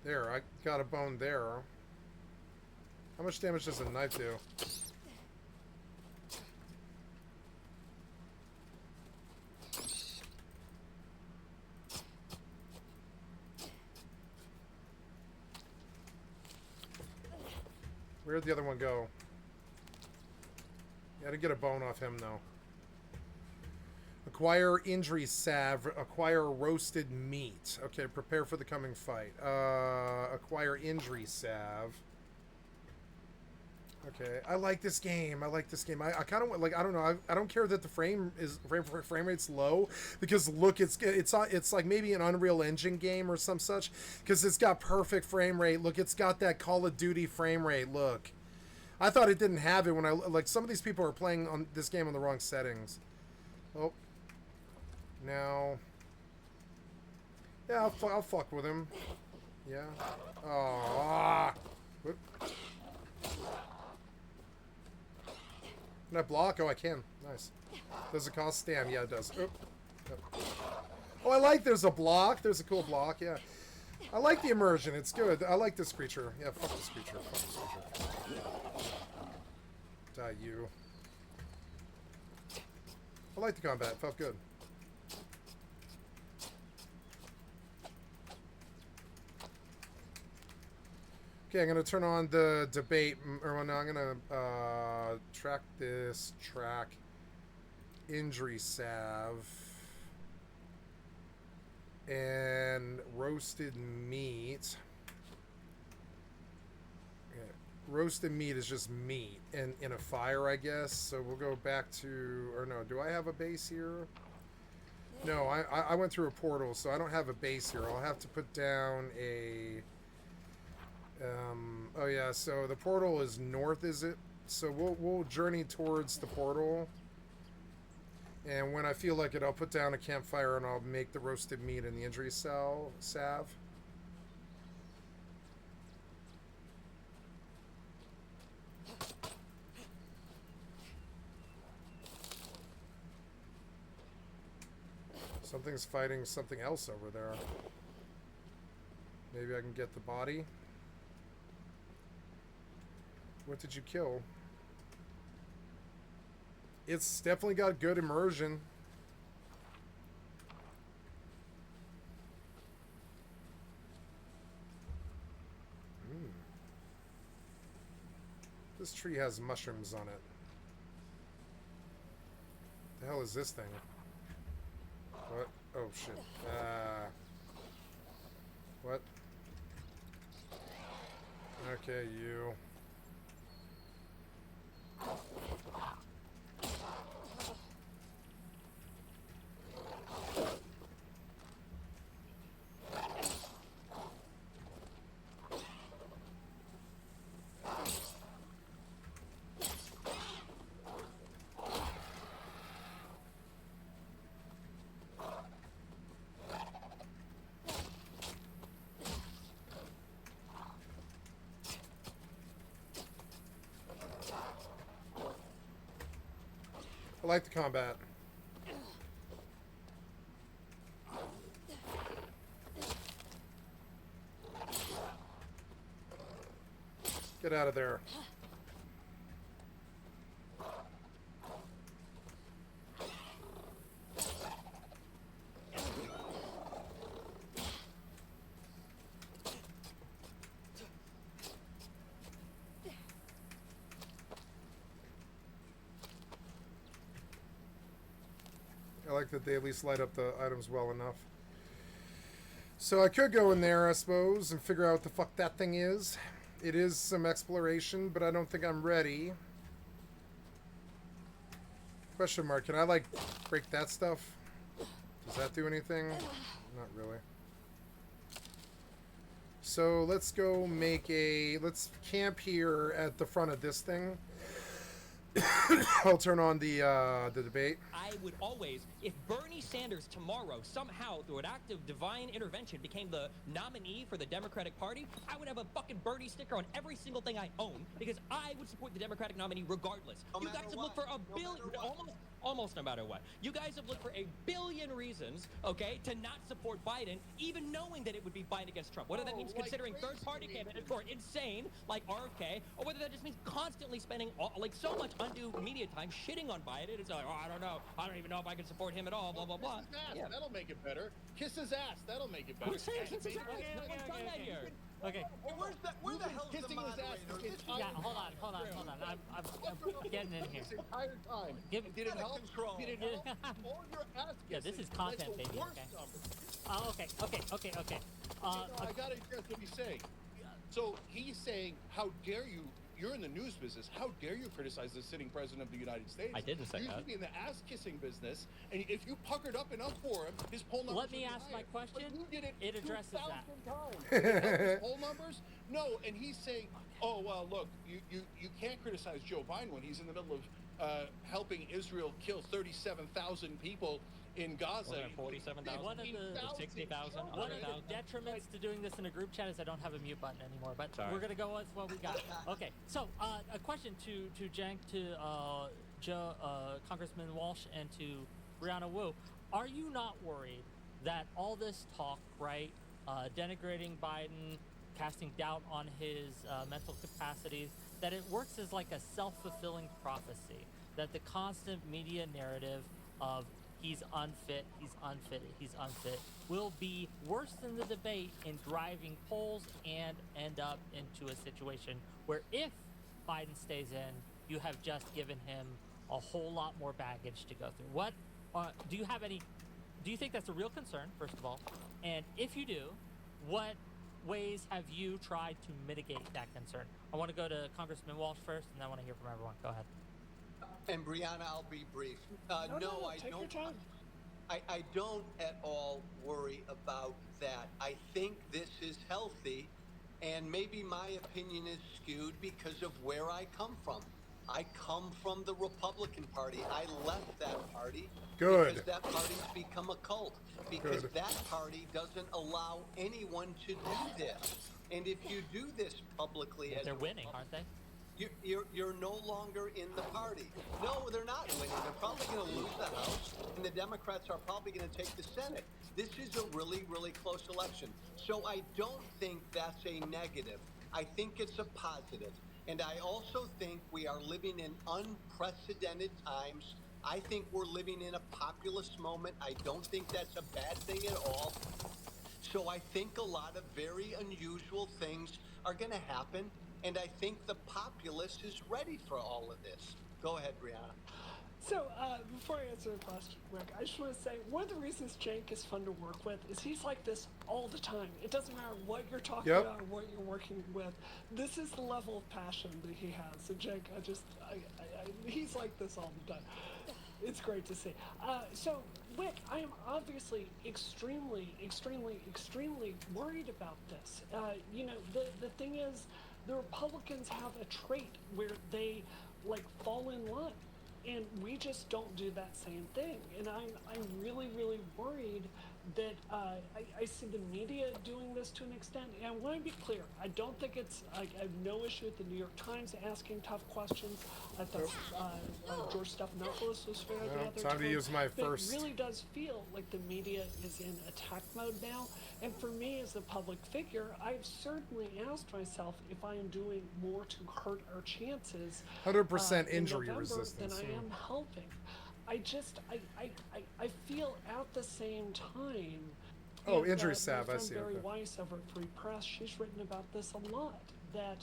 There, I got a bone there. How much damage does a knife do? Where'd the other one go? Gotta get a bone off him, though. Acquire injury salve. Acquire roasted meat. Okay, prepare for the coming fight. Acquire injury salve. Okay, I like this game. I kind of like. I don't know. I don't care that the frame rate's low, because look, it's like maybe an Unreal Engine game or some such, because it's got perfect frame rate. Look, it's got that Call of Duty frame rate. Look, I thought it didn't have it when like some of these people are playing on this game on the wrong settings. Oh, now, yeah, I'll fuck with him. Yeah. Oh. Whoop. Can I block? Oh, I can. Nice. Does it cost stam? Yeah, it does. Oh, I like there's a block. There's a cool block, yeah. I like the immersion. It's good. I like this creature. Yeah, fuck this creature. Fuck this creature. Die, you. I like the combat. It felt good. Okay, I'm gonna turn on the debate, or no, I'm gonna track this track injury salve and roasted meat. Yeah, roasted meat is just meat and in a fire, I guess. So we'll go back to, or no, do I have a base here? No, I went through a portal, so I don't have a base here. I'll have to put down a. Oh yeah, so the portal is north, is it? So we'll journey towards the portal. And when I feel like it, I'll put down a campfire and I'll make the roasted meat and the injury salve. Something's fighting something else over there. Maybe I can get the body. What did you kill? It's definitely got good immersion. This tree has mushrooms on it. The hell is this thing? What? Oh shit. What? Okay, you. I like the combat. Get out of there. I like that they at least light up the items well enough. So I could go in there, I suppose, and figure out what the fuck that thing is. It is some exploration, but I don't think I'm ready. Question mark, can I, like, break that stuff? Does that do anything? Not really. So let's go make a... Let's camp here at the front of this thing. I'll turn on the debate. I would always, if Bernie Sanders tomorrow somehow through an act of divine intervention became the nominee for the Democratic Party, I would have a fucking Bernie sticker on every single thing I own because I would support the Democratic nominee regardless. You guys have looked for a billion, almost no matter what. You guys have looked for a billion reasons, okay, to not support Biden, even knowing that it would be Biden against Trump. Whether that means considering third-party candidates who are insane, like RFK, or whether that just means constantly spending like so much undue media time shitting on Biden. It's like, oh, I don't know. I don't even know if I can support him at all, blah, blah, blah. Kiss his ass. Yeah. That'll make it better. Kiss his ass. That'll make it better. Who's saying kiss his ass? Okay. Where the hell is the kissing his ass moderator? this entire Yeah, hold on. I'm getting in here. This entire time. Give Did it help? control. Did it help? All your ass Yeah, this is content, That's the baby, worst okay? number. Okay. I gotta address what he's saying. So he's saying, how dare you? You're in the news business. How dare you criticize the sitting president of the United States? I didn't say you that. should be in the ass-kissing business, and if you puckered up enough for him, his poll numbers Let me would be ask my higher. question. But you did it addresses 2,000 that. times. Did it help his poll numbers? No, and he's saying, oh, well, look, you can't criticize Joe Biden when he's in the middle of helping Israel kill 37,000 people in Gaza. 47,000? One of the 60,000? One of the detriments to doing this in a group chat is I don't have a mute button anymore, but we're gonna go with what we got. Okay, so a question to Jank, to Joe, Congressman Walsh, and to Brianna Wu. Are you not worried that all this talk, right, denigrating Biden, casting doubt on his mental capacities, that it works as like a self-fulfilling prophecy, that the constant media narrative of he's unfit, he's unfit, will be worse than the debate in driving polls and end up into a situation where if Biden stays in, you have just given him a whole lot more baggage to go through. What do you have any? Do you think that's a real concern, first of all? And if you do, what ways have you tried to mitigate that concern? I want to go to Congressman Walsh first, and then I want to hear from everyone. Go ahead. And Brianna, I'll be brief. No, I take don't. your time. I don't at all worry about that. I think this is healthy, and maybe my opinion is skewed because of where I come from. I come from the Republican Party. I left that party Good. because that party's become a cult. Because Good. that party doesn't allow anyone to do this. And if you do this publicly, as They're winning, aren't they? you're no longer in the party. No, they're not winning. They're probably going to lose the House, and the Democrats are probably going to take the Senate. This is a really, really close election. So I don't think that's a negative. I think it's a positive. And I also think we are living in unprecedented times. I think we're living in a populist moment. I don't think that's a bad thing at all. So I think a lot of very unusual things are going to happen. And I think the populace is ready for all of this. Go ahead, Brianna. So, before I answer the question, Rick, I just want to say one of the reasons Cenk is fun to work with is he's like this all the time. It doesn't matter what you're talking about or what you're working with. This is the level of passion that he has. And Cenk, he's like this all the time. It's great to see. So, Rick, I am obviously extremely worried about this. The thing is, the Republicans have a trait where they fall in line. And we just don't do that same thing. And I'm really worried that I see the media doing this to an extent. And I want to be clear. I don't think I have no issue with the New York Times asking tough questions. I thought George Stephanopoulos was fair the other time to use my first. It really does feel like the media is in attack mode now. And for me as a public figure, I've certainly asked myself if I am doing more to hurt our chances 100% in injury November resistance. than I am helping. I feel at the same time. Oh, and, injury my salve, I friend see, Barry okay. Weiss over at Free Press, she's written about this a lot. That,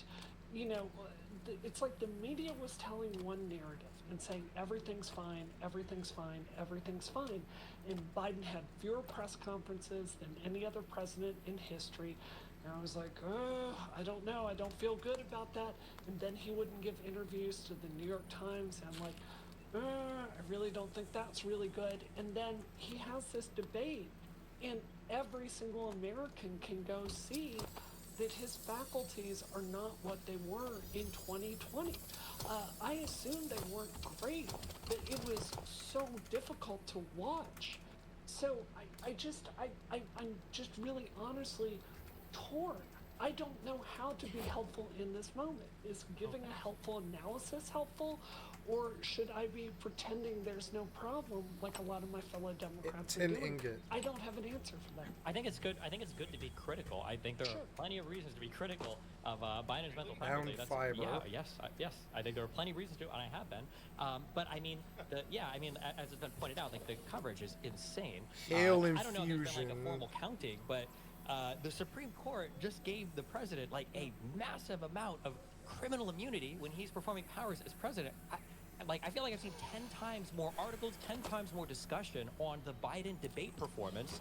it's like the media was telling one narrative and saying everything's fine, everything's fine, everything's fine. And Biden had fewer press conferences than any other president in history. And I was like, I don't know, I don't feel good about that. And then he wouldn't give interviews to the New York Times. And I'm like, I really don't think that's really good. And then he has this debate, and every single American can go see that his faculties are not what they were in 2020. I assume they weren't great, but it was so difficult to watch. So I'm just really honestly torn. I don't know how to be helpful in this moment. Is giving a helpful analysis helpful? Or should I be pretending there's no problem like a lot of my fellow Democrats are doing? I don't have an answer for that. I think it's good. I think it's good to be critical. I think there are plenty of reasons to be critical of Biden's mental faculty. Yes. I think there are plenty of reasons to, and I have been. But I mean, as it's been pointed out, like the coverage is insane. Hail infusion. I don't know if there's been like a formal counting, but the Supreme Court just gave the president like a massive amount of criminal immunity when he's performing powers as president. I feel like I've seen 10 times more articles, 10 times more discussion on the Biden debate performance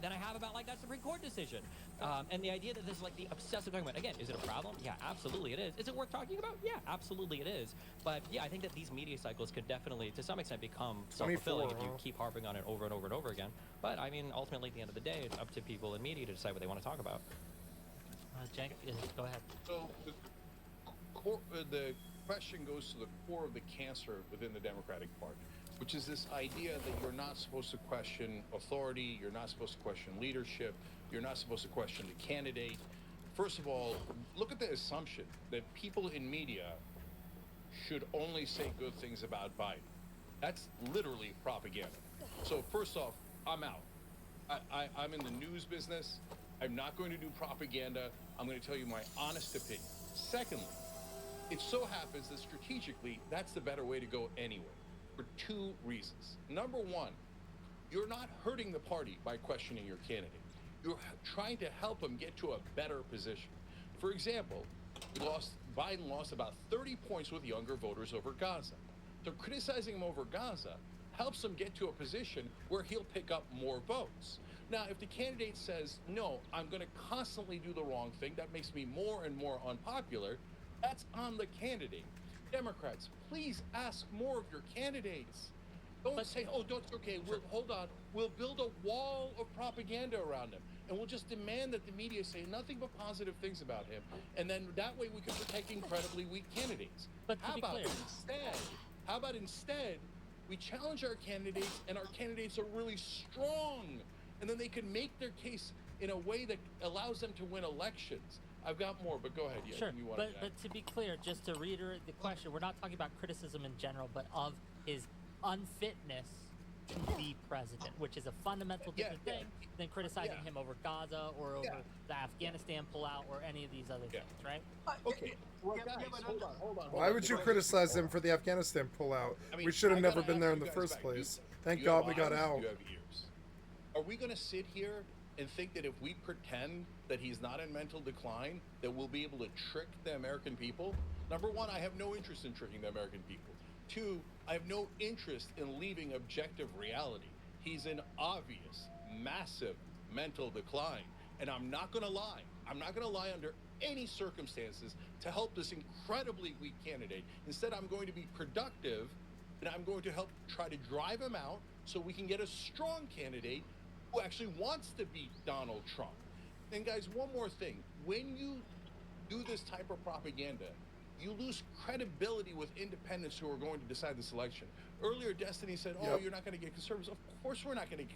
than I have about like that Supreme Court decision. And the idea that this is like the obsessive talking about, again, is it a problem? Yeah, absolutely it is. Is it worth talking about? Yeah, absolutely it is. But yeah, I think that these media cycles could definitely, to some extent, become self-fulfilling if you keep harping on it over and over and over again. But I mean, ultimately, at the end of the day, it's up to people in media to decide what they want to talk about. Cenk, go ahead. So the question goes to the core of the cancer within the Democratic Party, which is this idea that you're not supposed to question authority, you're not supposed to question leadership, you're not supposed to question the candidate. First of all, look at the assumption that people in media should only say good things about Biden. That's literally propaganda. So first off, I'm out. I'm in the news business. I'm not going to do propaganda. I'm going to tell you my honest opinion. Secondly, it so happens that strategically, that's the better way to go anyway, for two reasons. Number one, you're not hurting the party by questioning your candidate. You're trying to help him get to a better position. For example, Biden lost about 30 points with younger voters over Gaza. So criticizing him over Gaza helps him get to a position where he'll pick up more votes. Now, if the candidate says, no, I'm going to constantly do the wrong thing, that makes me more and more unpopular, that's on the candidate. Democrats, please ask more of your candidates. Don't say, oh, okay, hold on. We'll build a wall of propaganda around him. And we'll just demand that the media say nothing but positive things about him. And then that way we can protect incredibly weak candidates. But to How be about clear, instead, we challenge our candidates and our candidates are really strong. And then they can make their case in a way that allows them to win elections. I've got more, but go ahead. Yeah, sure. you want to But to be clear, just to reiterate the question, we're not talking about criticism in general, but of his unfitness to be president, which is a fundamental different thing than criticizing him over Gaza or over the Afghanistan pullout or any of these other things, right? Okay. Well, guys, hold on. Why would you criticize him for the Afghanistan pullout? I mean, We should have I never gotta been there ask in the you guys first back. place. You Thank have God we got eyes, out. You have ears. Are we going to sit here and think that if we pretend that he's not in mental decline, that we'll be able to trick the American people? Number one, I have no interest in tricking the American people. Two, I have no interest in leaving objective reality. He's in obvious, massive mental decline. And I'm not going to lie. I'm not going to lie under any circumstances to help this incredibly weak candidate. Instead, I'm going to be productive and I'm going to help try to drive him out so we can get a strong candidate who actually wants to beat Donald Trump. And guys, one more thing. When you do this type of propaganda, you lose credibility with independents who are going to decide this election. Earlier, Destiny said, oh, Yep. you're not going to get conservatives. Of course we're not going to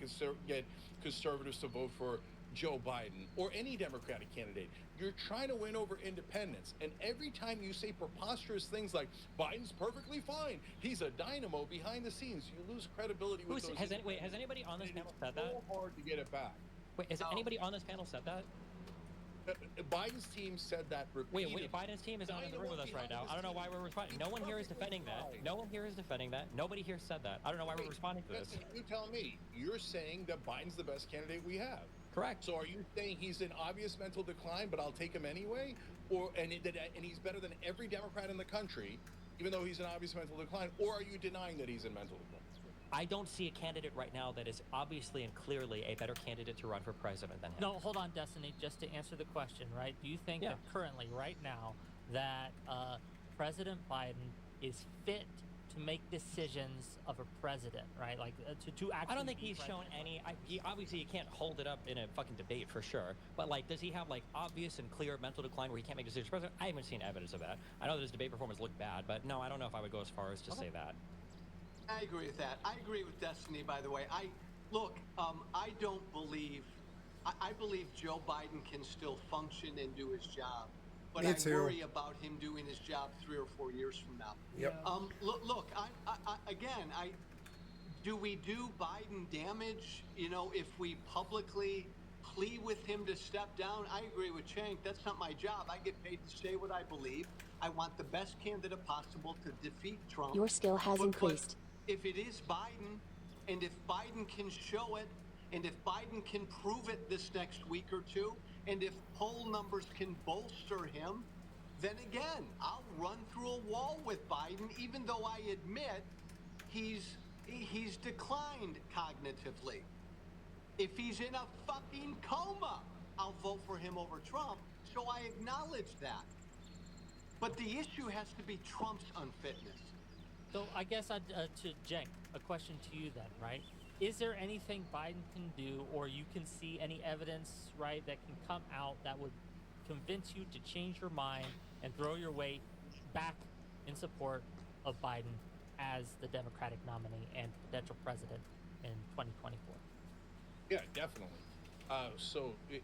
get conservatives to vote for Joe Biden or any Democratic candidate. You're trying to win over independents. And every time you say preposterous things like, Biden's perfectly fine, he's a dynamo behind the scenes, you lose credibility with those Has independents. anybody on this And panel it's said that? so hard to get it back. Wait, has anybody on this panel said that? Biden's team said that repeatedly. Wait, Biden's team is not in the room with us right now. I don't know why we're responding. No one here is defending that. No one here is defending that. Nobody here said that. I don't know why we're responding to this. Listen, you tell me. You're saying that Biden's the best candidate we have. Correct. So are you saying he's in obvious mental decline, but I'll take him anyway? And he's better than every Democrat in the country, even though he's in obvious mental decline? Or are you denying that he's in mental decline? I don't see a candidate right now that is obviously and clearly a better candidate to run for president than him. No, hold on, Destiny. Just to answer the question, right? Do you think that currently, right now, that President Biden is fit to make decisions of a president, right? Like to actually. I don't think be he's president? shown any. He obviously you can't hold it up in a fucking debate for sure. But like, does he have like obvious and clear mental decline where he can't make decisions? President, I haven't seen evidence of that. I know that his debate performance looked bad, but no, I don't know if I would go as far as to say that. I agree with that. I agree with Destiny, by the way. I don't believe. I believe Joe Biden can still function and do his job, but Me I too. worry about him doing his job 3 or 4 years from now. Yep. Look. Do we do Biden damage? You know, if we publicly plead with him to step down, I agree with Cenk. That's not my job. I get paid to say what I believe. I want the best candidate possible to defeat Trump. Your skill has But increased. if it is Biden, and if Biden can show it, and if Biden can prove it this next week or two, and if poll numbers can bolster him, then again, I'll run through a wall with Biden, even though I admit he's declined cognitively. If he's in a fucking coma, I'll vote for him over Trump, so I acknowledge that. But the issue has to be Trump's unfitness. So I guess to Cenk, a question to you then, right? Is there anything Biden can do, or you can see any evidence, right, that can come out that would convince you to change your mind and throw your weight back in support of Biden as the Democratic nominee and potential president in 2024? Yeah, definitely.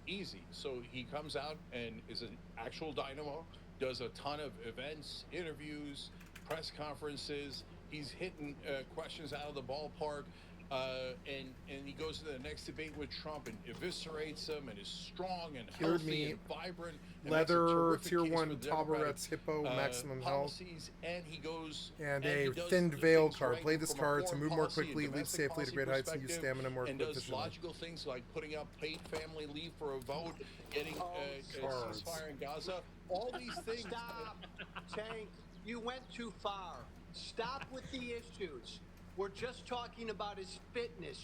Easy. So he comes out and is an actual dynamo, does a ton of events, interviews, press conferences. He's hitting questions out of the ballpark. and he goes into the next debate with Trump and eviscerates him and is strong and Cured healthy meat, and vibrant. And makes a leather, terrific tier case 1 for the Democratic, Tauberets, hippo, maximum health, policies, and he goes and he a does thinned the veil things card. right Play this from a card to foreign move more policy and quickly, lead domestic safely to policy great heights, and use perspective, stamina more and does efficiently. logical things like putting up paid family leave for a vote, getting a cards. ceasefire in Gaza. All these things. Stop, Tank. You went too far. Stop with the issues. We're just talking about his fitness.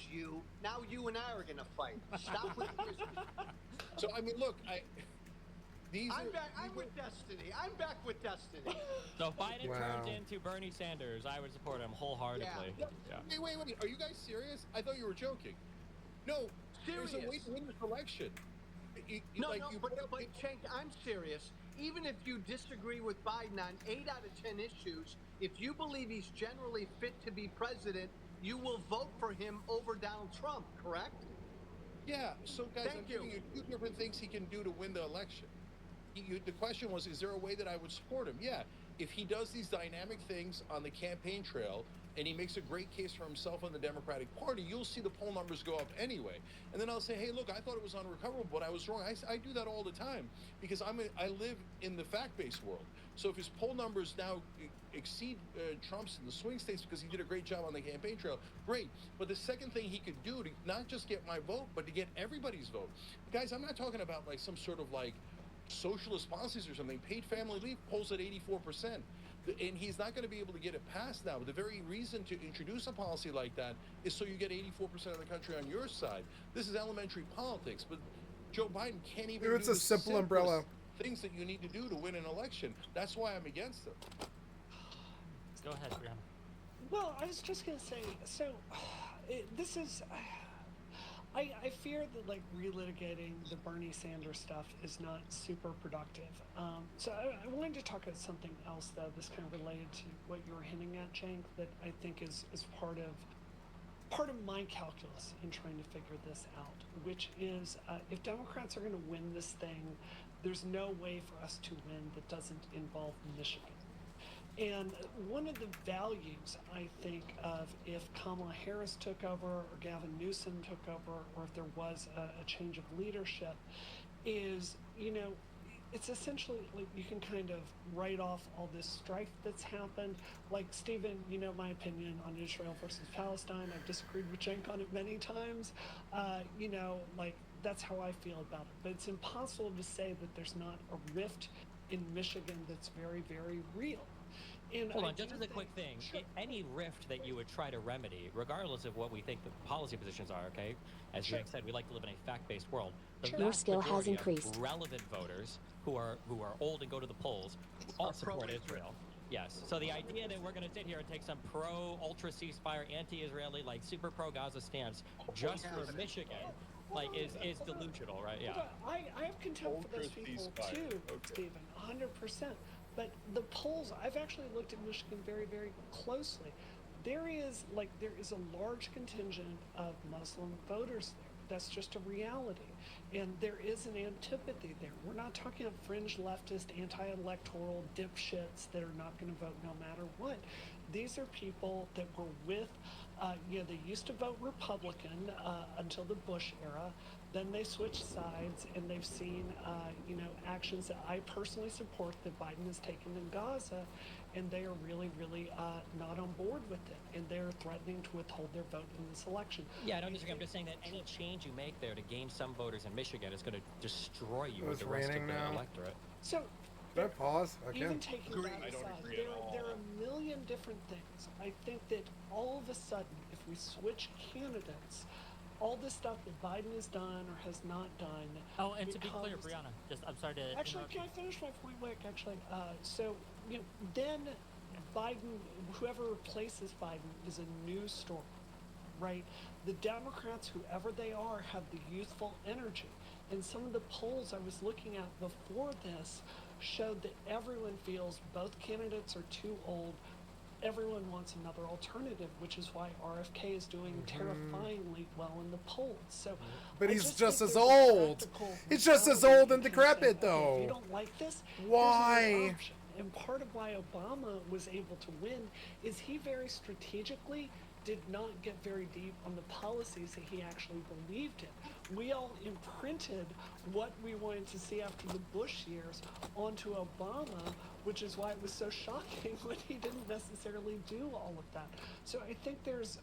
Now you and I are gonna fight. Stop with the issues. So I mean, look, I'm back. I'm with Destiny. I'm back with Destiny. So if Biden Wow. turned into Bernie Sanders, I would support him wholeheartedly. Yeah. Yeah. Wait. Are you guys serious? I thought you were joking. No, there's a way to win this election. No, but Cenk, I'm serious. Even if you disagree with Biden on 8 out of 10 issues, if you believe he's generally fit to be president, you will vote for him over Donald Trump, correct? Yeah. So guys, Thank I'm giving you 2 different things he can do to win the election. The question was, is there a way that I would support him? Yeah. If he does these dynamic things on the campaign trail and he makes a great case for himself in the Democratic Party, you'll see the poll numbers go up anyway. And then I'll say, hey, look, I thought it was unrecoverable, but I was wrong. I do that all the time because I live in the fact-based world. So if his poll numbers now exceed Trump's in the swing states because he did a great job on the campaign trail, great. But the second thing he could do to not just get my vote, but to get everybody's vote. Guys, I'm not talking about like some sort of like socialist policies or something. Paid family leave polls at 84%. And he's not going to be able to get it passed now. But the very reason to introduce a policy like that is so you get 84% of the country on your side. This is elementary politics. But Joe Biden can't even It's do a the simple umbrella. things that you need to do to win an election. That's why I'm against him. Go ahead, Brianna. Well, I was just gonna say, so this is. I fear that like relitigating the Bernie Sanders stuff is not super productive. So I wanted to talk about something else though, that's kind of related to what you were hinting at, Cenk, that I think is part of my calculus in trying to figure this out, which is if Democrats are going to win this thing, there's no way for us to win that doesn't involve Michigan. And one of the values, I think, of if Kamala Harris took over or Gavin Newsom took over or if there was a change of leadership is, it's essentially like you can kind of write off all this strife that's happened. Like, Stephen, my opinion on Israel versus Palestine. I've disagreed with Cenk on it many times. That's how I feel about it. But it's impossible to say that there's not a rift in Michigan that's very, very real. And Hold on, just as a quick thing, Sure. any rift that you would try to remedy, regardless of what we think the policy positions are, okay? As Sure. Jake said, we like to live in a fact-based world. The Sure. Your vast skill has majority of increased. relevant voters who are old and go to the polls all support Israel. Yes. So the idea that we're going to sit here and take some pro-ultra ceasefire, anti-Israeli, like super pro-Gaza stance just for Michigan, is delusional, right? Yeah. I have contempt for those Ultra people ceasefire. too, Okay. Stephen, 100%. But the polls, I've actually looked at Michigan very, very closely. There is a large contingent of Muslim voters there. That's just a reality. And there is an antipathy there. We're not talking about fringe leftist, anti-electoral dipshits that are not going to vote no matter what. These are people that were with, they used to vote Republican until the Bush era. Then they switched sides, and they've seen, actions that I personally support that Biden has taken in Gaza, and they are really, really not on board with it, and they're threatening to withhold their vote in this election. Yeah, I don't disagree. I'm just saying that any change you make there to gain some voters in Michigan is going to destroy you Oh, with it's the rest of raining the now? electorate. So, Can I pause? I even can. taking Agree. that I don't aside, agree at all. there are a million different things. I think that all of a sudden, if we switch candidates, all this stuff that Biden has done or has not done. Oh, and to be clear, becomes- Brianna, I'm sorry to Actually, interrupt can I finish my point, Wick? Actually, then Biden, whoever replaces Biden, is a new story, right? The Democrats, whoever they are, have the youthful energy. And some of the polls I was looking at before this showed that everyone feels both candidates are too old. Everyone wants another alternative, which is why RFK is doing terrifyingly well in the polls. So, But I he's just just think as there's a old. practical He's just as reality old and in terms of decrepit, saying, okay, though. If you don't like this, Why? here's another option. And part of why Obama was able to win is he very strategically did not get very deep on the policies that he actually believed in. We all imprinted what we wanted to see after the Bush years onto Obama, which is why it was so shocking when he didn't necessarily do all of that. So I think there's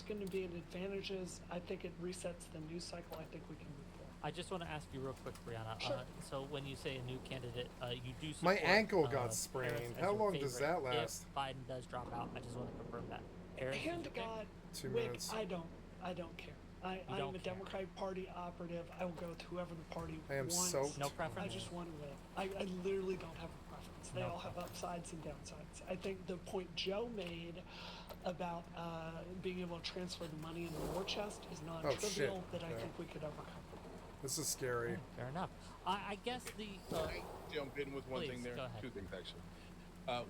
going to be an advantages. I think it resets the news cycle. I think we can move forward. I just want to ask you real quick, Brianna. Sure. So when you say a new candidate, you do My support, ankle got Harris sprained. as How your long does favorite that last? If Biden does drop out, I just want to confirm that. Harris is Hand to your pick? God, 2 Wick, minutes. I don't care. I'm don't a care. Democratic Party operative. I will go with whoever the party I am wants. soaked. No I preference? just want to win. I literally don't have a preference. They No all have upsides and downsides. I think the point Joe made about being able to transfer the money in the war chest is non-trivial that I Yeah. think we could overcome. This is scary. Fair enough. I guess the... Can I jump in with one Please, thing there? go ahead. Two things, actually.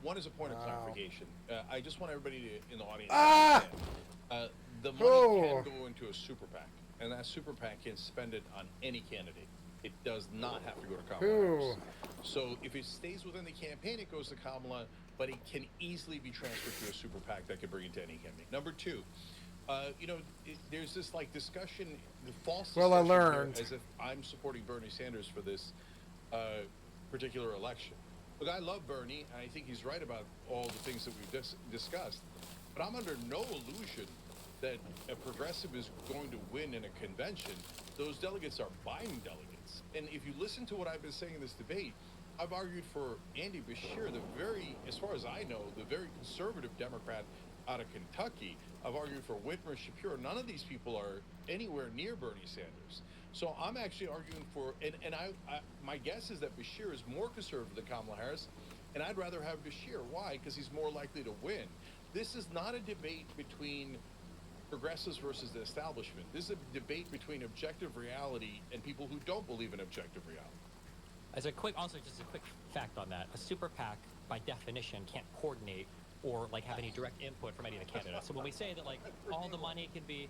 One is a point of Wow. clarification. I just want everybody in the audience Ah! to understand. The money Oh. can go into a super PAC, and that super PAC can spend it on any candidate. It does not have to go to Kamala Ooh. Harris. So if it stays within the campaign, it goes to Kamala, but it can easily be transferred to a super PAC that can bring it to any candidate. Number two, there's this like discussion, the false Well, I discussion here learned. as if I'm supporting Bernie Sanders for this particular election. Look, I love Bernie, and I think he's right about all the things that we've discussed. But I'm under no illusion that a progressive is going to win in a convention. Those delegates are Biden delegates. And if you listen to what I've been saying in this debate, I've argued for Andy Beshear, as far as I know, the very conservative Democrat out of Kentucky. I've argued for Whitmer Shapiro. None of these people are anywhere near Bernie Sanders. So I'm actually arguing for, and my guess is that Beshear is more conservative than Kamala Harris, and I'd rather have Beshear. Why? Because he's more likely to win. This is not a debate between progressives versus the establishment. This is a debate between objective reality and people who don't believe in objective reality. As a quick, also just a quick fact on that, a super PAC by definition can't coordinate or like have any direct input from any of the candidates. So when we say that like all the money can be,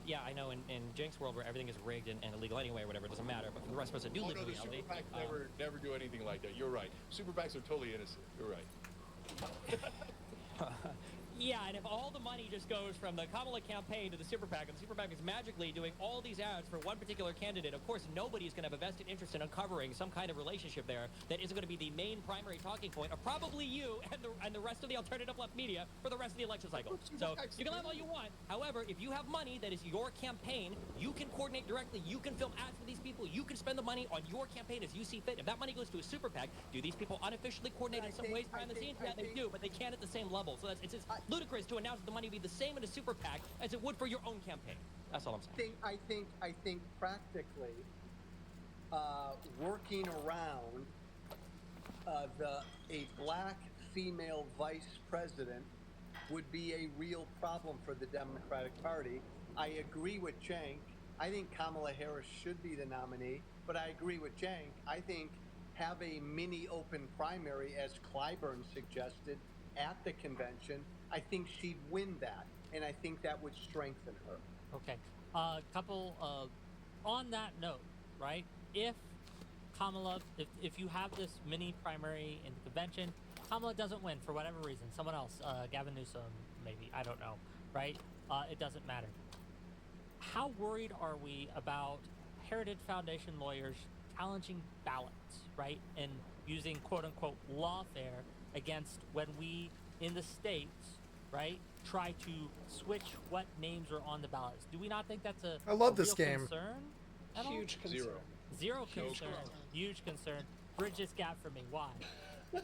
yeah, I know in Jank's world where everything is rigged and illegal anyway or whatever, it doesn't matter. But for the rest of us that do Oh live no, in the super reality, PACs never do anything like that. You're right. Super PACs are totally innocent. You're right. yeah, and if all the money just goes from the Kamala campaign to the super PAC, and the super PAC is magically doing all these ads for one particular candidate, of course nobody's going to have a vested interest in uncovering some kind of relationship there that isn't going to be the main primary talking point of probably you and the rest of the alternative left media for the rest of the election cycle. So you can have all you want. However, if you have money that is your campaign, you can coordinate directly. You can film ads for these people. You can spend the money on your campaign as you see fit. If that money goes to a super PAC, do these people unofficially coordinate in some ways behind the scenes? Yeah, they do, but they can't at the same level. So it's just ludicrous to announce that the money would be the same in a super PAC as it would for your own campaign. That's all I'm saying. I think practically working around a black female vice president would be a real problem for the Democratic Party. I agree with Cenk. I think Kamala Harris should be the nominee, but I agree with Cenk. I think have a mini open primary, as Clyburn suggested, at the convention. I think she'd win that, and I think that would strengthen her. Okay. On that note, right? If Kamala, if you have this mini primary in the convention, Kamala doesn't win for whatever reason, someone else, Gavin Newsom, maybe, I don't know, right? It doesn't matter. How worried are we about Heritage Foundation lawyers challenging ballots, right? And using quote unquote lawfare against when we in the states, right, try to switch what names are on the ballots? Do we not think that's a I love a this real game. concern at all? Huge concern. Zero Huge concern. concern. Huge concern. Bridge this gap for me. Why? Go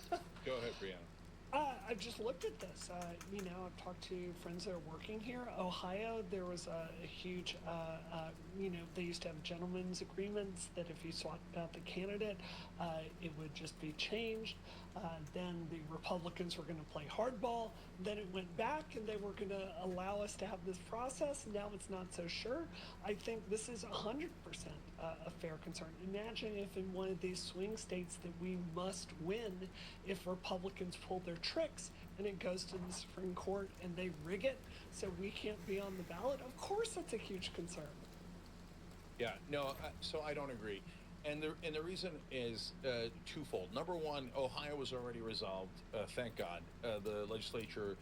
ahead, Brianna. I've just looked at this. I've talked to friends that are working here. Ohio, there was a huge, they used to have gentlemen's agreements that if you swapped out the candidate, it would just be changed. Then the Republicans were going to play hardball. Then it went back and they were going to allow us to have this process. Now it's not so sure. I think this is 100% a fair concern. Imagine if in one of these swing states that we must win, if Republicans pull their tricks and it goes to the Supreme Court and they rig it so we can't be on the ballot. Of course that's a huge concern. Yeah, no, so I don't agree. And the reason is twofold. Number one, Ohio was already resolved, thank God. The legislature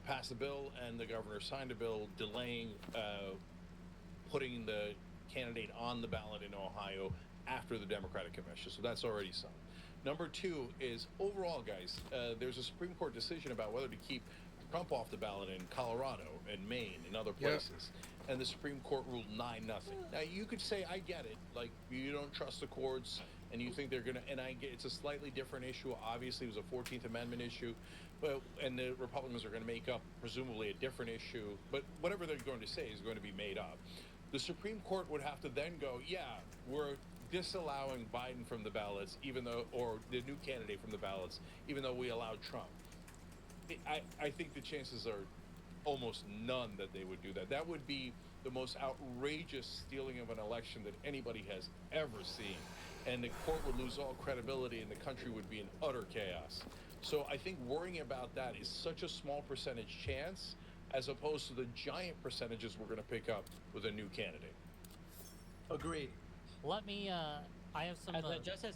passed a bill, and the governor signed a bill delaying putting the candidate on the ballot in Ohio after the Democratic convention. So that's already signed. Number two is overall, guys, there's a Supreme Court decision about whether to keep Trump off the ballot in Colorado and Maine and other places. And the Supreme Court ruled 9-0. Now, you could say, I get it. Like, you don't trust the courts and you think they're going to, and I get it's a slightly different issue. Obviously, it was a 14th Amendment issue, and the Republicans are going to make up, presumably, a different issue. But whatever they're going to say is going to be made up. The Supreme Court would have to then go, yeah, we're disallowing Biden from the ballots, even though, or the new candidate from the ballots, even though we allowed Trump. I think the chances are almost none that they would do that. That would be the most outrageous stealing of an election that anybody has ever seen. And the court would lose all credibility and the country would be in utter chaos. So I think worrying about that is such a small percentage chance as opposed to the giant percentages we're going to pick up with a new candidate. Agreed. Let me. I have some. Just as